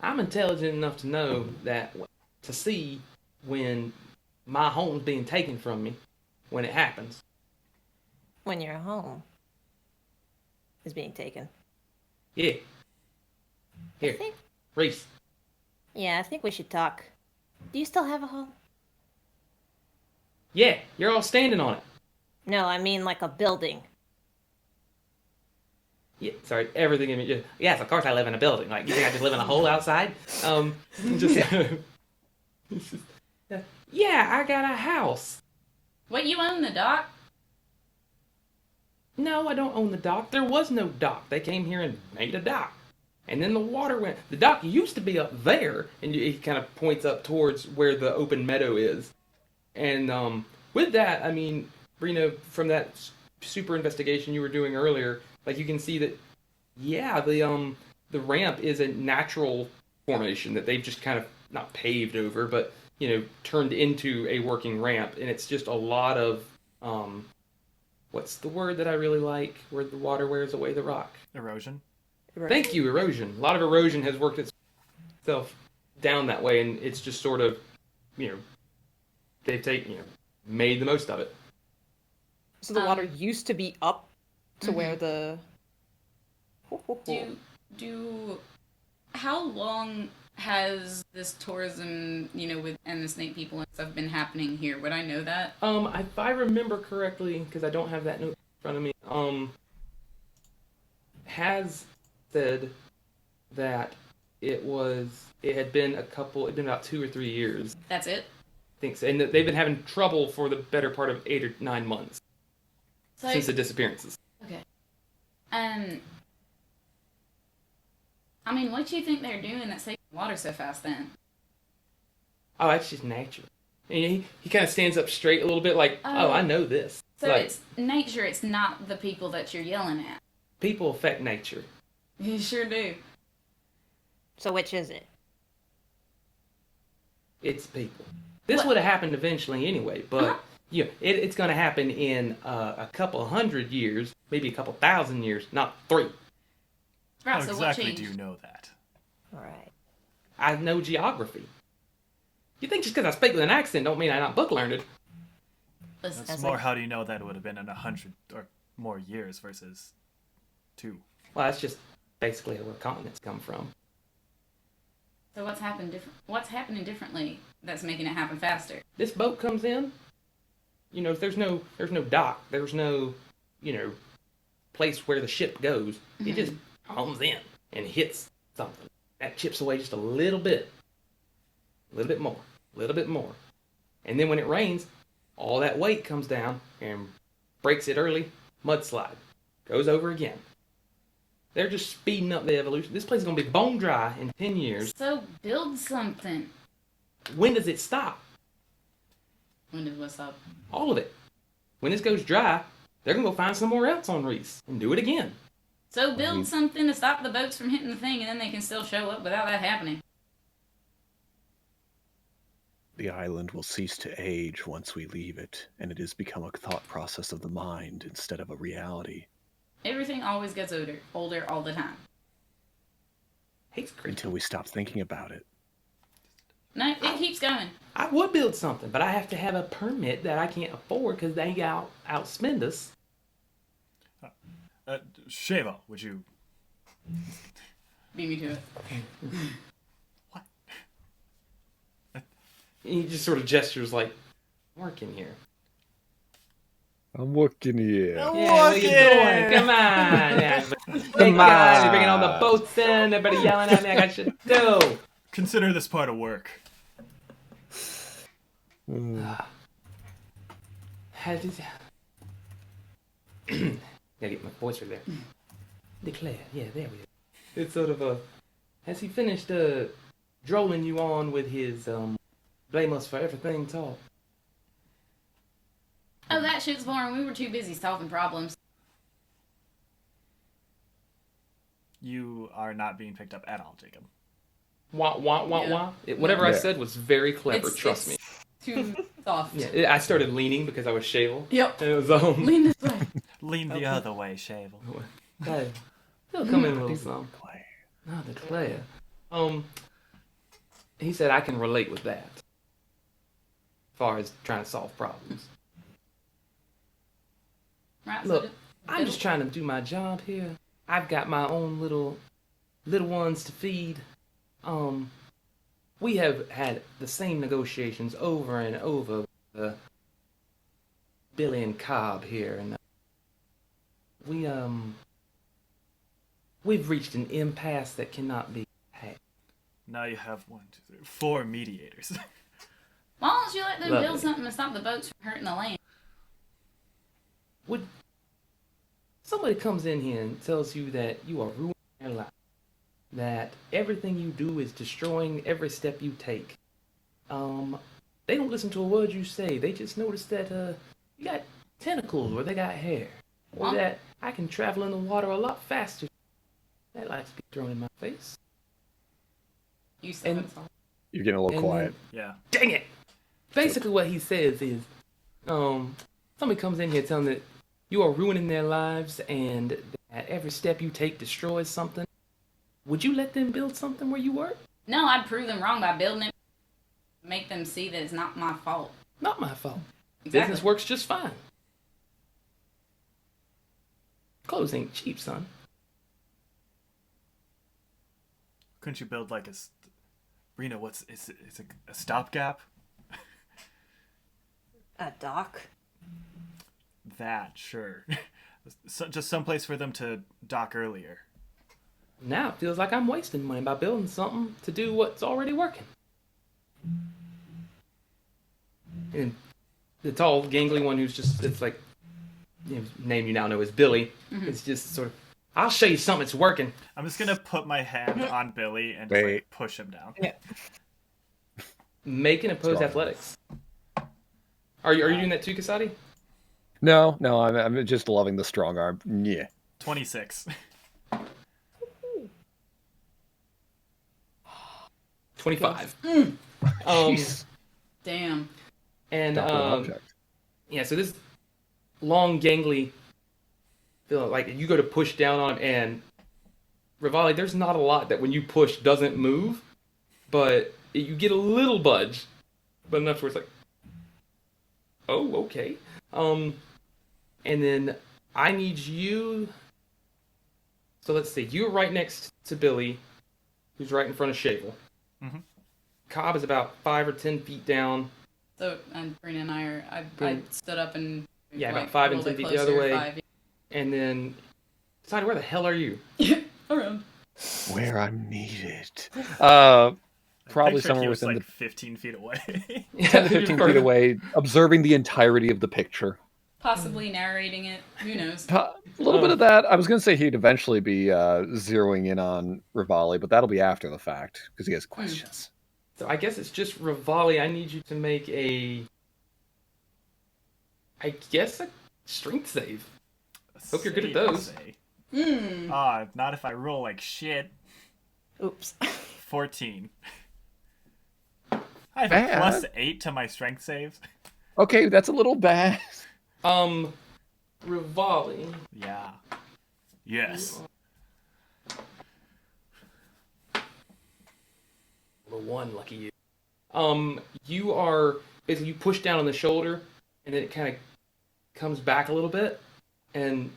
I'm intelligent enough to know that to see when my home's being taken from me when it happens. When your home is being taken. Yeah. I Here, think. Rhys. Yeah, I think we should talk. Do you still have a home? Yeah, you're all standing on it. No, I mean like a building. Yeah, sorry, everything in me. Yes, of course I live in a building. Like, you think I just live in a hole outside? Yeah, I got a house. What, you own the dock? No, I don't own the dock. There was no dock. They came here and made a dock. And then the water went. The dock used to be up there, and he kind of points up towards where the open meadow is. And with that, I mean, Breena, from that super investigation you were doing earlier, like you can see that, yeah, the ramp is a natural formation that they've just kind of not paved over, but turned into a working ramp, and it's just a lot of what's the word that I really like, where the water wears away the rock? Erosion. Thank you, erosion. A lot of erosion has worked itself down that way, and it's just sort of, they've made the most of it. So the water used to be up to where the. How long has this tourism, and the snake people and stuff been happening here? Would I know that? If I remember correctly, because I don't have that note in front of me, has said that it had been about 2 or 3 years. That's it? I think so. And that they've been having trouble for the better part of 8 or 9 months So, since the disappearances. okay. I mean, what do you think they're doing that's taking water so fast then? Oh, that's just nature. And he kind of stands up straight a little bit like, oh, I know this. So Like, it's nature, it's not the people that you're yelling at. people affect nature. You sure do. So which is it? It's people. This What? would have happened eventually anyway, but Uh-huh. it's going to happen in a couple hundred years, maybe a couple thousand years, not 3. How Right, so what exactly changed? do you know that? Alright. I know geography. You think just because I speak with an accent don't mean I'm not book learned? Listen, That's more, how do you know that it would have been in 100 or more years versus 2? Well, that's just basically where continents come from. so what's happening differently that's making it happen faster? This boat comes in. There's no dock. There's no, place where the ship goes. It just comes in and hits something. That chips away just a little bit more, a little bit more. And then when it rains, all that weight comes down and breaks it early, mudslide. Goes over again. They're just speeding up the evolution. This place is going to be bone dry in 10 years. So build something. When does it stop? When did what's up? All of it. When this goes dry, they're going to go find somewhere else on Rhys and do it again. So build something to stop the boats from hitting the thing, and then they can still show up without that happening. The island will cease to age once we leave it, and it has become a thought process of the mind instead of a reality. Everything always gets older all the time. Hates crazy. Until we stop thinking about it. No, it keeps going. I would build something, but I have to have a permit that I can't afford because they outspend us. Shavo, would you... Beat me to it. What? And he just sort of gestures like, working here. I'm working here. Yeah, what are you doing? Come on. Yeah. Thank God, you're bringing all the boats in. Everybody yelling at me. I got shit to do. Consider this part of work. How did gotta get my voice right there. Declare. Yeah, there we go. It's sort of a... Has he finished drolling you on with his blame us for everything talk? Oh, that shit's boring. We were too busy solving problems. You are not being picked up at all, Jacob. Wah, wah, wah, Yeah. wah. Whatever I Yeah. said was very clever, trust me. Too soft. Yeah, I started leaning because I was shavel. Yep. It was, Lean this way. Lean the other way, Shavo. Hey, he'll come in a little something. Not the Claire. He said I can relate with that. As far as trying to solve problems. Right, Look, so I'm just trying to do my job here. I've got my own little ones to feed. We have had the same negotiations over and over with Billy and Cobb here, and we've reached an impasse that cannot be had. Now you have 4 mediators. why don't you let them Lovely. build something to stop the boats from hurting the land? Would somebody comes in here and tells you that you are ruining their life, that everything you do is destroying every step you take. They don't listen to a word you say. They just notice that you got tentacles or they got hair, or Huh? that I can travel in the water a lot faster. That likes to be thrown in my face. You said And- it's all. You're getting a little And quiet. Yeah. Dang it! Basically, what he says is, somebody comes in here telling that you are ruining their lives and that every step you take destroys something. Would you let them build something where you work? No, I'd prove them wrong by building it. Make them see that it's not my fault. Not my fault. Exactly. Business works just fine. Clothes ain't cheap, son. Couldn't you build like a... Breena, it's a stopgap? A dock? That, sure. Just someplace for them to dock earlier. Now it feels like I'm wasting money by building something to do what's already working. And the tall, gangly one who's just, it's like, name you now know is Billy. It's just sort of, I'll show you something that's working. I'm just gonna put my hand on Billy and just Wait. like push him down. Make an opposed Strong. athletics. Are you doing that too, Casaadi? No, I'm just loving the strong arm. Yeah. 26. 25. Jeez. Damn. And Double object. yeah, so this long, gangly, feel like you go to push down on him, and Rivali, there's not a lot that when you push doesn't move, but you get a little budge, but enough where it's like, oh, okay. And then I need you. So let's see, you're right next to Billy, who's right in front of Shavel. Mm-hmm. Cobb is about 5 or 10 feet down. So, and Breena and I stood up and Yeah, like, about 5 a and little 10 feet bit the other closer, way. 5. And then, Casaadi, where the hell are you? Around. Where I'm needed. Probably Pictured somewhere he was within like 15 feet away. the 10 to 15 feet away, observing the entirety of the picture. Possibly narrating it. Who knows? A little bit of that. I was going to say he'd eventually be zeroing in on Rivali, but that'll be after the fact because he has questions. So I guess it's just Rivali. I need you to make a strength save. Hope you're good at those. Not if I roll like shit. Oops. 14. I have Bad. a plus 8 to my strength saves. Okay, that's a little bad. Rivali. Yeah. Yes. The one, lucky you. You are basically you push down on the shoulder, and then it kind of comes back a little bit, and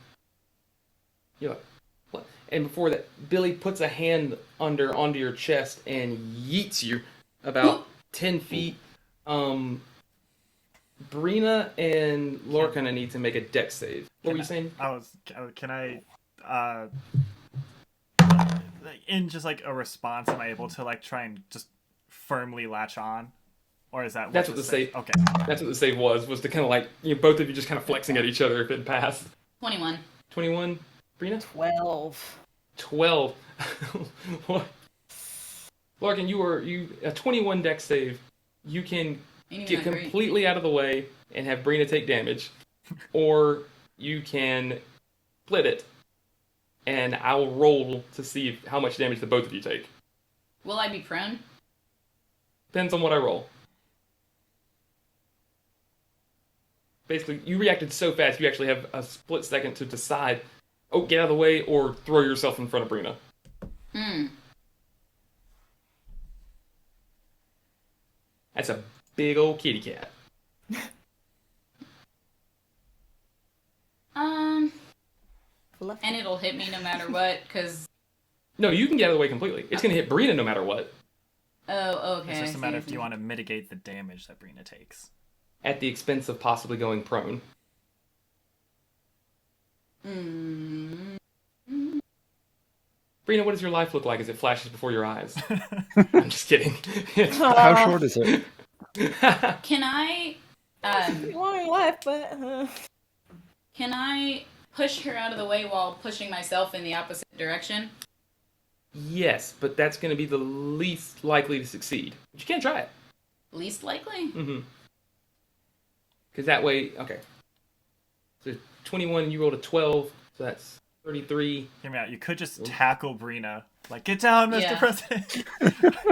you're like, what? And before that, Billy puts a hand onto your chest and yeets you about 10 feet. Breena and Lorcan need to make a dex save. What were you saying? Can I, in just like a response, am I able to like try and just firmly latch on? Or is that That's what the save. Okay. That's what the save was to kind of like both of you just kind of flexing at each other if it passed. 21. 21, Breena? 12. 12. What? Larkin, you a 21 dex save. You can Ain't get even that great. completely out of the way and have Breena take damage, or you can split it, and I'll roll to see how much damage the both of you take. Will I be prone? Depends on what I roll. Basically, you reacted so fast, you actually have a split second to decide, get out of the way, or throw yourself in front of Breena. That's a big old kitty cat. And it'll hit me no matter what, because... No, you can get out of the way completely. It's going to hit Breena no matter what. Oh, okay. It's just a matter if you want to mitigate the damage that Breena takes. At the expense of possibly going prone. Breena, what does your life look like as it flashes before your eyes? I'm just kidding. How short is it? Can I... Long life, but... Can I push her out of the way while pushing myself in the opposite direction? Yes, but that's going to be the least likely to succeed. But you can try it. Least likely? Mm-hmm. Because that way, okay. So 21, you rolled a 12, so that's 33. Hear me out. You could just tackle Breena. Like, get down, Mr. Yeah. President.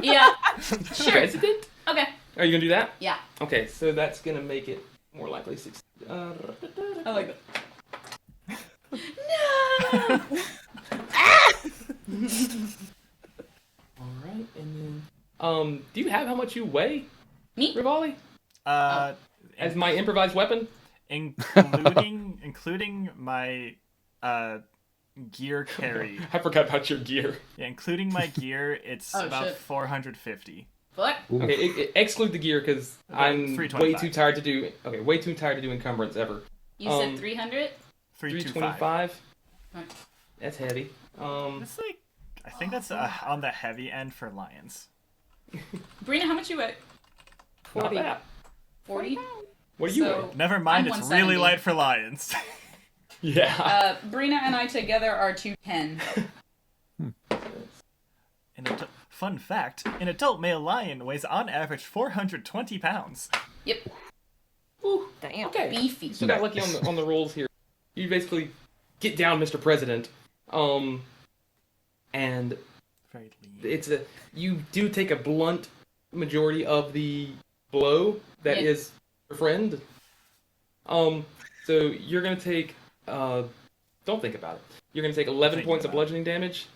Yeah. Sure. President? Okay. Are you going to do that? Yeah. Okay, so that's going to make it more likely to succeed. I like that. No! Alright, and then... do you have how much you weigh, Me? Rivali? As my improvised weapon? Including my gear carry. I forgot about your gear. Yeah, including my gear, it's Oh, about shit. 450. Fuck. Okay, exclude the gear because I'm way 325. too tired to do. Okay, way too tired to do encumbrance ever. You said 300? 325. Right. That's heavy. It's like, I think that's on the heavy end for lions. Breena, how much you weigh? Not 40. bad. 40? What do you So- weigh? Never mind, I'm it's really 170. light for lions. Yeah. Breena and I together are 210. Fun fact, an adult male lion weighs on average 420 pounds. Yep. Ooh, Damn. okay. Beefy. So got lucky on the rolls here. You basically get down, Mr. President. And Very lean. You do take a blunt majority of the blow that Yeah. is your friend. So you're gonna take don't think about it. You're gonna take 11 Thinking points of about bludgeoning damage.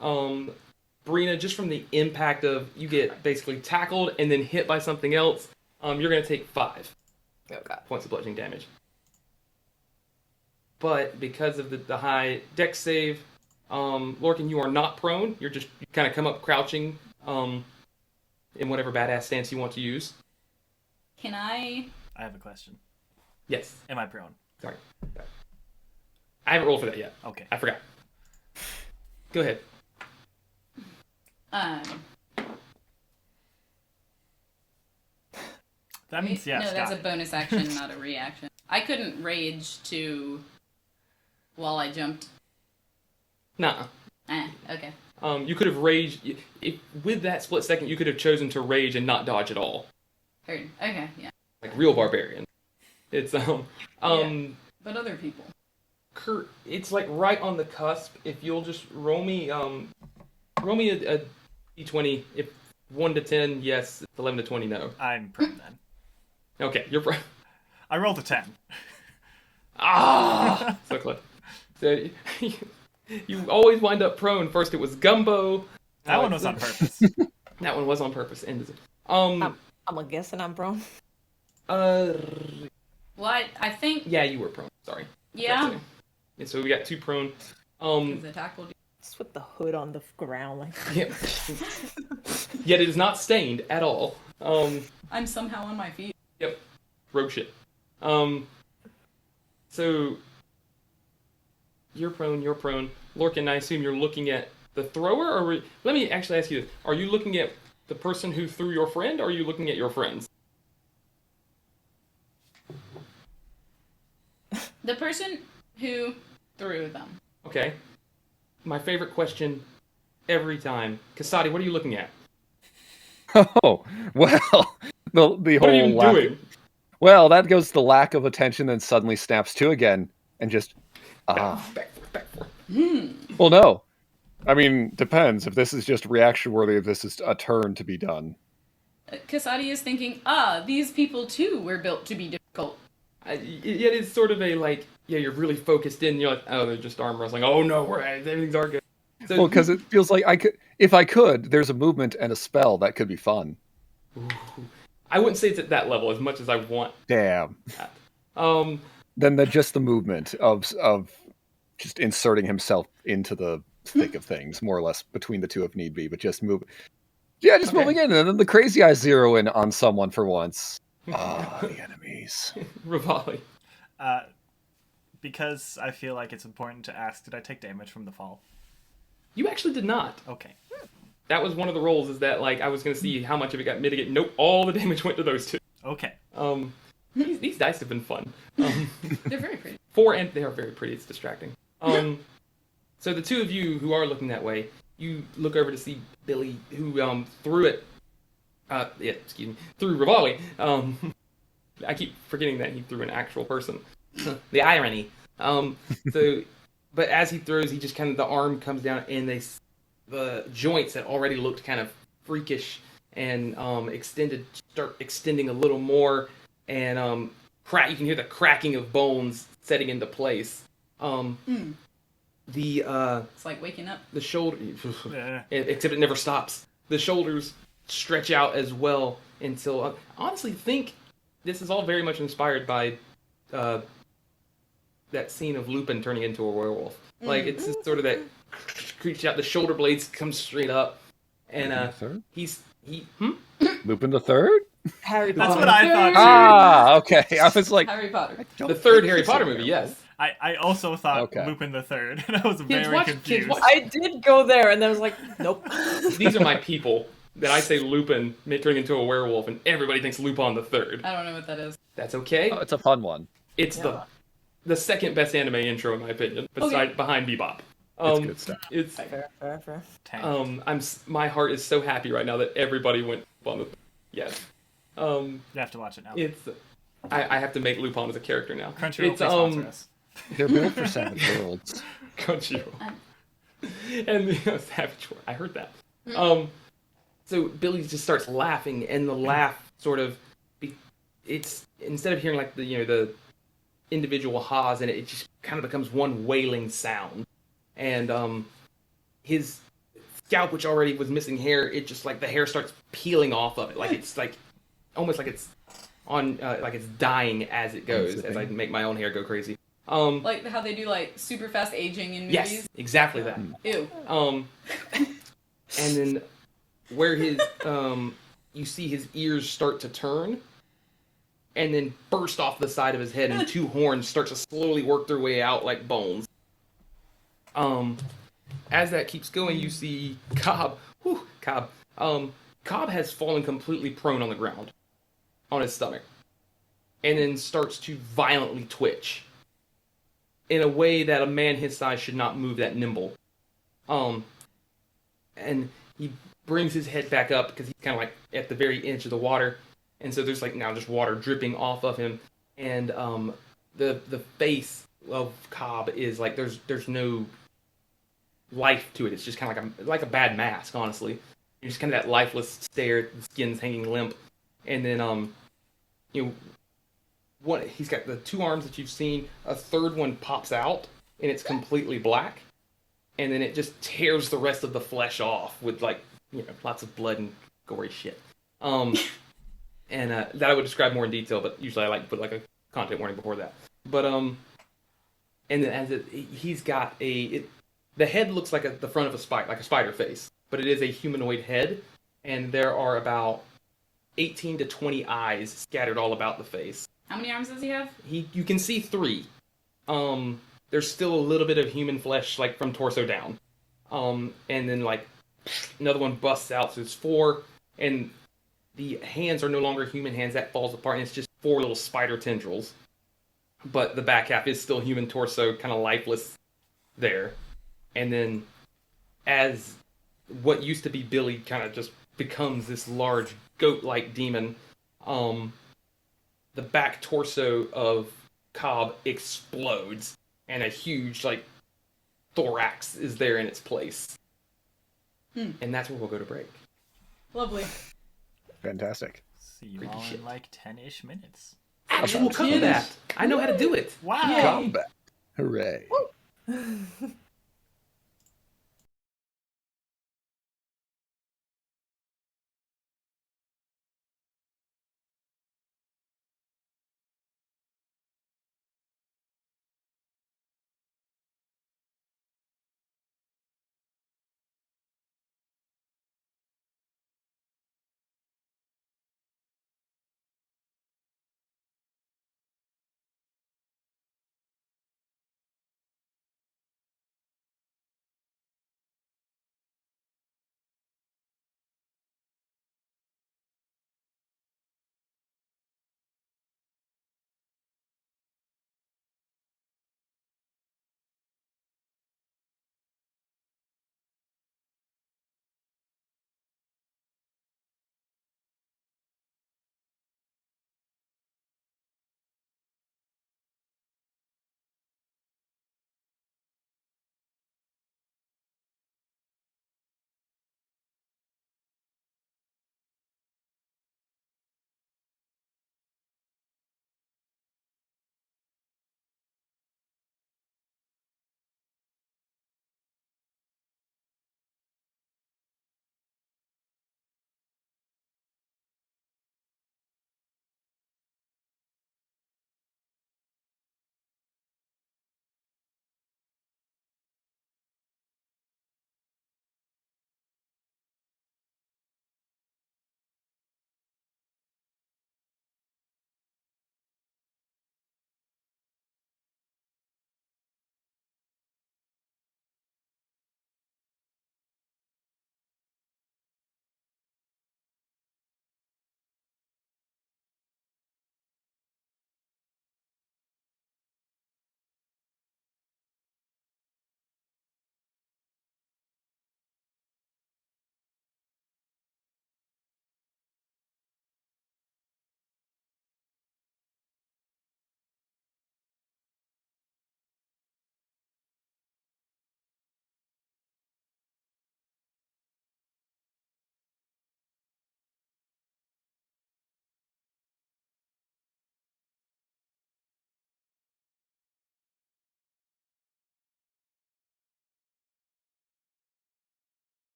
Breena, just from the impact of you get basically tackled and then hit by something else, you're gonna take 5 Oh god. points of bludgeoning damage. But because of the high dex save, Lorcan, you are not prone. You kind of come up crouching in whatever badass stance you want to use. Can I? I have a question. Yes. Am I prone? Sorry. I haven't rolled for that yet. Okay. I forgot. Go ahead. That means yes. No, that's a got it. bonus action, not a reaction. I couldn't rage while I jumped. Nah. Okay. You could have raged. With that split second, you could have chosen to rage and not dodge at all. Heard. Okay, yeah. Like real barbarian. It's But other people. Kurt, it's like right on the cusp. If you'll just roll me a d20. If 1 to 10, yes. If 11 to 20, no. I'm prone then. Okay, you're prone. I rolled a 10. So close. So you always wind up prone. First it was Gumbo. That one was on purpose. That one was on purpose. I'm guessing I'm prone. Well, I think. Yeah, you were prone. Sorry. Yeah. And so we got 2 prone. The tackled you. Just with the hood on the ground, like. Yep. Yet it is not stained at all. I'm somehow on my feet. Yep. Rogue shit. So you're prone. Lorcan, I assume you're looking at the thrower, or let me actually ask you this: are you looking at the person who threw your friend, or are you looking at your friends? The person who threw them. Okay. My favorite question every time. Casaadi, what are you looking at? Oh, well, the What are whole you lack. doing? Well, that goes to lack of attention, and suddenly snaps to again, and just Back forth. Well, no. I mean, depends. If this is just reaction worthy, if this is a turn to be done. Casaadi is thinking, these people too were built to be difficult. Yet it's sort of a like, yeah, you're really focused in. You're like, oh, they're just arm wrestling. Oh no, everything's all good. So, Well, because it feels like if I could, there's a movement and a spell that could be fun. I wouldn't say it's at that level as much as I want Damn. that. Then just the movement of just inserting himself into the thick of things, more or less, between the two if need be, but just move. Yeah, just Okay. moving in, and then the crazy eyes zero in on someone for once. The enemies. Rivali. Because I feel like it's important to ask, did I take damage from the fall? You actually did not. Okay. That was one of the rolls. Is that like I was going to see how much of it got mitigated. Nope, all the damage went to those two. Okay. These dice have been fun. They're very pretty. They are very pretty. It's distracting. So the two of you who are looking that way, you look over to see Billy, who threw it. Threw Rivali. I keep forgetting that he threw an actual person. The irony. But as he throws, he just kind of the arm comes down, and the joints that already looked kind of freakish and start extending a little more, and you can hear the cracking of bones setting into place. It's like waking up. The shoulder, Yeah. except it never stops. The shoulders stretch out as well until I honestly think this is all very much inspired by that scene of Lupin turning into a werewolf. Like it's just sort of that creeps out. The shoulder blades come straight up, and Lupin the Third? Harry That's Potter. what I thought too. Ah, okay. I was like, Harry Potter. the third Harry Potter movie. Yes. I also thought Okay. Lupin the Third, and I was Kids, very watch- confused. kids, watch- I did go there, and then I was like, nope. These are my people that I say Lupin turning into a werewolf, and everybody thinks Lupin the Third. I don't know what that is. That's okay. oh, it's a fun one. It's the second best anime intro in my opinion, behind Bebop. It's good stuff. It's Fair. Tank. my heart is so happy right now that everybody went on the yes. You have to watch it now. It's I have to make Lupin as a character now. Crunchyroll, It's please sponsor us. They're built for Savage Worlds. Crunchyroll. And Savage World. I heard that. So Billy just starts laughing, and the laugh sort of, it's instead of hearing like the individual haws in it, it just kind of becomes one wailing sound, and his scalp, which already was missing hair, it just like the hair starts peeling off of it, like it's like almost like it's on like it's dying as it goes, as I make my own hair go crazy. Like how they do like super fast aging in movies. Yes, exactly that. Ew. And then where his you see his ears start to turn and then burst off the side of his head, and two horns start to slowly work their way out like bones. As that keeps going, you see Cobb. Cobb has fallen completely prone on the ground, on his stomach, and then starts to violently twitch in a way that a man his size should not move that nimble. And he brings his head back up because he's kind of like at the very edge of the water, and so there's like now just water dripping off of him, and the face of Cobb is like there's no life to it. It's just kind of like a bad mask, honestly. You're just kind of that lifeless stare, the skin's hanging limp, and then what he's got the two arms that you've seen. A third one pops out, and it's completely black, and then it just tears the rest of the flesh off with like lots of blood and gory shit. And that I would describe more in detail, but usually I like to put like a content warning before that. But and then he's got the head looks like the front of a spider, like a spider face, but it is a humanoid head, and there are about 18 to 20 eyes scattered all about the face. How many arms does he have? You can see 3. There's still a little bit of human flesh like from torso down. And then like another one busts out, so it's 4, and the hands are no longer human hands. That falls apart, and it's just 4 little spider tendrils. But the back half is still human torso, kind of lifeless there. And then as what used to be Billy kind of just becomes this large goat-like demon, the back torso of Cobb explodes, and a huge like thorax is there in its place. And that's where we'll go to break. Lovely. Fantastic. See you all in like 10-ish minutes. Actual combat. I know how to do it. Wow. Combat. Hooray.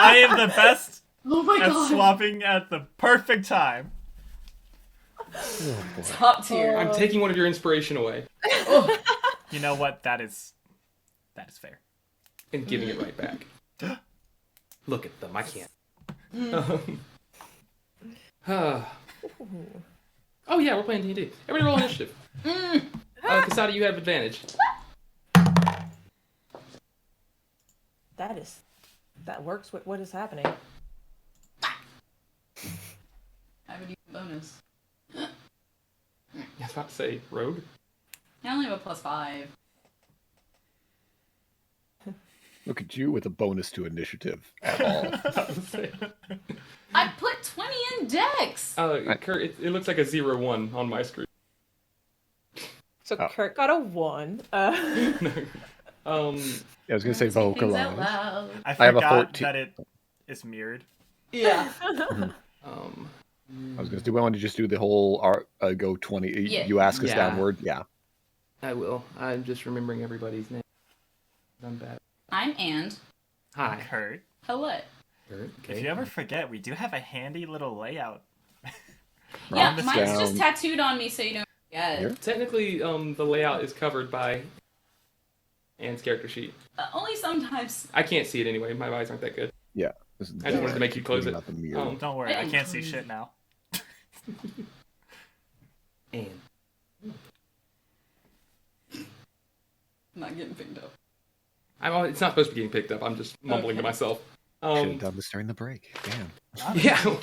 I am the best Oh my at god. swapping at the perfect time. Oh, boy. Top tier. I'm taking one of your inspiration away You know what? That is fair. and giving it right back. Look at them. I can't. Oh yeah, we're playing D&D. Everybody roll initiative. Casaadi, you have advantage. That works. What is happening? I have a decent bonus. I was about to say rogue. I only have a +5. Look at you with a bonus to initiative at all. I put 20 in Dex. Kurt, it looks like a 0-1 on my screen. So Oh. Kurt got a 1. I was gonna say Say things out vocalize. loud. I I have a forgot 14. that it is mirrored. Yeah. I was gonna do. We want to just do the whole go 20. Yeah. You ask us Yeah. downward. Yeah. I will. I'm just remembering everybody's name. I'm bad. I'm and. Hi. Kurt, Hello. Kurt. if you ever forget, we do have a handy little layout. Yeah, Write this mine's down. just tattooed on me so you don't forget. Here? Technically, the layout is covered by Anne's character sheet. Only sometimes. I can't see it anyway. My eyes aren't that good. Yeah. This is I just wanted to make you close it. About the mirror. Don't worry, I didn't can't see close shit it. now. Anne. Not getting picked up. It's not supposed to be getting picked up. I'm just mumbling to Okay. myself. Should have done this during the break. Damn. Yeah.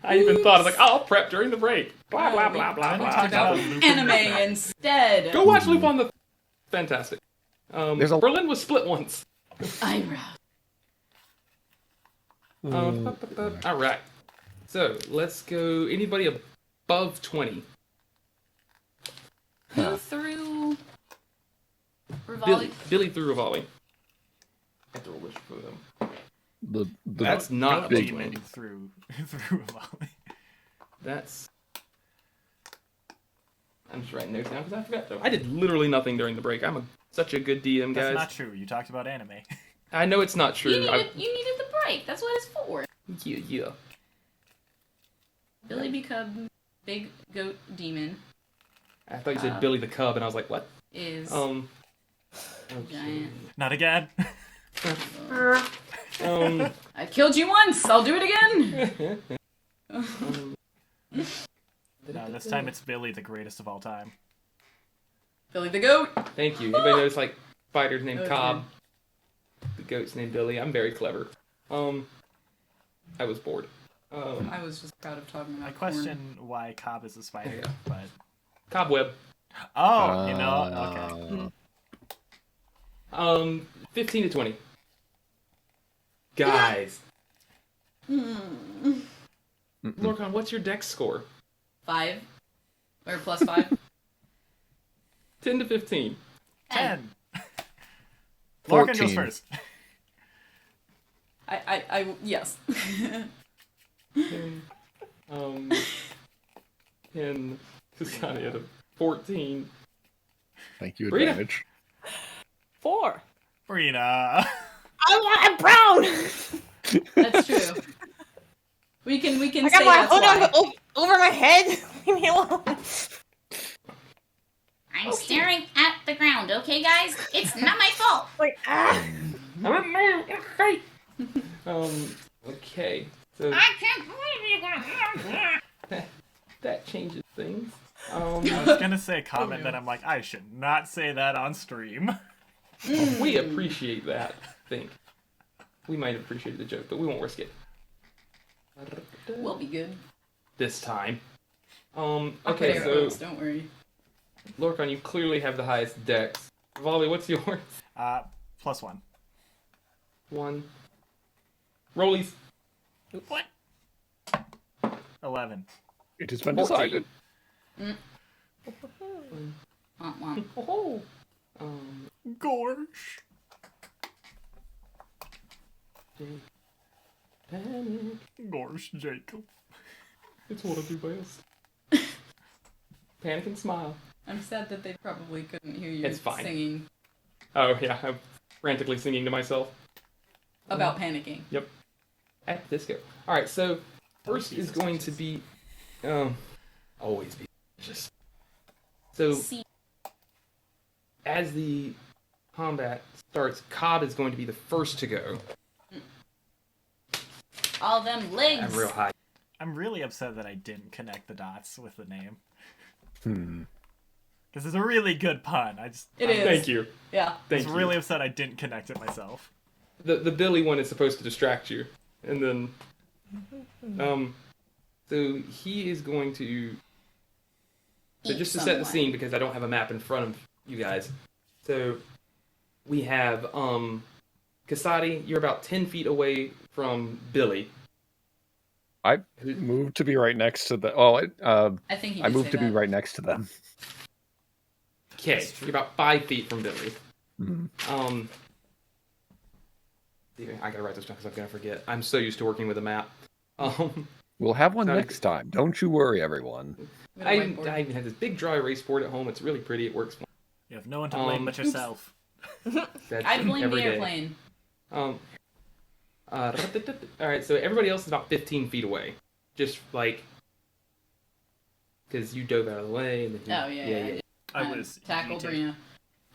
I even thought, I was like, I'll prep during the break. Blah, blah, blah, blah, Didn't we blah. talk about Lupin Anime before? instead. Go watch Loop on the... Fantastic. There's a- Berlin was split once. Eyebrow. All right. So, let's go... Anybody above 20? Who threw Rivali? Billy threw Rivali. I have to roll this for them. The That's not a big big demon through a volley. That's... I'm just writing notes down because I forgot to. I did literally nothing during the break. I'm such a good DM, That's guys. not true. You talked about anime. I know it's not true. You needed the break. That's what it's for. Yeah. Billy become big goat demon I thought you said Billy the Cub, and I was like, what? is Okay. giant. Not again. I killed you once. I'll do it again. No, this time it's Billy, the greatest of all time. Billy the goat. Thank you. Anybody notice, like, fighter's named Okay. Cobb? The goat's named Billy. I'm very clever. I was bored. I was just proud of talking about I question why Cobb is a spider, Yeah. but Cobweb. oh, you know, okay. 15 to 20. Guys. Lorcan, what's your dex score? 5 or +5. 10 to 15. 10. Lorcan goes 14. first. I yes. 10. Casaadi had a 14. Thank you, Breena. advantage. 4. Breena. I want it brown. That's true. We can I say got my that's hood why. over my head. Leave me alone. I'm staring at the ground, okay, guys? It's not my fault. Like Okay. So I can't believe you're gonna. that changes things. I was gonna say a comment that I'm like, I should not say that on stream. We appreciate that, I think. We might appreciate the joke, but we won't risk it. We'll be good. This time. I'll put Okay, air so quotes, don't worry. Lorcan, you clearly have the highest dex. Rivali, what's yours? +1. 1. Rollies. What? 11. It has been 14. decided. Oh. Gorsh. Panic. Gorsh Jacob. It's what I do best. Panic and smile. I'm sad that they probably couldn't hear you It's fine. singing Oh yeah, I'm frantically singing to myself. about panicking. Yep. At the disco. All right, so first is going to be, always be just. So See. as the combat starts, Cobb is going to be the first to go. All them legs. I'm real high. I'm really upset that I didn't connect the dots with the name. Because it's a really good pun. It is. Thank you. Yeah. Thank I'm you. really upset I didn't connect it myself. The Billy one is supposed to distract you, and then so he is going to. So Eat just to set the someone. scene, because I don't have a map in front of you guys. So we have Casaadi. You're about 10 feet away from Billy. I moved to be right next to the. I think he I did moved say to be that. right next to them. Okay, you're about 5 feet from Billy. Mhm. I gotta write this down because I'm gonna forget. I'm so used to working with a map. We'll have one Sorry. next time. Don't you worry, everyone. We got I a even whiteboard. have this big dry erase board at home. It's really pretty. It works. You have no one to blame but yourself. That's I blame every the day. airplane. All right, so everybody else is about 15 feet away, just like because you dove out of the way, and then Oh, yeah. I was Tackle yeeted.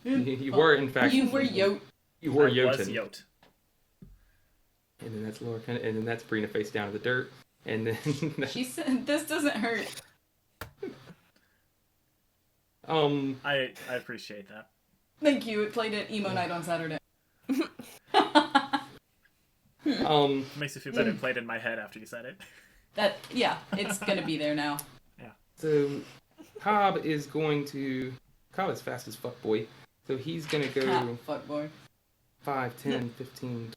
Breena. You were in fact You were yoked. You were I was Jotun. yoked. And then that's Lorcan, and then that's Breena face down in the dirt, and then She said, "This doesn't hurt." I appreciate that. Thank you. It played at emo night on Saturday. It makes me feel better played in my head after you said it. It's gonna be there now. So Cobb is fast as fuck, boy. So he's gonna Ah, go fuck boy. 5, 10, 15.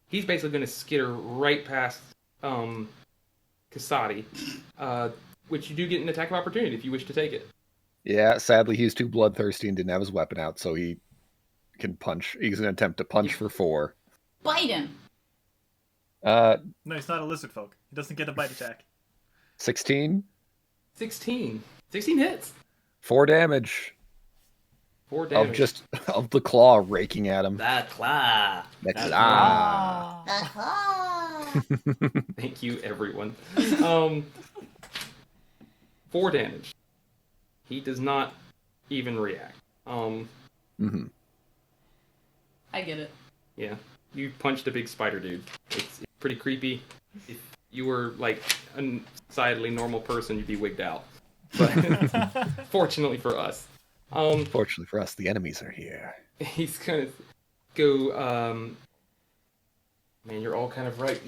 He's basically gonna skitter right past Casaadi, which you do get an attack of opportunity if you wish to take it. Yeah, sadly, he's too bloodthirsty and didn't have his weapon out, so he can punch. He's going to attempt to punch for 4. Bite him. No, he's not a lizard folk. He doesn't get a bite attack. 16, 16 hits. 4 damage 4 damage. of the claw raking at him. that claw. The That's claw. Thank you, everyone. 4 damage. He does not even react. Mm-hmm. I get it. Yeah, you punched a big spider dude. It's pretty creepy. If you were like a decidedly normal person, you'd be wigged out. But fortunately for us, Fortunately for us, the enemies are here. he's gonna go. Man, you're all kind of right.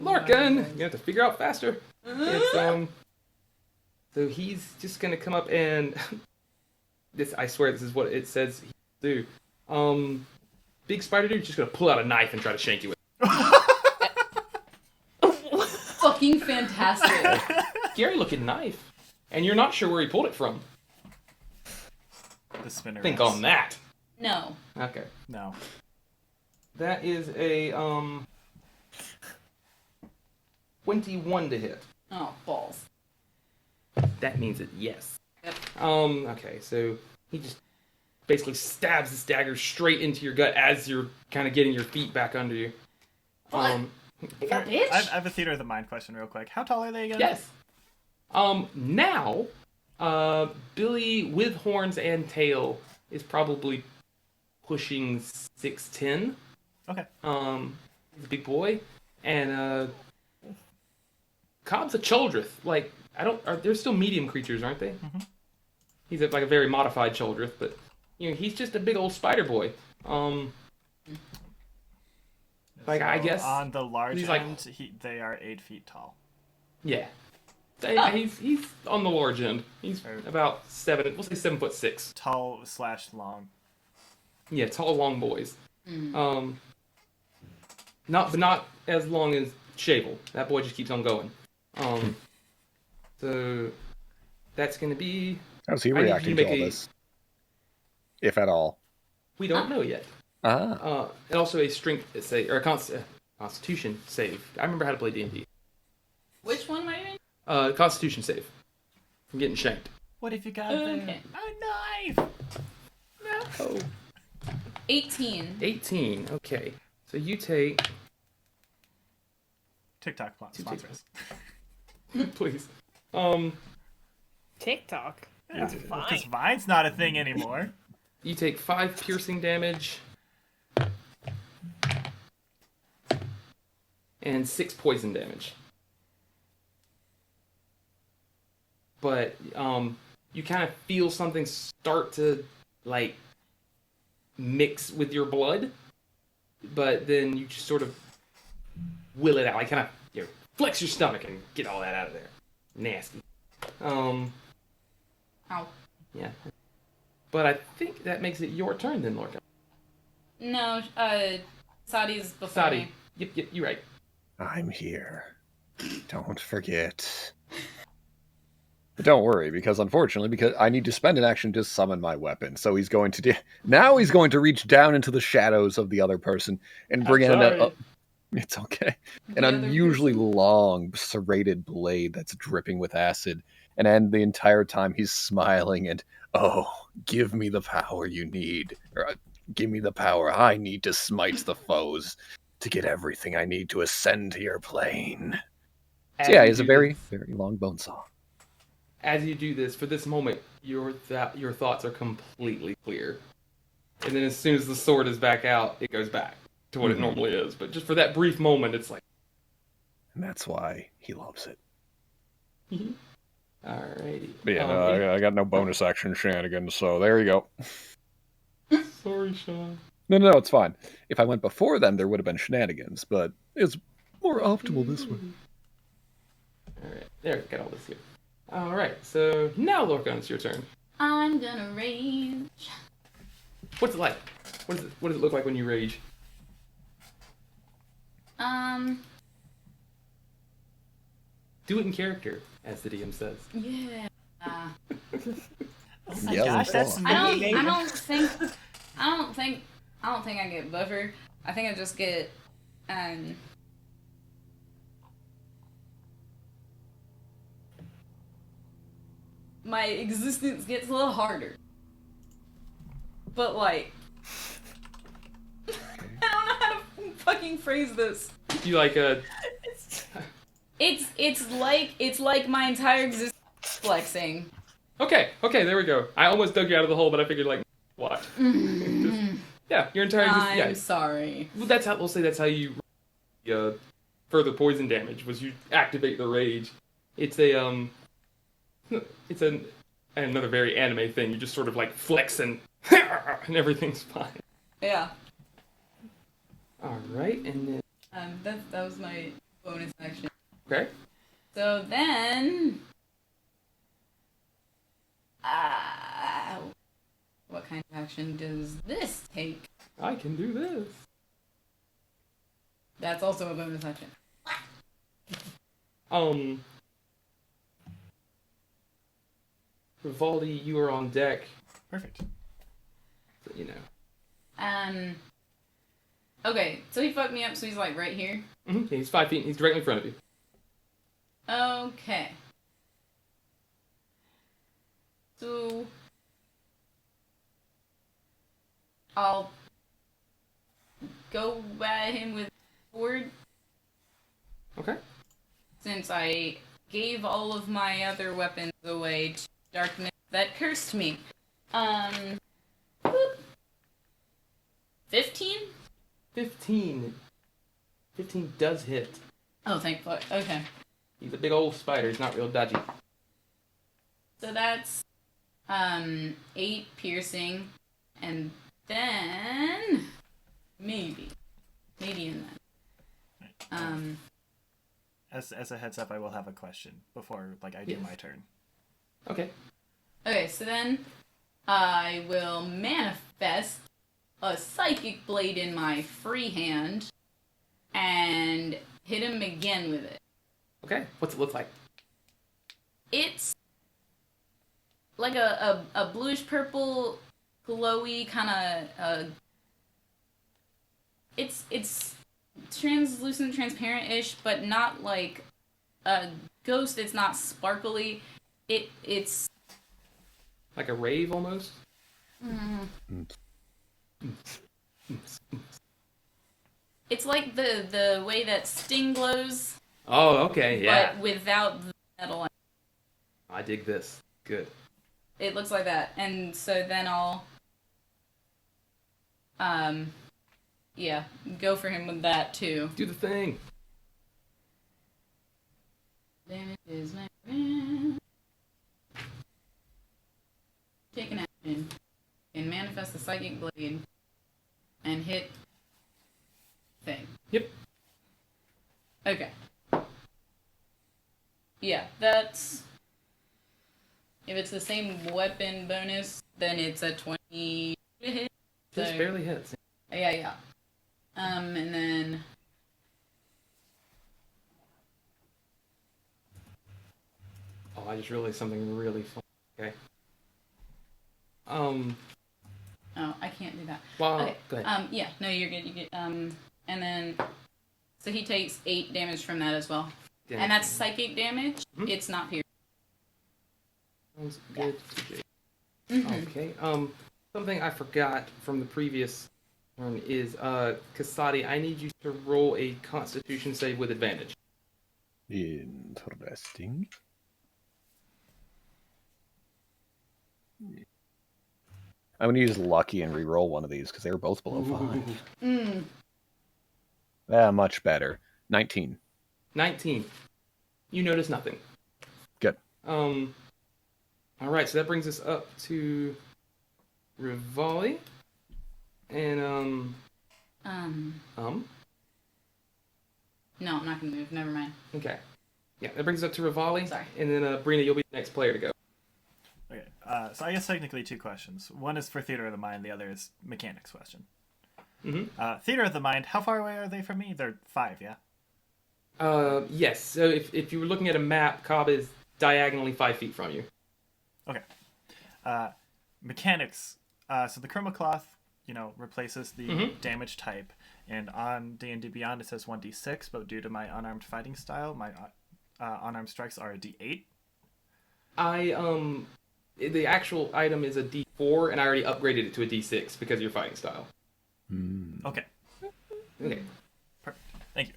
Lorcan, you have to figure out faster. It's So he's just gonna come up and I swear this is what it says he do. Big spider dude's just gonna pull out a knife and try to shank you with Fucking fantastic. it. Scary looking knife. And you're not sure where he pulled it from. The spinner. Think rats. on that. No. Okay. No. That is a 21 to hit. Oh, balls. That means it, yes. Yep. Okay, so he just basically stabs this dagger straight into your gut as you're kind of getting your feet back under you. What? I Bitch. have a theater of the mind question real quick. How tall are they again? Yes. Now, Billy with horns and tail is probably pushing 6'10". Okay. He's a big boy, and Cobb's a Choldrith. Like they're still medium creatures, aren't they? Mm-hmm. He's like a very modified Choldrith, but he's just a big old spider boy. Like I guess on the large he's like- end, they are 8 feet tall. yeah. Oh. He's on the large end. He's about 7. We'll say 7'6". Tall / long. Yeah, tall, long boys. Not as long as Shavel. That boy just keeps on going. So that's gonna be. How's he I need you to reacting to make all a- this? If at all. We don't know yet. Ah. And also a strength save or a Constitution save. I remember how to play D&D. Which one am I doing? Constitution save. From getting shanked. What if you got Okay. a knife? Oh. 18. 18. Okay. So you take... TikTok sponsor us. Please. TikTok. Yeah, fine. because Vine's not a thing anymore. You take 5 piercing damage. And 6 poison damage. But you kind of feel something start to like mix with your blood, but then you just sort of will it out. Like kind of flex your stomach and get all that out of there. Nasty. Ow. Yeah. But I think that makes it your turn then, Lorcan. No, Casaadi's before Casaadi. me. Yep, you're right. I'm here. Don't forget. But don't worry, because I need to spend an action to summon my weapon. So he's going to now he's going to reach down into the shadows of the other person and bring in it's okay. An The other unusually person? long, serrated blade that's dripping with acid. And the entire time he's smiling and, oh, give me the power you need. Or, give me the power I need to smite the foes. To get everything I need to ascend to your plane. So yeah, he's a very, very long bone saw. As you do this, for this moment, your thoughts are completely clear. And then as soon as the sword is back out, it goes back to what it normally is. But just for that brief moment, it's like... And that's why he loves it. Alrighty. But yeah, I got no bonus action shenanigans, so there you go. Sorry, Sean. No, it's fine. If I went before them, there would have been shenanigans, but it's more optimal this way. Alright, there, got all this here. Alright, so now, Lorcan, it's your turn. I'm gonna rage. What's it like? What does it look like when you rage? Do it in character, as the DM says. Yeah. Oh my Yellow gosh, that's song. I me. don't think I get buffer. I think I just get my existence gets a little harder. But like I don't know how to fucking phrase this. You like It's like my entire existence is flexing. Okay, there we go. I almost dug you out of the hole, but I figured, like, watch. Yeah, your entire I'm yeah. sorry. Well, we'll say that's how you further poison damage, was you activate the rage. It's another very anime thing. You just sort of like flex and everything's fine. Yeah. Alright, and then That was my bonus action. okay. So then what kind of action does this take? I can do this. That's also a bonus action. Rivali, you are on deck. Perfect. So, you know. Okay, so he fucked me up, so he's like right here. Mm-hmm. He's 5 feet. He's directly in front of you. Okay. So I'll go at him with sword Okay. since I gave all of my other weapons away to darkness that cursed me. 15? 15. 15 does hit. Oh, thank fuck. Okay. He's a big old spider. He's not real dodgy. So that's 8 piercing, and then maybe in that. As a heads up, I will have a question before I do Yes. my turn. Okay. Okay, so then I will manifest a psychic blade in my free hand and hit him again with it. Okay. What's it look like? It's like a bluish purple, glowy kind of. It's translucent, transparent-ish, but not like a ghost. It's not sparkly. It's Like a rave almost? It's like the way that Sting glows, Oh, okay, yeah. but without the metal. I dig this. Good. It looks like that, and so then I'll, yeah, go for him with that too. Do the thing. Damage is my friend. Take an action and manifest the psychic blade and hit thing. Yep. Okay. Yeah, that's. If it's the same weapon bonus, then it's a 20 to hit. This So- barely hits. Yeah. And then. Oh, I just realized something really fun. Okay. Oh, I can't do that. Wow. Okay. Go ahead. Yeah. No, you're good. You get. And then. So he takes 8 damage from that as well, Yeah. and that's psychic damage. Mhm. It's not piercing. Sounds good. TJ. Mhm. Okay. Something I forgot from the previous turn is, Casaadi, I need you to roll a Constitution save with advantage. Interesting. I'm going to use lucky and re-roll one of these because they were both below 5. Mm. Much better. 19. 19. You notice nothing. Good. All right, so that brings us up to Rivali, and No, I'm not gonna move. Never mind. okay, yeah, that brings us up to Rivali. Sorry. And then Breena, you'll be the next player to go. Okay. So I guess technically 2 questions. One is for Theater of the Mind. The other is mechanics question. Mm-hmm. Theater of the Mind. How far away are they from me? They're 5. Yeah. Yes. So if you were looking at a map, Cobb is diagonally 5 feet from you. Okay. Mechanics. So the chroma cloth, replaces the damage type, and on D&D Beyond it says 1d6, but due to my unarmed fighting style, my unarmed strikes are a d8. The actual item is a D4, and I already upgraded it to a D6 because of your fighting style. Okay. Okay. Perfect. Thank you.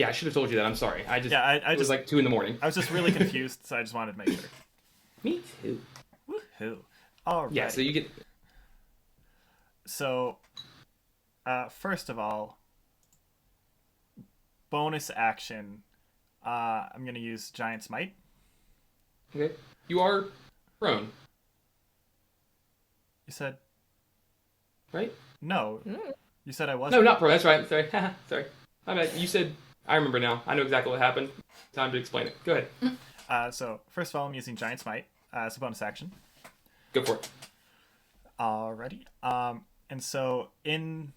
I should have told you that. I'm sorry. I I it was just like 2 in the morning. I was just really confused, so I just wanted to make sure. Me too. Woohoo! All right. Yeah. So you get. So, first of all, bonus action. I'm gonna use Giant Smite. Okay. You are prone, You said right? no. You said I No, wasn't. not prone. That's right. Sorry. Sorry. My bad. You said. I remember now. I know exactly what happened. Time to explain it. Go ahead. So first of all, I'm using Giant Smite as a bonus action. Go for it. Alrighty. And so in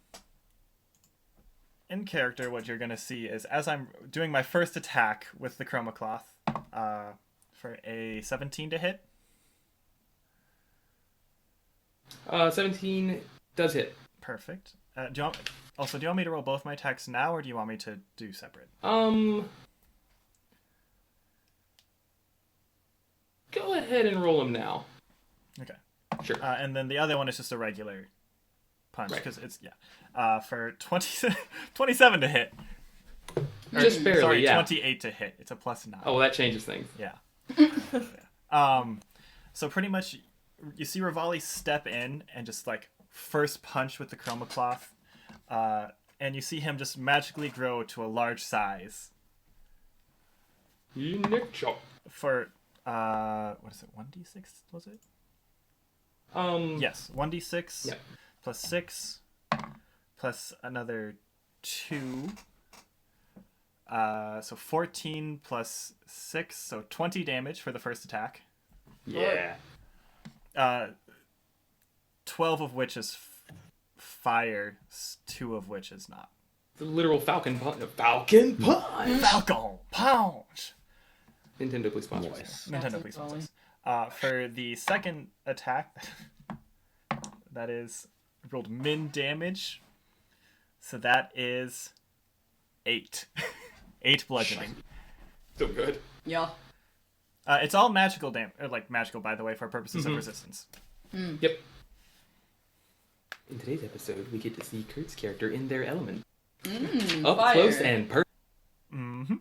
character, what you're gonna see is as I'm doing my first attack with the chroma cloth, for a 17 to hit. 17 does hit. Perfect. Do you want me to roll both my attacks now, or do you want me to do separate? Go ahead and roll them now. Okay. Sure. And then the other one is just a regular punch Right. because it's for 27 to hit. Just barely, Sorry, yeah. 28 to hit. It's a +9. Oh, well, that changes things. Yeah. So pretty much, you see Rivali step in and just like first punch with the chroma cloth, and you see him just magically grow to a large size. Nick chop. For what is it? 1d6 was it? Yes, 1d6 Yep. plus 6 plus another 2. So 14 plus 6, so 20 damage for the first attack. Yeah. 12 of which is fire, 2 of which is not. The literal Falcon Punch. Falcon Punch! Falcon Punch! Nintendo, please sponsor us. Nice. Nintendo, please sponsor us. For the second attack, that is rolled min damage. So that is 8. 8 bludgeoning. So good. Yeah. It's all magical damage, or like magical, by the way, for purposes of resistance. Yep. In today's episode, we get to see Kurt's character in their element. Up Close and perfect. Mm-hmm.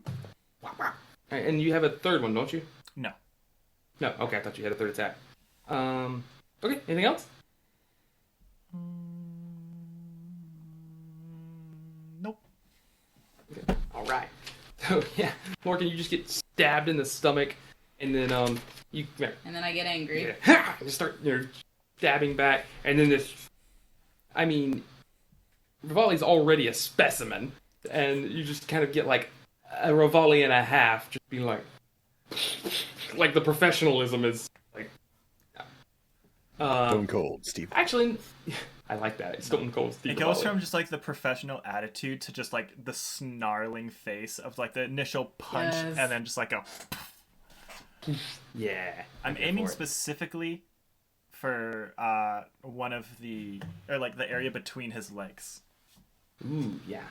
Alright, and you have a third one, don't you? No. No, okay, I thought you had a third attack. Okay, anything else? Nope. Okay. Alright. So, yeah, Lorcan, you just get stabbed in the stomach, and then, you... And then I get angry. Yeah, and just start, stabbing back, and then this... I mean, Rivali's already a specimen, and you just kind of get, like, a Rivali and a half, just being like... Like, the professionalism is, like... Stone cold, Steve. Actually, I like that. It's Stone Cold Steve It goes Rivali. from just like the professional attitude to just like the snarling face of like the initial punch Yes. and then just like a. Yeah. I'm go aiming for it. specifically for one of the or like the area between his legs. Ooh, yeah.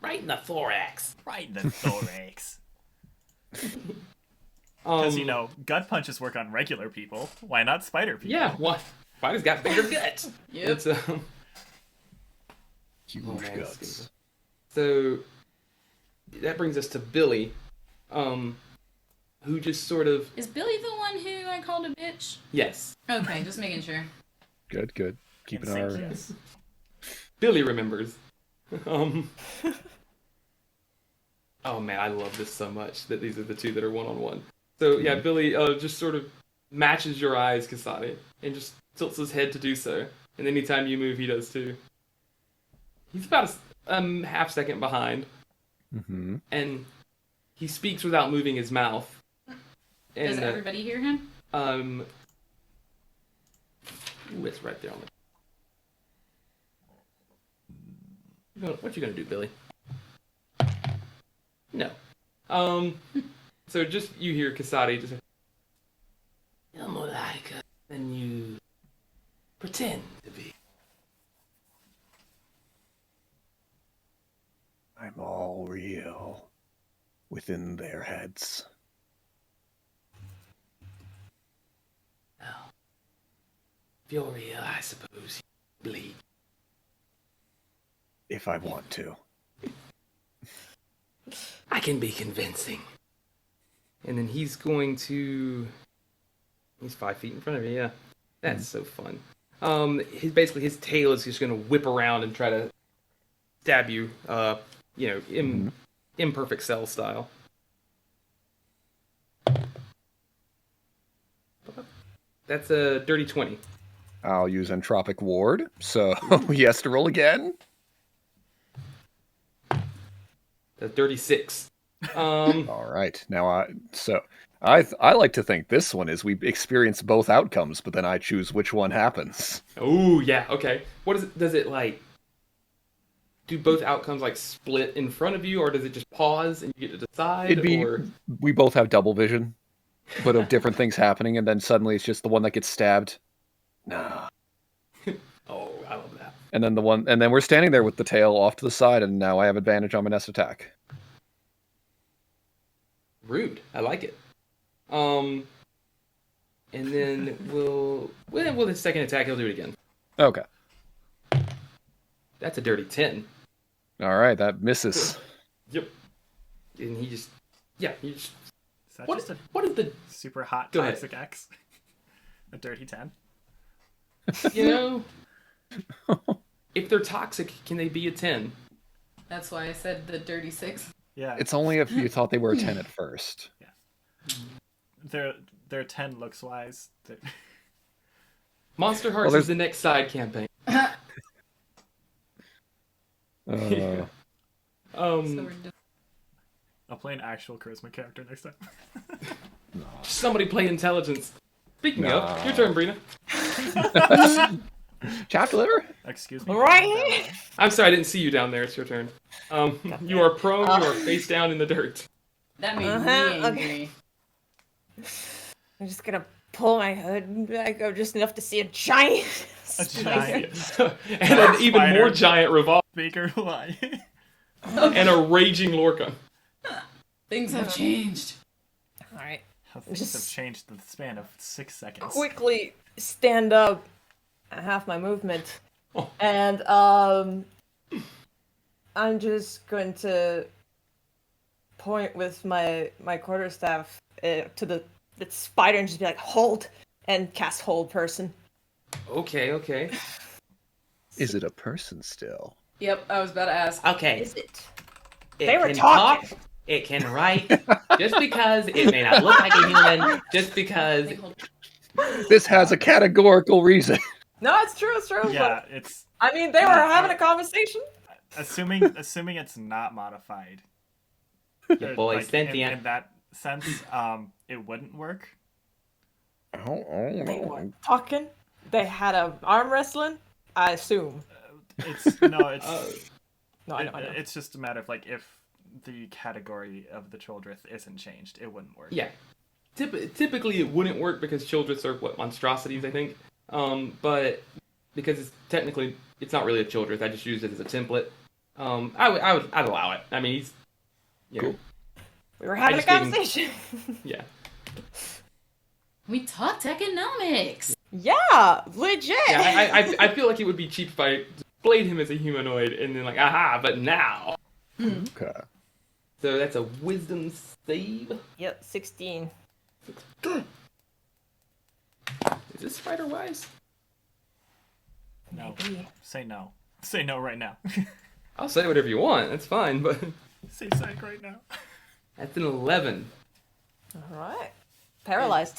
Right in the thorax. Right in the thorax. Because gut punches work on regular people. Why not spider people? Yeah, what? Spider's got bigger guts. Yep. It's, Huge Oh, man, guts. So that brings us to Billy, who just sort of Is Billy the one who I called a bitch? yes, Okay, just making sure. Good, good. Keeping Insane, our... yes. Billy remembers. Oh man, I love this so much that these are the two that are one-on-one. So yeah, Billy just sort of matches your eyes, Casaadi, and just tilts his head to do so. And anytime you move, he does too. He's about a half second behind, Mm-hmm. and he speaks without moving his mouth. And Does everybody hear him? ooh, it's right there on the... What you gonna do, Billy? No. So just you hear Casaadi just... You're more like than you pretend to be. I'm all real within their heads. Well, if you're real, I suppose you bleed. If I want to. I can be convincing. And then he's going to... He's 5 feet in front of me, yeah. That's so fun. Basically his tail is just going to whip around and try to stab you, imperfect cell style. That's a dirty 20. I'll use Entropic Ward, so he has to roll again. That's dirty 6. All right, now I like to think this one is we experience both outcomes, but then I choose which one happens. Oh, yeah, okay. What is it? Does it, like... Do both outcomes, like, split in front of you, or does it just pause and you get to decide? It'd be or... we both have double vision, but of different things happening, and then suddenly it's just the one that gets stabbed. Nah. Oh, I love that. And then we're standing there with the tail off to the side, and now I have advantage on my next attack. Rude. I like it. And then the second attack, he'll do it again. Okay. That's a dirty 10. All right, that misses. Yep. And he just... Is that What just a is the... super hot Go ahead. toxic X? A dirty 10? If they're toxic, can they be a 10? That's why I said the dirty 6. Yeah. It's only if you thought they were a 10 at first. They're 10 looks wise. Monster Hearts Well, is the next side campaign. So we're just... I'll play an actual charisma character next time. Somebody play intelligence. Speaking Nah. of, your turn, Breena. Chapter liver? Excuse me. Right? I'm sorry, I didn't see you down there. It's your turn. You are prone. You are face down in the dirt. That made me Uh-huh, angry. I'm just gonna pull my hood back up just enough to see a giant A spider. giant And an even Spider. more giant revolver Baker Lion. and a raging Lorcan. Things have changed. Alright. How things have changed in the span of 6 seconds. Quickly stand up. I have my movement. And I'm just going to point with my quarterstaff to the spider and just be like, hold, and cast hold person. Okay. Is it a person still? Yep, I was about to ask. Okay. Is it? It They were can talking. talk, it can write, just because it may not look like a human, just because... This has a categorical reason. No, it's true. Yeah, But, it's I mean, they were having a conversation. assuming it's not modified. Your boy sentient. In that sense, it wouldn't work. They were talking. They had a arm wrestling. I assume. No, I know. it's just a matter of like if the category of the Childreth isn't changed, it wouldn't work. Yeah. Typically it wouldn't work because Childreths are, monstrosities, I think. But because it's not really a Childreth, I just used it as a template. I'd allow it. I mean, he's... Cool. We were having a conversation. Yeah. We talked economics. Yeah, legit. Yeah, I feel like it would be cheap if I displayed him as a humanoid and then like, aha, but now. Okay. So that's a wisdom save. Yep, 16. Is this spider wise? No. Maybe. Say no. Say no right now. I'll say whatever you want. That's fine, but Say psych right now. that's an 11. All right. Paralyzed.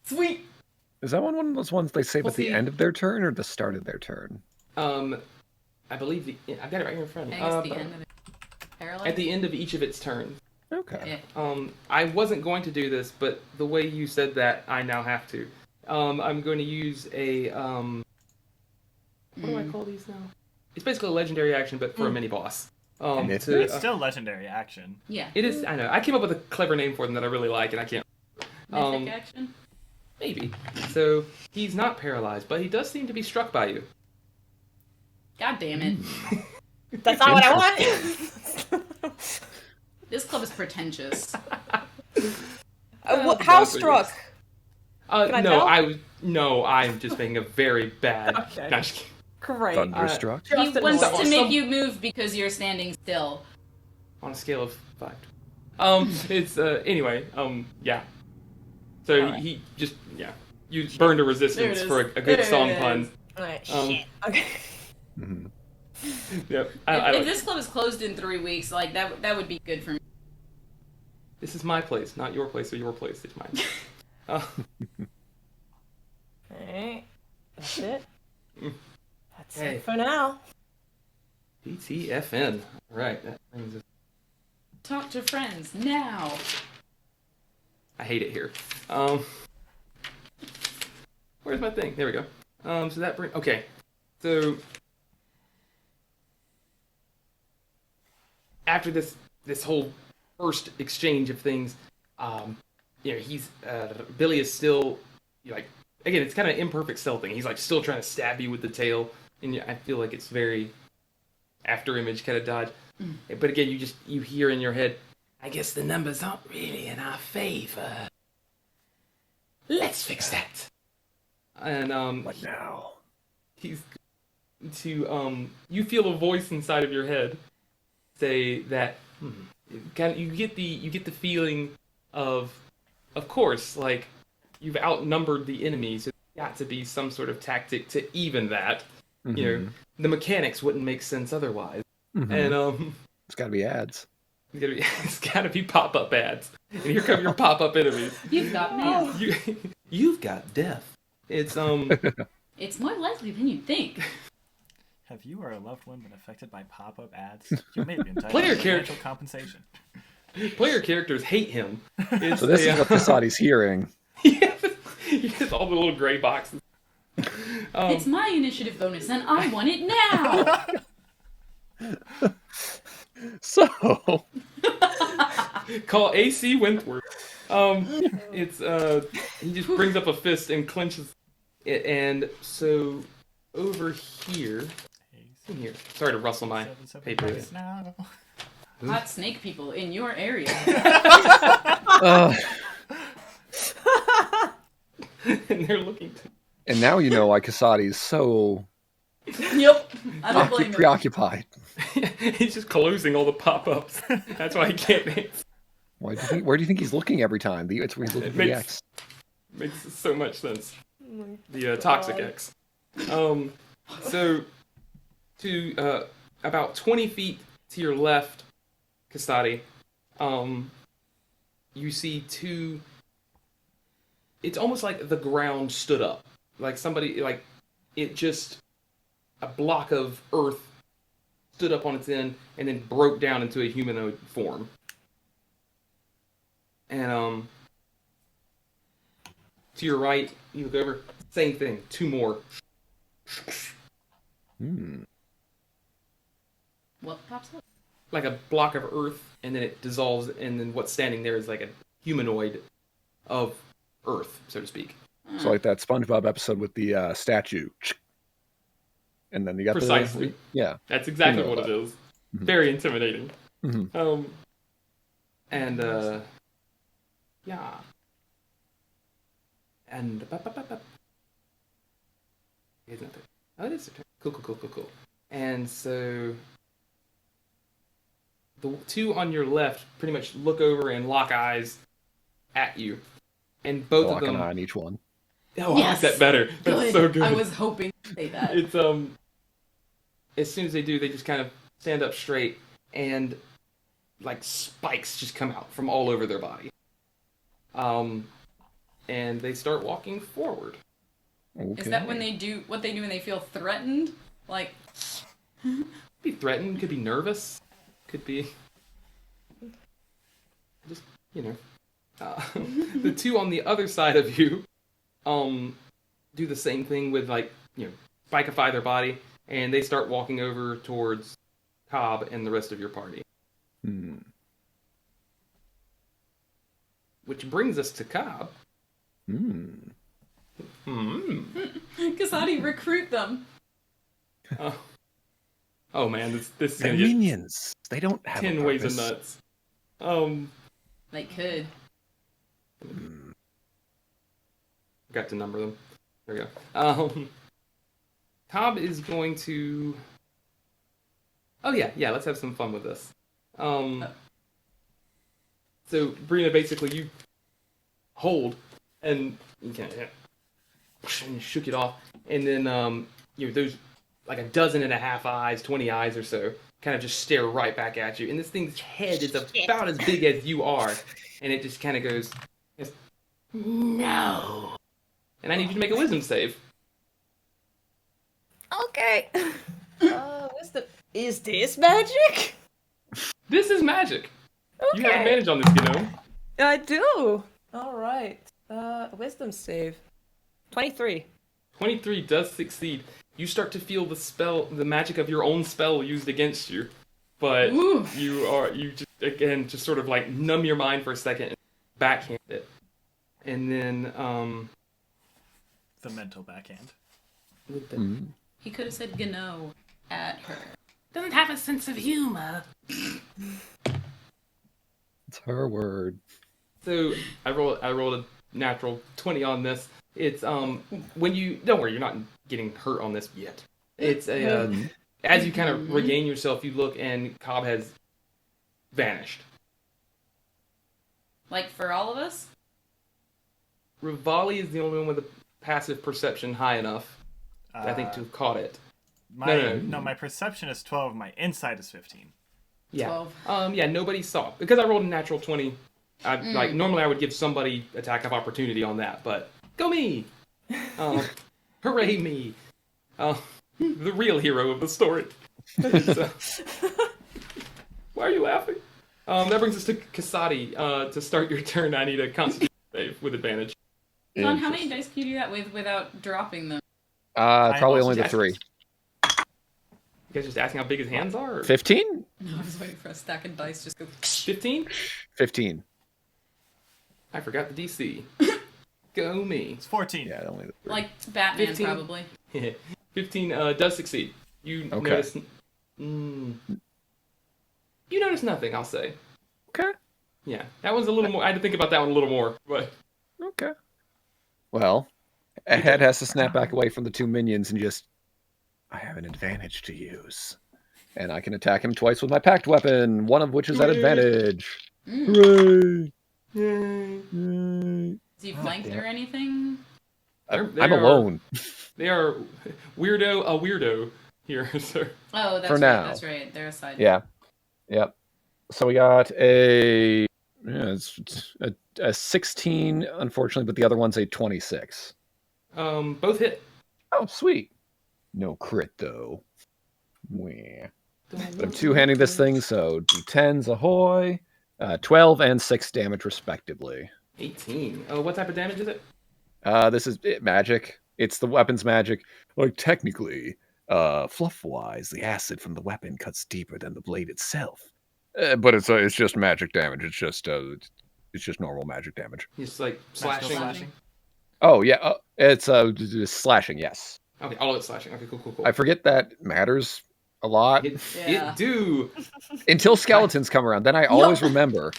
Sweet. Is that one of those ones they save Well, at the see- end of their turn or the start of their turn? I believe I've got it right here in front I of me. guess the end of it. Paralyzed? At the end of each of its turns. Okay. Yeah. I wasn't going to do this, but the way you said that, I now have to. I'm going to use a what do I call these now? It's basically a legendary action, but for a mini boss. It's It's still legendary action. Yeah. It is. I know. I came up with a clever name for them that I really like, and I can't. Mythic action? Maybe. So he's not paralyzed, but he does seem to be struck by you. God damn it. That's not what I want. This club is pretentious. How Exactly, struck? yes. Can I No, tell? I'm just making a very bad. Okay. No, I'm just kidding. Great. Thunderstruck. He Just wants annoying. to make you move because you're standing still. On a scale of 5. It's anyway. Yeah. So Alright. he just you burned a resistance There it for is. a good There song it pun. is. Alright, Um, shit. Okay. Mhm. Yep. If this club is closed in 3 weeks, like that would be good for me. This is my place, not your place or your place. It's mine. Alright. That's it. That's Hey. it for now. PTFN. Right. That brings us. Talk to friends now. I hate it here. Where's my thing? There we go. So that brings. Okay. So after this whole first exchange of things, he's Billy is still like, again, it's kind of imperfect stealthing. He's like still trying to stab you with the tail, and I feel like it's very after image kind of dodge. But again, you hear in your head, I guess the numbers aren't really in our favor. Let's fix that. And What now? he's to you feel a voice inside of your head say that you get the feeling of course, like you've outnumbered the enemy, so there's got to be some sort of tactic to even that. You know, the mechanics wouldn't make sense otherwise. Mhm. And It's got to be ads. it's gotta be pop-up ads. And here come your pop-up enemies. You've got mail. You've got death. It's It's more likely than you'd think. Have you or a loved one been affected by pop-up ads? You may be entitled Player to character- financial compensation. player characters hate him. It's So this is what Casaadi's hearing. yeah, it's all the little gray boxes. It's my initiative bonus, and I want it now. So, Call AC Wentworth. It's he just brings up a fist and clenches it, and so over here, in here. Sorry to rustle my paper. Now. Hot snake people in your area. Uh, And they're looking to And now you know why Casaadi is so Yep. I don't blame him. preoccupied. He's just closing all the pop-ups. That's why he can't dance. Why do you think? Where do you think he's looking every time? It's where he's looking It for the makes- X. Makes so much sense. Oh The Toxic X. So, to about 20 feet to your left, Casaadi, you see two. It's almost like the ground stood up, like somebody, like it just a block of earth stood up on its end and then broke down into a humanoid form. And to your right, you look over, same thing, two more. What pops up? Like a block of earth, and then it dissolves, and then what's standing there is like a humanoid of earth, so to speak. So like that SpongeBob episode with the statue. And then you got Precisely. yeah. That's exactly You know what that. it is. Mhm. Very intimidating. Mhm. Yeah. And It's not there. Oh, it is there. Cool. And so the two on your left pretty much look over and lock eyes at you, and both Lock of them. an eye on each one. Oh, I like Yes. that better. That's so good. I was hoping to say that. It's as soon as they do, they just kind of stand up straight, and like spikes just come out from all over their body. And they start walking forward. Okay. Is that when they do what they do when they feel threatened? Like, Could be threatened, could be nervous, could be just the two on the other side of you do the same thing with spikeify their body, and they start walking over towards Cobb and the rest of your party. Which brings us to Cobb. Casaadi, recruit them. Oh man, this is They're gonna get minions. They don't have 10 a ways of purpose. nuts. They could. Forgot to number them. There we go. Cobb is going to. Oh yeah. Let's have some fun with this. So Breena, basically, you hold and you kind of and you shook it off, and then those like 12.5 eyes, 20 eyes or so, kind of just stare right back at you, and this thing's head is about as big as you are, and it just kind of goes, no. And I need you to make a wisdom save. Okay. Wisdom. Is this magic? This is magic. Okay. You have advantage on this, I do. All right. Wisdom save. 23. 23 does succeed. You start to feel the magic of your own spell used against you, but Ooh. you just sort of like numb your mind for a second and backhand it, and then The mental backhand. with the, He could have said "gno" at her. doesn't have a sense of humor. It's her word. So I rolled a natural 20 on this. It's when you don't worry, you're not getting hurt on this yet. It's a as you kind of regain yourself, you look and Cobb has vanished. Like for all of us. Rivali is the only one with a passive perception high enough, I think, to have caught it. My perception is 12. My insight is 15. Yeah. 12. Nobody saw. Because I rolled a natural 20. Normally I would give somebody attack of opportunity on that, but go me! Hooray me! The real hero of the story. So, why are you laughing? That brings us to Casaadi. To start your turn, I need a constitution save with advantage. John, how many dice can you do that with without dropping them? Probably also only the just- 3. You guys just asking how big his hands are? Or 15? No, I was waiting for a stack of dice. Just go. 15? 15. I forgot the DC. Go me. It's 14. Yeah, only the 3. Like Batman, 15. probably. 15 does succeed. You Okay. notice. You notice nothing, I'll say. Okay. Yeah, that one's a little more. I had to think about that one a little more, but Okay. Well, A head has to snap back away from the two minions and just, I have an advantage to use. and I can attack him twice with my packed weapon, one of which is at advantage. Mm. Hooray! Yay. Is he flanked or anything? I'm alone. They are a weirdo here, sir. Oh, that's For right. now. That's right. They're a side. Yeah. Yep. So we got it's a 16, unfortunately, but the other one's a 26. Both hit. Oh, sweet. No crit, though. Mwah. But I'm two-handing this thing, so d10s ahoy. 12 and 6 damage, respectively. 18. Oh, what type of damage is it? This is magic. It's the weapon's magic. Like, technically, fluff-wise, the acid from the weapon cuts deeper than the blade itself. But it's just magic damage. It's just normal magic damage. Just like Magical slashing. Oh, yeah. It's slashing, yes. Okay, all of it's slashing. Okay, cool. I forget that matters a lot. Yeah. It do. Until skeletons come around. Then I always remember.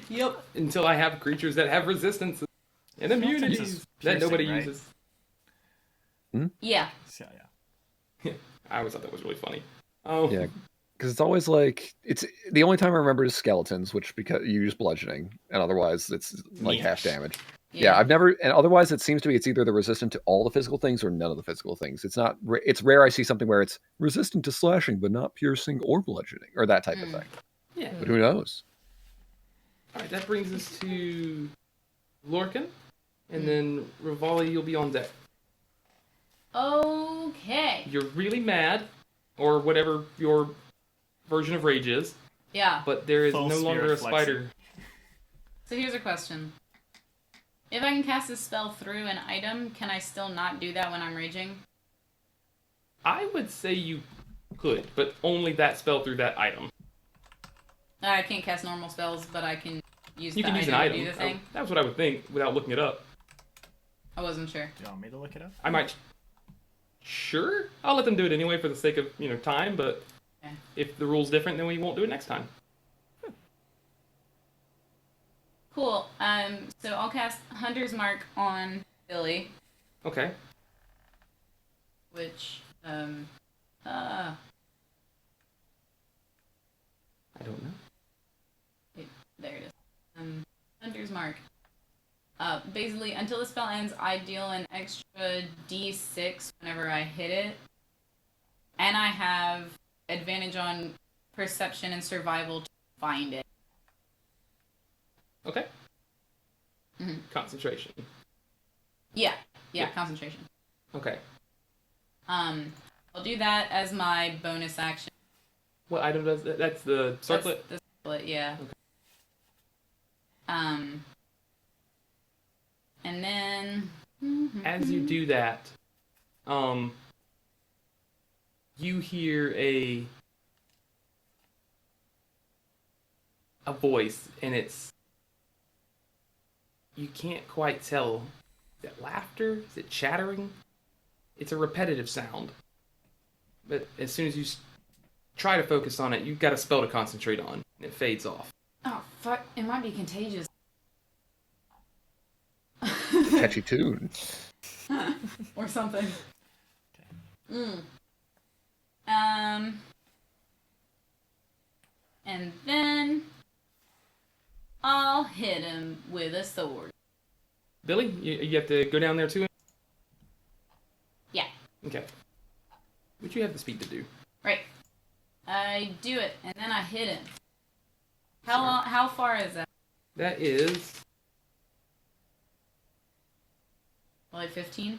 Yep. Until I have creatures that have resistances and immunities is that nobody piercing, right? uses. Yeah. Yeah. I always thought that was really funny. Oh, Yeah. Because it's always like, it's the only time I remember is skeletons, which because you use bludgeoning, and otherwise it's like half damage. Yeah, I've never, and otherwise it seems to be it's either they're resistant to all the physical things or none of the physical things. It's not, it's rare I see something where it's resistant to slashing but not piercing or bludgeoning or that type of thing. yeah. But who knows? All right, that brings us to Lorcan, and then Rivali, you'll be on deck. Okay. You're really mad, or whatever your version of rage is, Yeah. but there is Full no longer a spirit flexing. spider. So here's a question. If I can cast a spell through an item, can I still not do that when I'm raging? I would say you could, but only that spell through that item. I can't cast normal spells, but I can use You the can use an item item. to do the thing. That's what I would think without looking it up. I wasn't sure. Do you want me to look it up? I might. Sure, I'll let them do it anyway for the sake of time. But Okay. if the rule's different, then we won't do it next time. Cool. So I'll cast Hunter's Mark on Billy, Okay. which I don't know. there it is. Hunter's Mark. Basically, until the spell ends, I deal an extra d6 whenever I hit it, and I have advantage on perception and survival to find it. Okay. Mhm. Concentration. Yeah, Yeah. concentration. Okay. I'll do that as my bonus action. What item does that? That's the circlet. That's the circlet, yeah. Okay. And then As you do that, you hear a voice, and you can't quite tell. Is it laughter? Is it chattering? It's a repetitive sound. But as soon as you try to focus on it, you've got a spell to concentrate on, and it fades off. oh fuck, it might be contagious. Catchy tune. Or something. And then I'll hit him with a sword. Billy, you have to go down there too? Yeah. Okay. What you have the speed to do? Right. I do it, and then I hit him. Sure. How far is that? That is Like 15?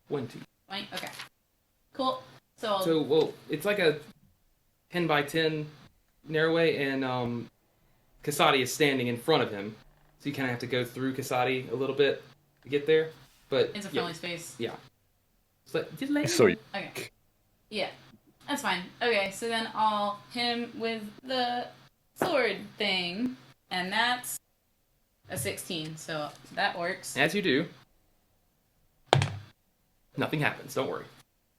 20. 20? Okay. Cool. So, So, well, it's like a 10 by 10 narrowway, and Casaadi is standing in front of him. So you kind of have to go through Casaadi a little bit to get there. But it's a friendly space. Yeah. So, just let me So know. Okay. Yeah. That's fine. Okay, so then I'll hit him with the sword thing, and that's a 16, so that works. As you do, nothing happens. Don't worry.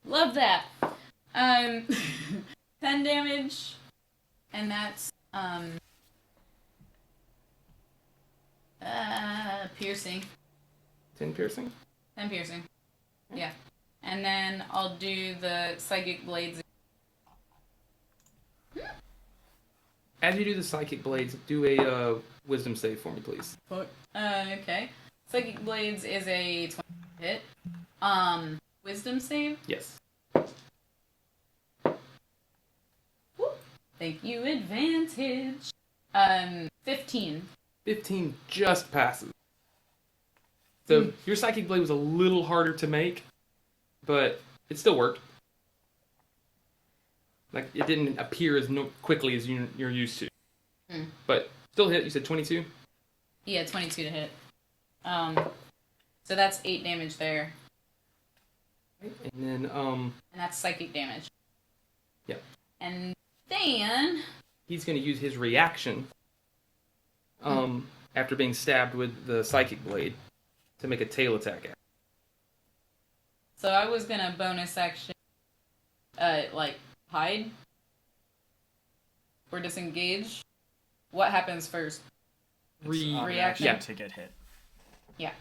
Love that. 10 damage, and that's piercing. 10 piercing. 10 piercing. Yeah. And then I'll do the psychic blades. As you do the psychic blades, do a wisdom save for me, please. Okay. Psychic blades is a 20 hit. Wisdom save? Yes. Whoop. Thank you, advantage. 15. 15 just passes. So your psychic blade was a little harder to make, but it still worked. Like, it didn't appear as quickly as you're used to. But still hit. You said 22? Yeah, 22 to hit. So that's 8 damage there. And then, And that's psychic damage. Yeah. And then... he's going to use his reaction after being stabbed with the psychic blade to make a tail attack. So I was going to bonus action, hide? Or disengage? What happens first? Reaction? Yeah. To get hit. Yeah.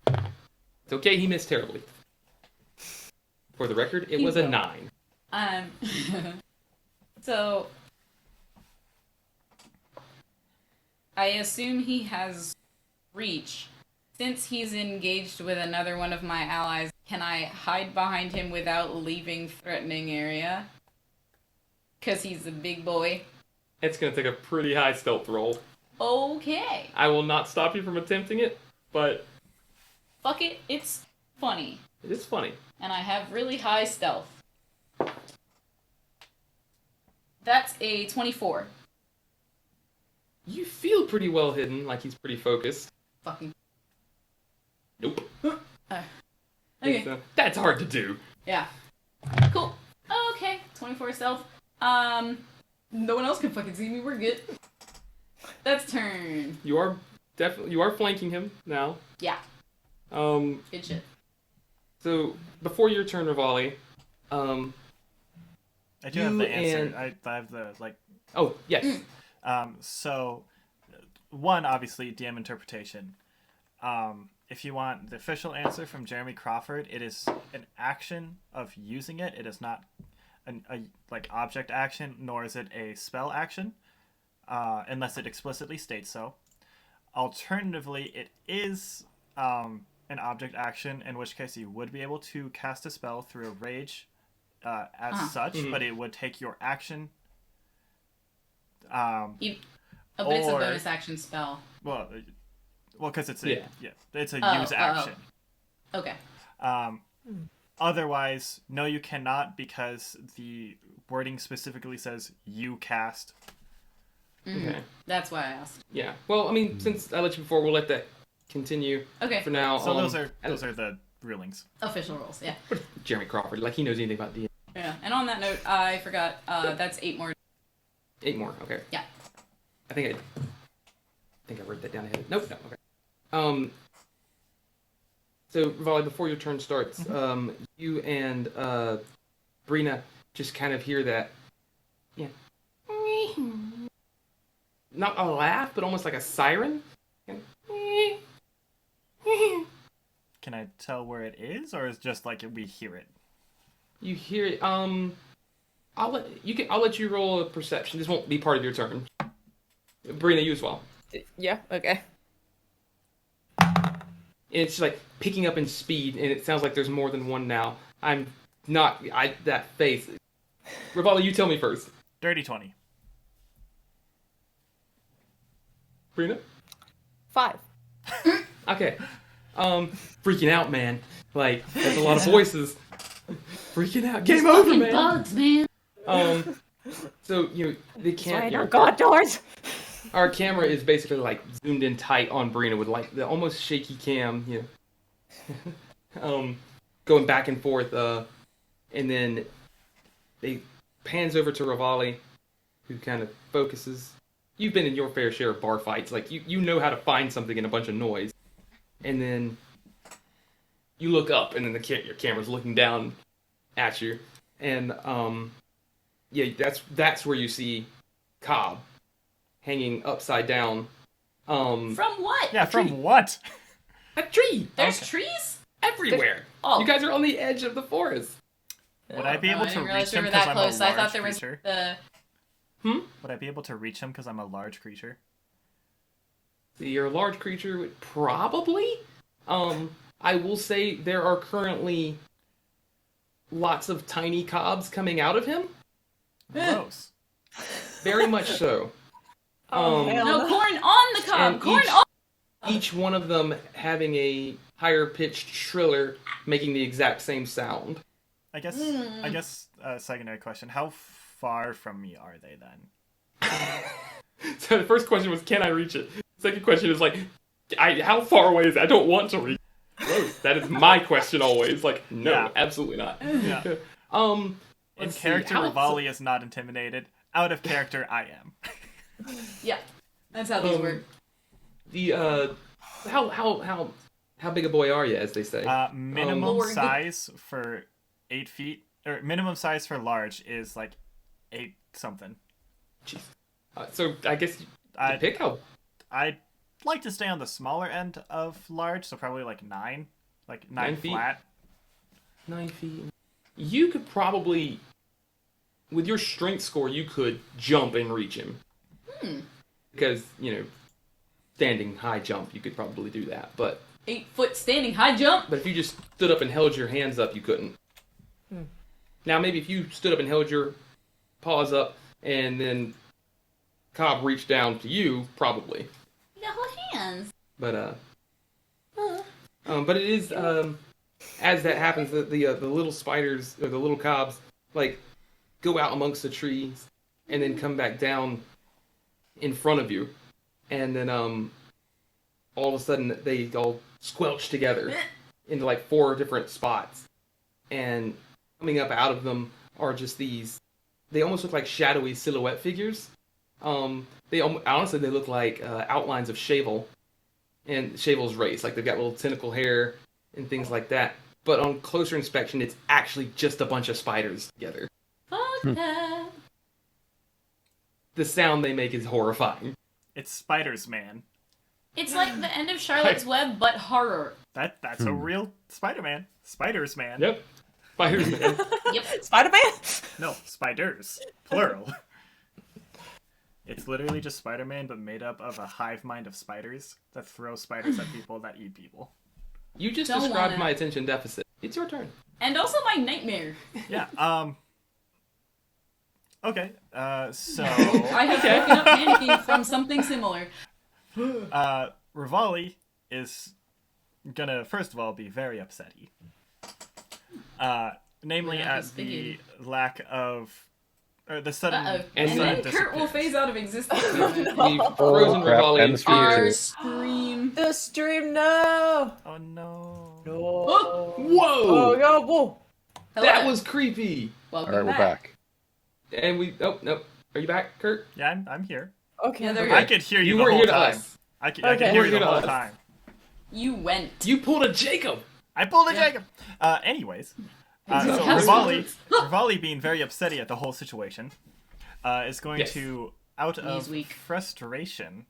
It's okay, he missed terribly. For the record, it was a 9. So... I assume he has reach. Since he's engaged with another one of my allies, can I hide behind him without leaving threatening area? Because he's a big boy. It's going to take a pretty high stealth roll. Okay. I will not stop you from attempting it, but... Fuck it, it's funny. it is funny. And I have really high stealth. That's a 24. You feel pretty well hidden, like he's pretty focused. Fucking... Nope. Okay. That's hard to do. Yeah. Cool. Okay. 24 stealth. No one else can fucking see me. We're good. That's turn. You are flanking him now. Yeah. Good shit. So before your turn, Rivali, I do have the answer. I have the Oh yes. So, one, obviously, DM interpretation. If you want the official answer from Jeremy Crawford, it is an action of using it. It is not a object action, nor is it a spell action, unless it explicitly states so. Alternatively, it is an object action, in which case you would be able to cast a spell through a rage as such, but it would take your action. But it's a bonus action spell. Well, because it's it's a Oh, use action. Okay. Otherwise, no, you cannot, because the wording specifically says you cast. Okay. That's why I asked. Yeah. Well, I mean, since I let you before, we'll let that continue. Okay. For now. So those are the rulings. Official rules, yeah. Jeremy Crawford, like he knows anything about D&D. Yeah. And on that note, I forgot. That's 8 more. 8 more. Okay. Yeah. I think I wrote that down ahead. Nope. No. Okay. So Rivali, before your turn starts, you and Breena just kind of hear that. Yeah. Not a laugh, but almost like a siren. Can I tell where it is, or is it just like we hear it? You hear it. I'll let you roll a perception. This won't be part of your turn. Breena, you as well. Yeah, okay. It's like picking up in speed, and it sounds like there's more than one now. That face. Rivali, you tell me first. Dirty 20. Breena? 5. Okay. Freaking out, man. Like, there's a lot of voices. Freaking out. Game over, Fucking man. bugs, man. So, they can't... Right, God doors. Our camera is basically, like, zoomed in tight on Breena with, like, the almost shaky cam, going back and forth, and then they pans over to Rivali, who kind of focuses. You've been in your fair share of bar fights. Like, you know how to find something in a bunch of noise. And then you look up, and then your camera's looking down at you. And, that's where you see Cobb hanging upside down. From what? Yeah, from what? A tree! There's Okay. trees? Everywhere! Oh. You guys are on the edge of the forest. Would I be Oh, able I to didn't realize reach we him were because that I'm a close. I large thought there was creature? the. Would I be able to reach him because I'm a large creature? So you're a large creature, probably. I will say there are currently lots of tiny cobs coming out of him. Gross. Very much so. Oh, hell No, corn on the cob! And Corn on! each one of them having a higher pitched shriller, making the exact same sound. I guess. Secondary question: how far from me are they then? So the first question was, can I reach it? Second question is like, how far away is it? I don't want to reach it. Close. That is my question always. Like, no, Yeah. absolutely not. Yeah. Um, In let's see, character, how- Rivali is not intimidated. Out of character, I am. Yeah, that's how these work. The how big a boy are you, as they say? Minimum Lord. size for 8 feet, or minimum size for large is like 8 something. Jeez. So I guess you I pick how. I'd like to stay on the smaller end of large, so probably like 9, like 9 9 feet? flat. 9 feet. You could probably, with your strength score, you could jump and reach him. Because, standing high jump, you could probably do that. But 8-foot standing high jump. if you just stood up and held your hands up, you couldn't. Now, maybe if you stood up and held your paws up, and then Cobb reached down to you, probably. You got whole hands. But but it is as that happens, the little spiders or the little cobs like go out amongst the trees and then come back down in front of you, and then all of a sudden they all squelch together into like 4 different spots, and coming up out of them are just these. They almost look like shadowy silhouette figures. Honestly they look like outlines of Shavel and Shavel's race. Like they've got little tentacle hair and things like that. But on closer inspection, it's actually just a bunch of spiders together. Fuck that. The sound they make is horrifying. It's Spiders, man. It's like the end of Charlotte's Web, but horror. That's a real Spider-Man. Spiders, man. Yep. Spiders, man. Yep. Spider-Man? No, spiders, plural. It's literally just Spider-Man, but made up of a hive mind of spiders that throw spiders at people that eat people. You just Don't described wanna- my attention deficit. It's your turn. And also my nightmare. Yeah. Okay. So I have woken up panicking from something similar. Rivali is gonna first of all be very upsetty. Namely Yeah, at just the lack of, or the sudden, Uh-oh. And And sudden then Kurt will disappearance. phase out of existence. The frozen crap, Rivali and in the stream Our tears. scream. The stream, no! Oh no. No. Whoa! Oh, no, whoa. Hello. That was creepy. Welcome All right, we're back. And we. Oh no. Are you back, Kurt? Yeah, I'm here. Okay. Yeah, there I could hear you, You the weren't whole here to time. us. I could Okay. hear You you weren't the here whole to us. time. You went. You pulled a Jacob. I pulled a Yeah. Jacob. Anyways, so Yes. Rivali being very upsetty at the whole situation, is going Yes. to, out He's of weak. frustration,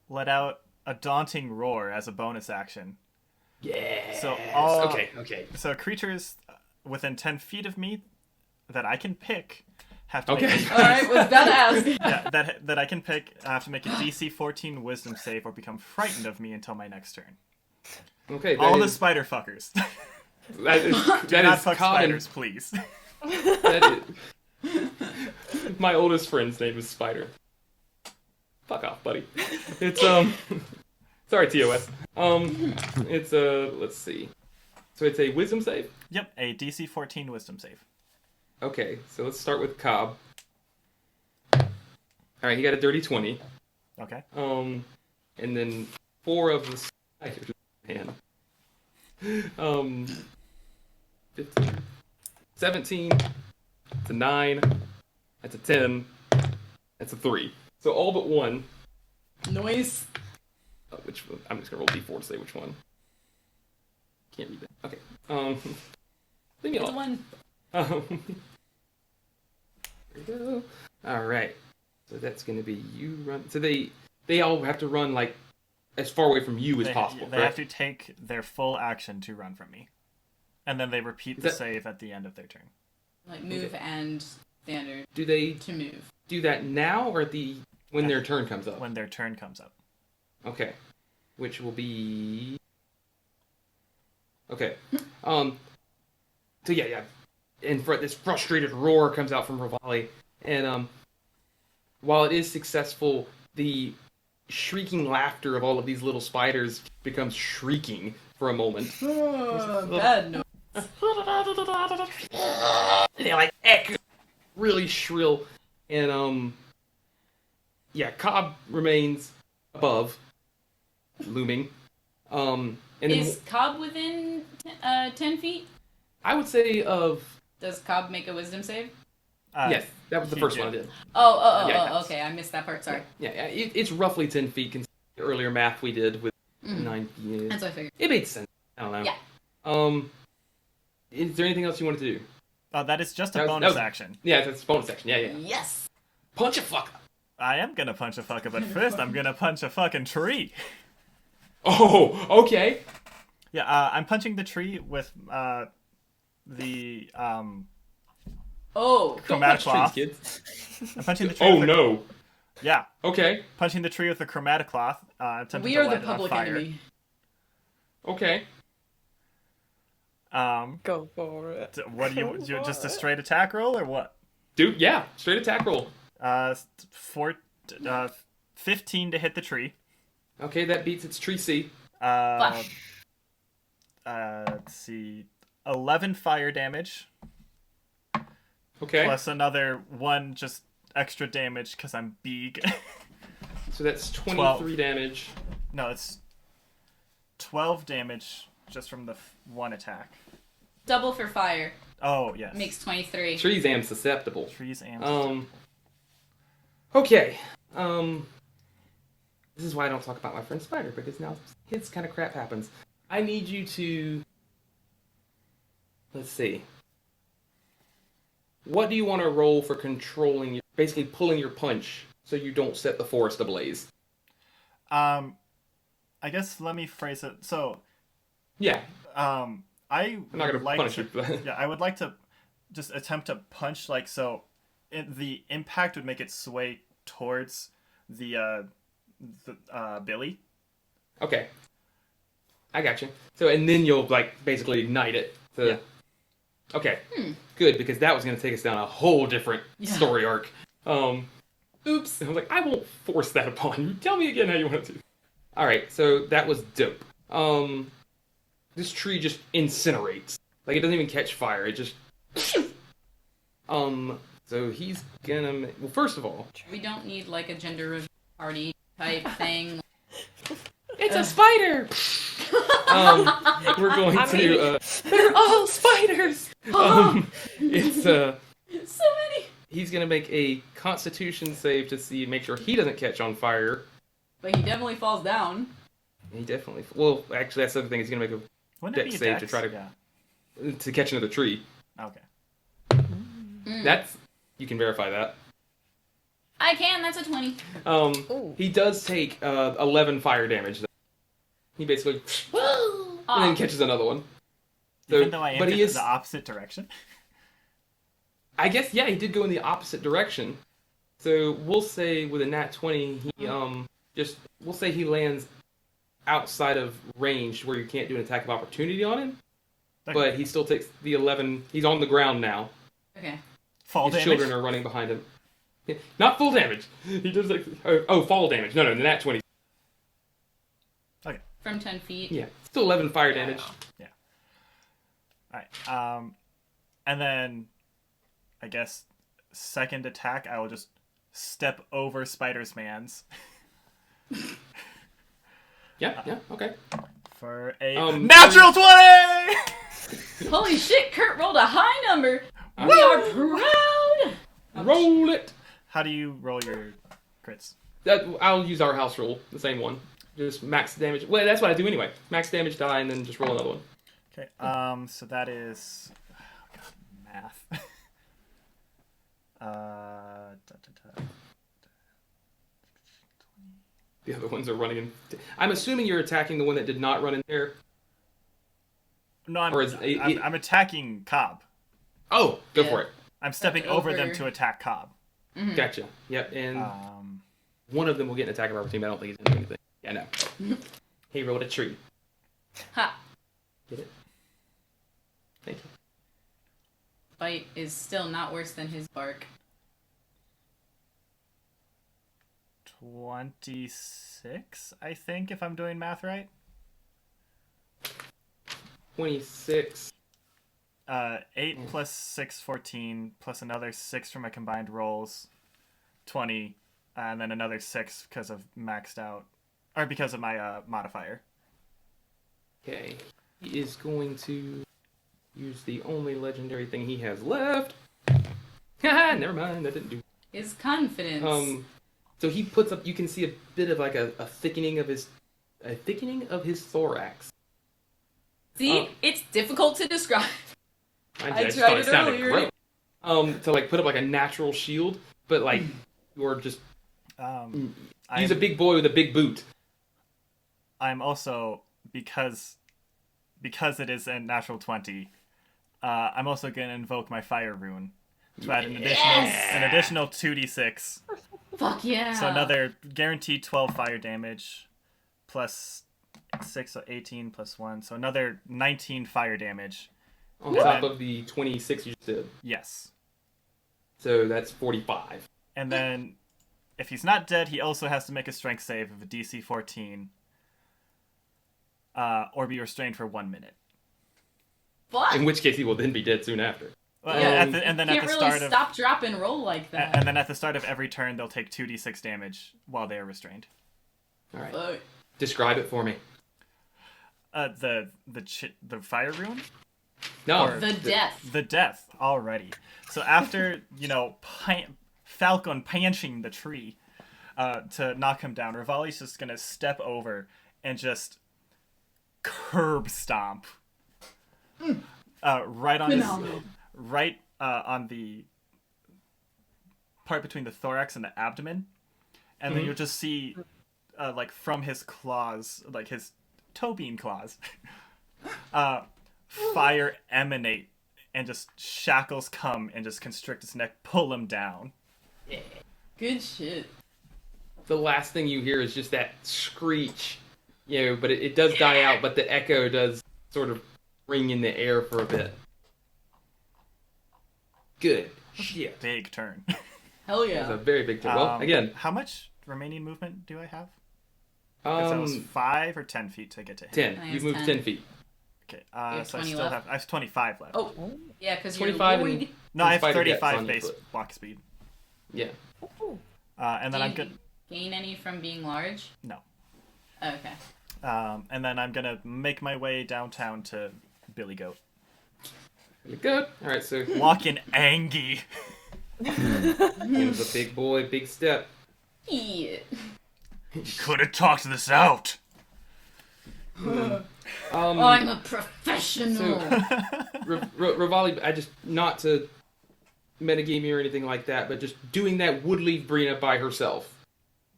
let out a daunting roar as a bonus action. Yeah. So all Okay. so creatures within 10 feet of me that I can pick have to Okay. make All right, was about to ask. yeah, that I can pick have to make a DC 14 Wisdom save or become frightened of me until my next turn. Okay. All the is, spider fuckers. that is Do not is fuck common. spiders, please. That is, my oldest friend's name is Spider. Fuck off, buddy. It's sorry, TOS. It's let's see. So it's a Wisdom save. Yep, a DC 14 Wisdom save. Okay, so let's start with Cobb. All right, he got a dirty 20. Okay. And then 4 of the spiders. Man. 15, 17. It's a 9. That's a 10. That's a 3. So all but one. Noise. Which one? I'm just gonna roll d4 to say which one. Can't read that. Okay. Leave me It's a alone. one. There we go. All right. So that's gonna be you run. So they all have to run like as far away from you as They, possible. they have to take their full action to run from me, and then they repeat the that- save at the end of their turn. Like move Okay. and standard Do they to move. do that now or when their turn comes up? When their turn comes up. Okay. Which will be okay. So yeah. And this frustrated roar comes out from Rivali, and while it is successful, the shrieking laughter of all of these little spiders becomes shrieking for a moment. Bad no. They like echo really shrill, and yeah, Cobb remains above, looming. And then Is Cobb within 10 feet? I would say of Does Cobb make a wisdom save? yes, that was the he first did. one I did. Oh, okay. I missed that part. Sorry. Yeah, it's roughly 10 feet. Considering the earlier math we did with 9 feet. That's what I figured. It made sense. I don't know. Yeah. Is there anything else you wanted to do? That is just a That was- bonus that was- action. Yeah, that's bonus action. Yeah. Yes. Punch a fucker. I am gonna punch a fucker, but first I'm gonna punch a fucking tree. Oh, okay. Yeah, I'm punching the tree with the Oh. chromatic Trees, cloth. kids. I'm punching the tree. Oh with no. Yeah, Okay. punching the tree with the chromatic cloth. Attempting We to are the light it on public fire. enemy. Okay. Go for it. What do you just a straight attack roll or what? Dude, yeah. Straight attack roll. 15 to hit the tree. Okay, that beats its tree C. Flash. Let's see, 11 fire damage Okay. plus another 1 just extra damage because I'm big. So that's 23 damage. No, it's 12 damage just from the one attack. Double for fire. Oh yes, Makes 23. Trees am susceptible. trees and Okay. This is why I don't talk about my friend Spider, because now his kind of crap happens. I need you to... Let's see. What do you want to roll for controlling, basically pulling your punch so you don't set the forest ablaze? I guess let me phrase it. So, Yeah, I I'm not going would to like punish to, you for that. yeah, I would like to just attempt to punch like so. The impact would make it sway towards the Billy. Okay. I got you. So, and then you'll, like, basically ignite it. To... Yeah. Okay. Good, because that was going to take us down a whole different story arc. Oops. I was like, I won't force that upon you. Tell me again how you want to. Alright, so that was dope. This tree just incinerates. Like, it doesn't even catch fire. It just... So he's gonna... Well, first of all... We don't need like a gender reveal party type thing. It's a spider! We're going to... They're all spiders! It's, So many. He's gonna make a Constitution save to make sure he doesn't catch on fire. But he definitely falls down. He definitely... Well, actually, that's the other thing. He's gonna make Wouldn't it Dex be save a to dex? try to- to catch another tree. Okay. That's... You can verify that. I can. That's a 20. He does take 11 fire damage. Though. He basically... Woo! and then catches another one. So, Even though I but aimed he it is... in the opposite direction. I guess, yeah, he did go in the opposite direction. So we'll say with a nat 20, he we'll say he lands outside of range where you can't do an attack of opportunity on him. Okay. But he still takes the 11. He's on the ground now. Okay. Fall His damage. children are running behind him. Yeah, not full damage. He does like fall damage. No, the nat 20. From 10 feet. Yeah, still 11 fire damage. Yeah. All right. And then, I guess, second attack, I will just step over Spider's man's Yeah, okay. for a Um, natural 20. Holy shit, Kurt rolled a high number. We are proud. Roll it. How do you roll your crits? I'll use our house rule, the same one. Just max damage. Well, that's what I do anyway. Max damage die and then just roll another one. Okay. So that is math. The other ones are running in. I'm assuming you're attacking the one that did not run in there. No, Or is I'm attacking Cobb. Oh, go Yeah. for it. I'm stepping over them to attack Cobb. Mhm. Gotcha. Yep, and one of them will get an attack of opportunity, but I don't think he's going to do anything. Yeah, no. He rolled a tree. Ha. Get it? Thank you. Bite is still not worse than his bark. 26, I think, if I'm doing math right. 26. 8 plus 6, 14, plus another 6 from my combined rolls, 20, and then another 6 because of maxed out, or because of my modifier. Okay. He is going to use the only legendary thing he has left. Haha, never mind, that didn't do. His confidence. So he puts up. You can see a bit of like a thickening of his thorax. See, it's difficult to describe. I tried thought it sounded earlier. gross. To like put up like a natural shield, but like you're just use a big boy with a big boot. I'm also, because it is a natural 20, I'm also going to invoke my fire rune to add an additional 2d6. Fuck yeah. So another guaranteed 12 fire damage, plus 6, so 18 plus 1. So another 19 fire damage. On top of the 26 you just did. Yes. So that's 45. And then, if he's not dead, he also has to make a strength save of a DC 14. Or be restrained for 1 minute. Fuck. In which case he will then be dead soon after. Well, and then Can't at the really start of stop, drop, and roll like that. and then at the start of every turn, they'll take 2d6 damage while they are restrained. All right. Fuck. Describe it for me. The fire rune? No. Or The death. The death already. So after Falcon punching the tree to knock him down, Rivali's just gonna step over and just curb stomp right on Phenomenal. on the part between the thorax and the abdomen, and then you'll just see like from his claws, like his toe bean claws, fire emanate, and just shackles come and just constrict his neck, pull him down. Yeah. Good shit. The last thing you hear is just that screech, but it does die out, but the echo does sort of ring in the air for a bit. Good shit. Big turn. Hell That's yeah. a very big turn. Well, again, how much remaining movement do I have? Because that was 5 or 10 feet to get to him. 10. I You have moved 10. 10 feet. Okay, have so I 20 still left? I have 25 left. Oh, yeah, because you're 25 and- Lloyd. No, I have Spider Dex 35 on your base foot. walk speed. Yeah. And then Do I'm you good. gain any from being large? No. Okay. And then I'm gonna make my way downtown to Billy Goat. Good. All right, so Walking Angie. here's a big boy, big step. Yeah. You could have talked this out. I'm a professional. Rivali, I just, not to metagame you or anything like that, but just doing that would leave Breena by herself.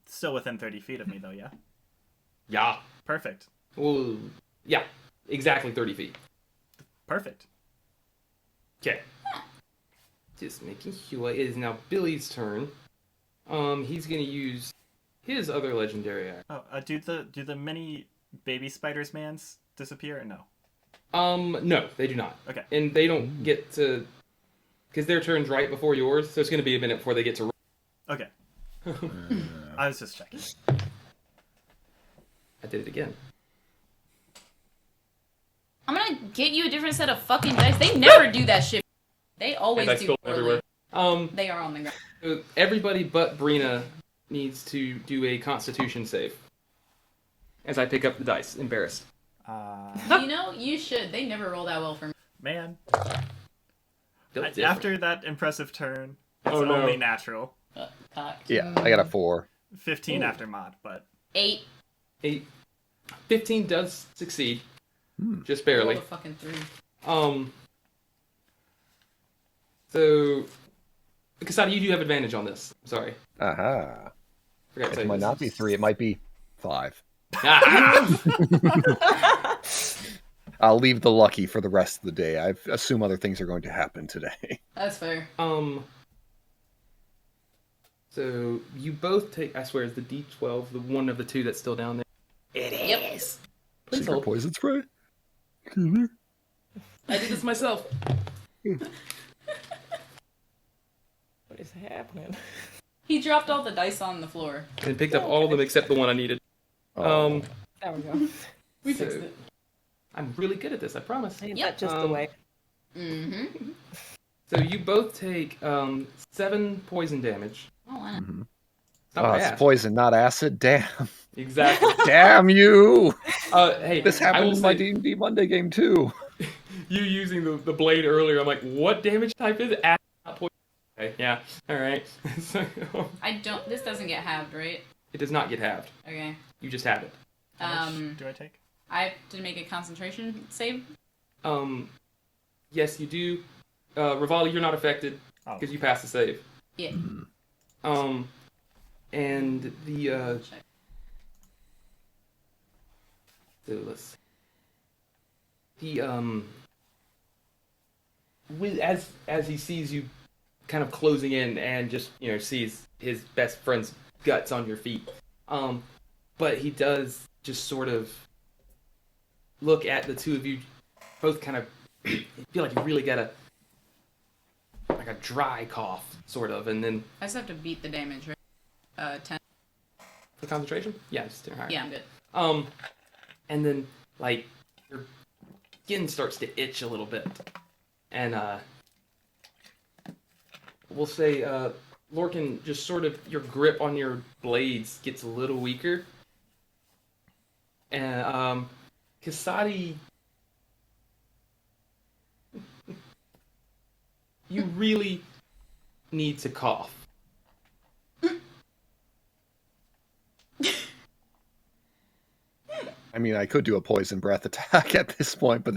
Still within 30 feet of me, though, yeah? Yeah. Perfect. Well, yeah. Exactly 30 feet. Perfect. Okay. Just making sure. It is now Billy's turn. He's gonna use his other legendary act. Oh, do the mini baby spiders mans disappear or no? No, they do not. Okay. And they don't get to, because their turn's right before yours, so it's gonna be a minute before they get to. Okay. I was just checking. I did it again. I'm gonna get you a different set of fucking dice. They never do that shit. They always And I do spilled poorly. everywhere. They are on the ground. So everybody but Breena needs to do a Constitution save. As I pick up the dice, embarrassed. You should. They never roll that well for me. Man. Built different. After that impressive turn, it's Oh, no. only natural. Cock. Yeah, I got a 4. 15 after mod, but 8. 15 does succeed, just Roll barely. a fucking 3. So, Casaadi, you do have advantage on this. Sorry, Aha. forgot to tell It you might this. not be 3. It might be 5. Ah! I'll leave the lucky for the rest of the day. I assume other things are going to happen today. That's fair. So you both take. I swear, it's the D12, the one of the two that's still down there. It is. Please Secret hold. poison spray. I did this myself. What is happening? He dropped all the dice on the floor. And picked up all of them except the one I needed. Oh. There we go. We So- fixed it. I'm really good at this, I promise. Ain't Yep. that just the way? Mm-hmm. So you both take 7 poison damage. Oh, wow. Mhm. Not Oh, bad. it's poison, not acid. Damn. Exactly. Damn you. Hey, This I happened will in my say, D&D Monday game too. you using the blade earlier, I'm like, what damage type is it? Acid, not poison. Okay, yeah. Alright. So, This doesn't get halved, right? it does not get halved. Okay. You just have it. How much do I take? I have to make a concentration save. Yes, you do. Rivali, you're not affected Oh, because you passed the save. Yeah. And the Check. so let's see. The with as he sees you kind of closing in and just sees his best friend's guts on your feet. But he does just sort of look at the two of you, both kind of feel like you really got a dry cough, sort of, and then I just have to beat the damage, right? 10. for concentration, yeah, just 10 higher. Yeah, I'm good. And then like your skin starts to itch a little bit, and we'll say Lorcan, just sort of your grip on your blades gets a little weaker, and Casaadi, you really need to cough. I mean, I could do a poison breath attack at this point, but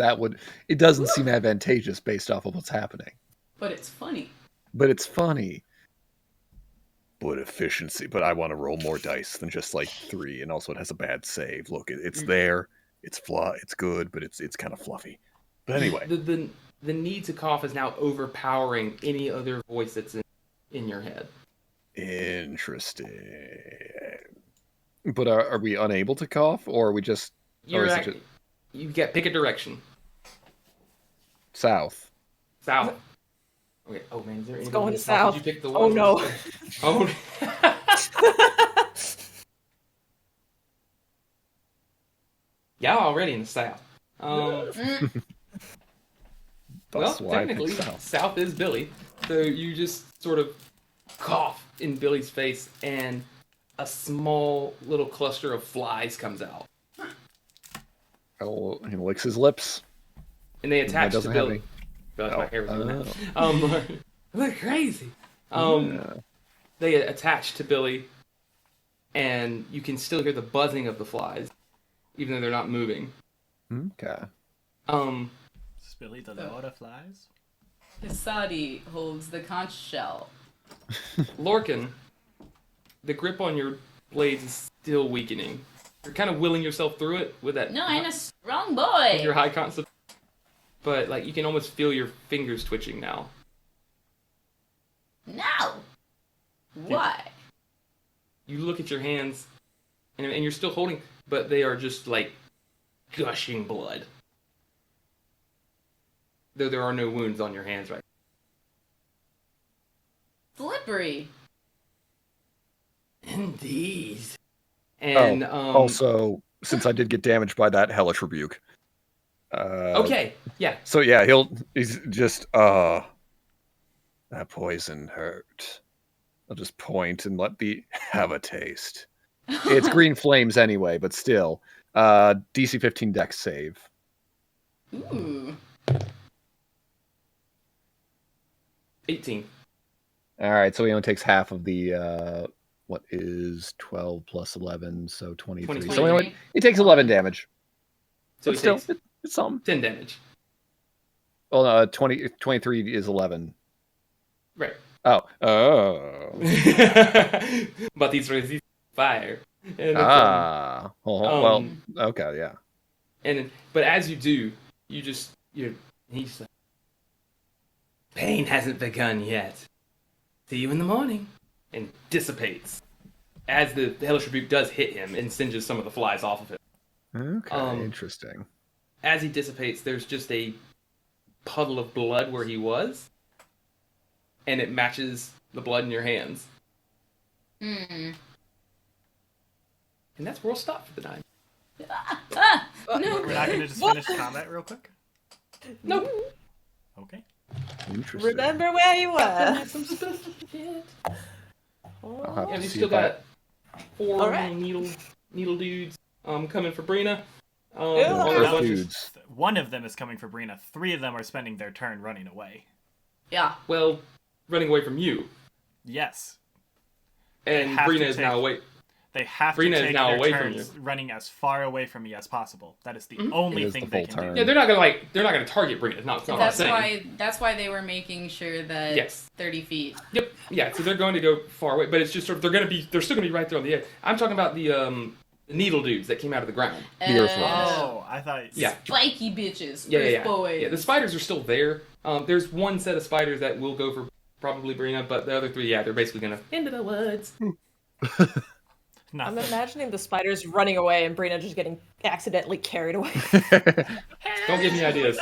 it doesn't seem advantageous based off of what's happening. But it's funny. But it's funny. But efficiency. But I want to roll more dice than just like 3, and also it has a bad save. Look, it's there. It's it's good, but it's kind of fluffy. But anyway, The need to cough is now overpowering any other voice that's in your head. interesting. But are we unable to cough, or are we just? Or is it just You get pick a direction. south? South. Okay. Oh man, is there anything going in to the south? south. Did you pick the Oh, one? no. Oh. Y'all already in the south. Well, That's why I picked technically, south. south is Billy. So you just sort of cough in Billy's face, and a small little cluster of flies comes out, Oh, he licks his lips. and they attach to doesn't have Billy. any- That's my hair was doing that. Oh. Look crazy. Yeah. They attach to Billy, and you can still hear the buzzing of the flies, even though they're not moving. Okay. Spilly the Lord of Flies? Casaadi holds the conch shell. Lorcan, the grip on your blades is still weakening. You're kind of willing yourself through it with that. No, I'm a strong with your boy. high concept, but like you can almost feel your fingers twitching now. No. Why? You look at your hands, and you're still holding, but they are just like gushing blood. Though there are no wounds on your hands right Slippery. now. Indeed. And Also, since I did get damaged by that hellish rebuke. okay, yeah. So yeah, he's just that poison hurt. I'll just point and have a taste. It's green flames anyway, but still. DC 15 dex save. Ooh. 18. All right, so he only takes half of the what is 12 plus 11, so 23. So 23. he takes 11 damage. So But he still, takes it's something. 10 damage. Well, no, 23 is 11. Right. Oh. But he's resisting fire. And well, okay, yeah. But as you do, he's like, pain hasn't begun yet. See you in the morning. And dissipates as the hellish rebuke does hit him and singes some of the flies off of him. Okay, interesting. As he dissipates, there's just a puddle of blood where he was, and it matches the blood in your hands. Mm. And that's where we'll stop for the night. No. We're not going to just finish combat real quick? Nope. Okay. Interesting. Remember where you were. Some special shit. I'll have Yeah, to we see still if I... got 4 All right. needle dudes coming for Breena. Yeah. There's a bunch of- dudes. One of them is coming for Breena. 3 of them are spending their turn running away. Yeah. well, running away from you. Yes. And Have to Breena is take- now away. They have Breena to is take now their away from turns running as far away from me as possible. That is the Mhm. only It is thing the they full can turn. do. Yeah, they're not gonna target Breena. It's not what I'm That's saying. why they were making sure that Yes. 30 feet. Yep. Yeah. So they're going to go far away, but it's just sort of they're still gonna be right there on the edge. I'm talking about the needle dudes that came out of the ground. The earthworms. Oh, I thought... Yeah. Spiky bitches. Yeah. Boys. Yeah. The spiders are still there. There's one set of spiders that will go for probably Breena, but the other 3, yeah, they're basically gonna into the woods. I'm Nothing. imagining the spiders running away and Breena just getting accidentally carried away. Don't give me ideas.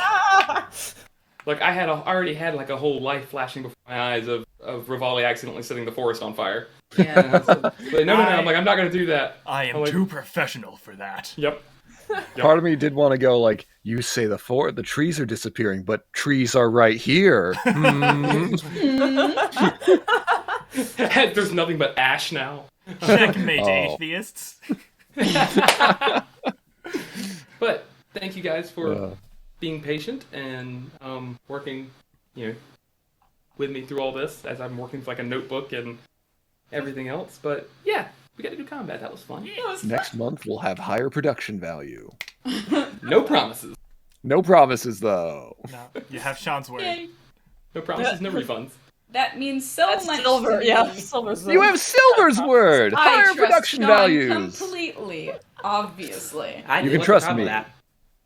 Like I already had like a whole life flashing before my eyes of Rivali accidentally setting the forest on fire. Yeah. But no. I'm like, I'm not gonna do that. I am I'm like, too professional for that. Yep. Part of me did want to go like, you say the trees are disappearing, but trees are right here. Hmm. There's nothing but ash now. Checkmate, Oh. atheists. But thank you guys for Uh, being patient and working, with me through all this as I'm working with like a notebook and everything else. But yeah, we got to do combat. That was fun. next month we'll have higher production value. No promises. No promises though. No, you have Sean's word. Yay. No promises. No refunds. That means so That's much. silver. to Yeah, me. silver's You have Silver's word. I Higher trust production Sean values. completely. Obviously. I You knew can what trust the problem me. with that.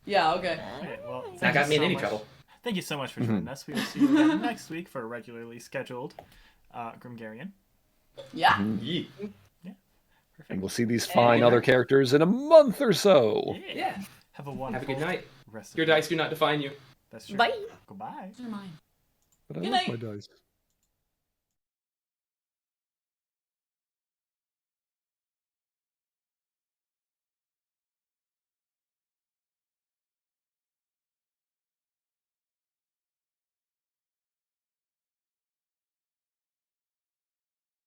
Yeah. Okay. Okay, well, That thank got you me in so any much. trouble. Thank you so much for joining us. We will see you again next week for a regularly scheduled Grimgarian. Yeah. Yeah. And we'll see these fine other characters in a month or so. Yeah. Have a wonderful Have a good night. rest of Your the dice do not define you. That's true. Bye. Goodbye. Never mind. But I Good like night. my dice.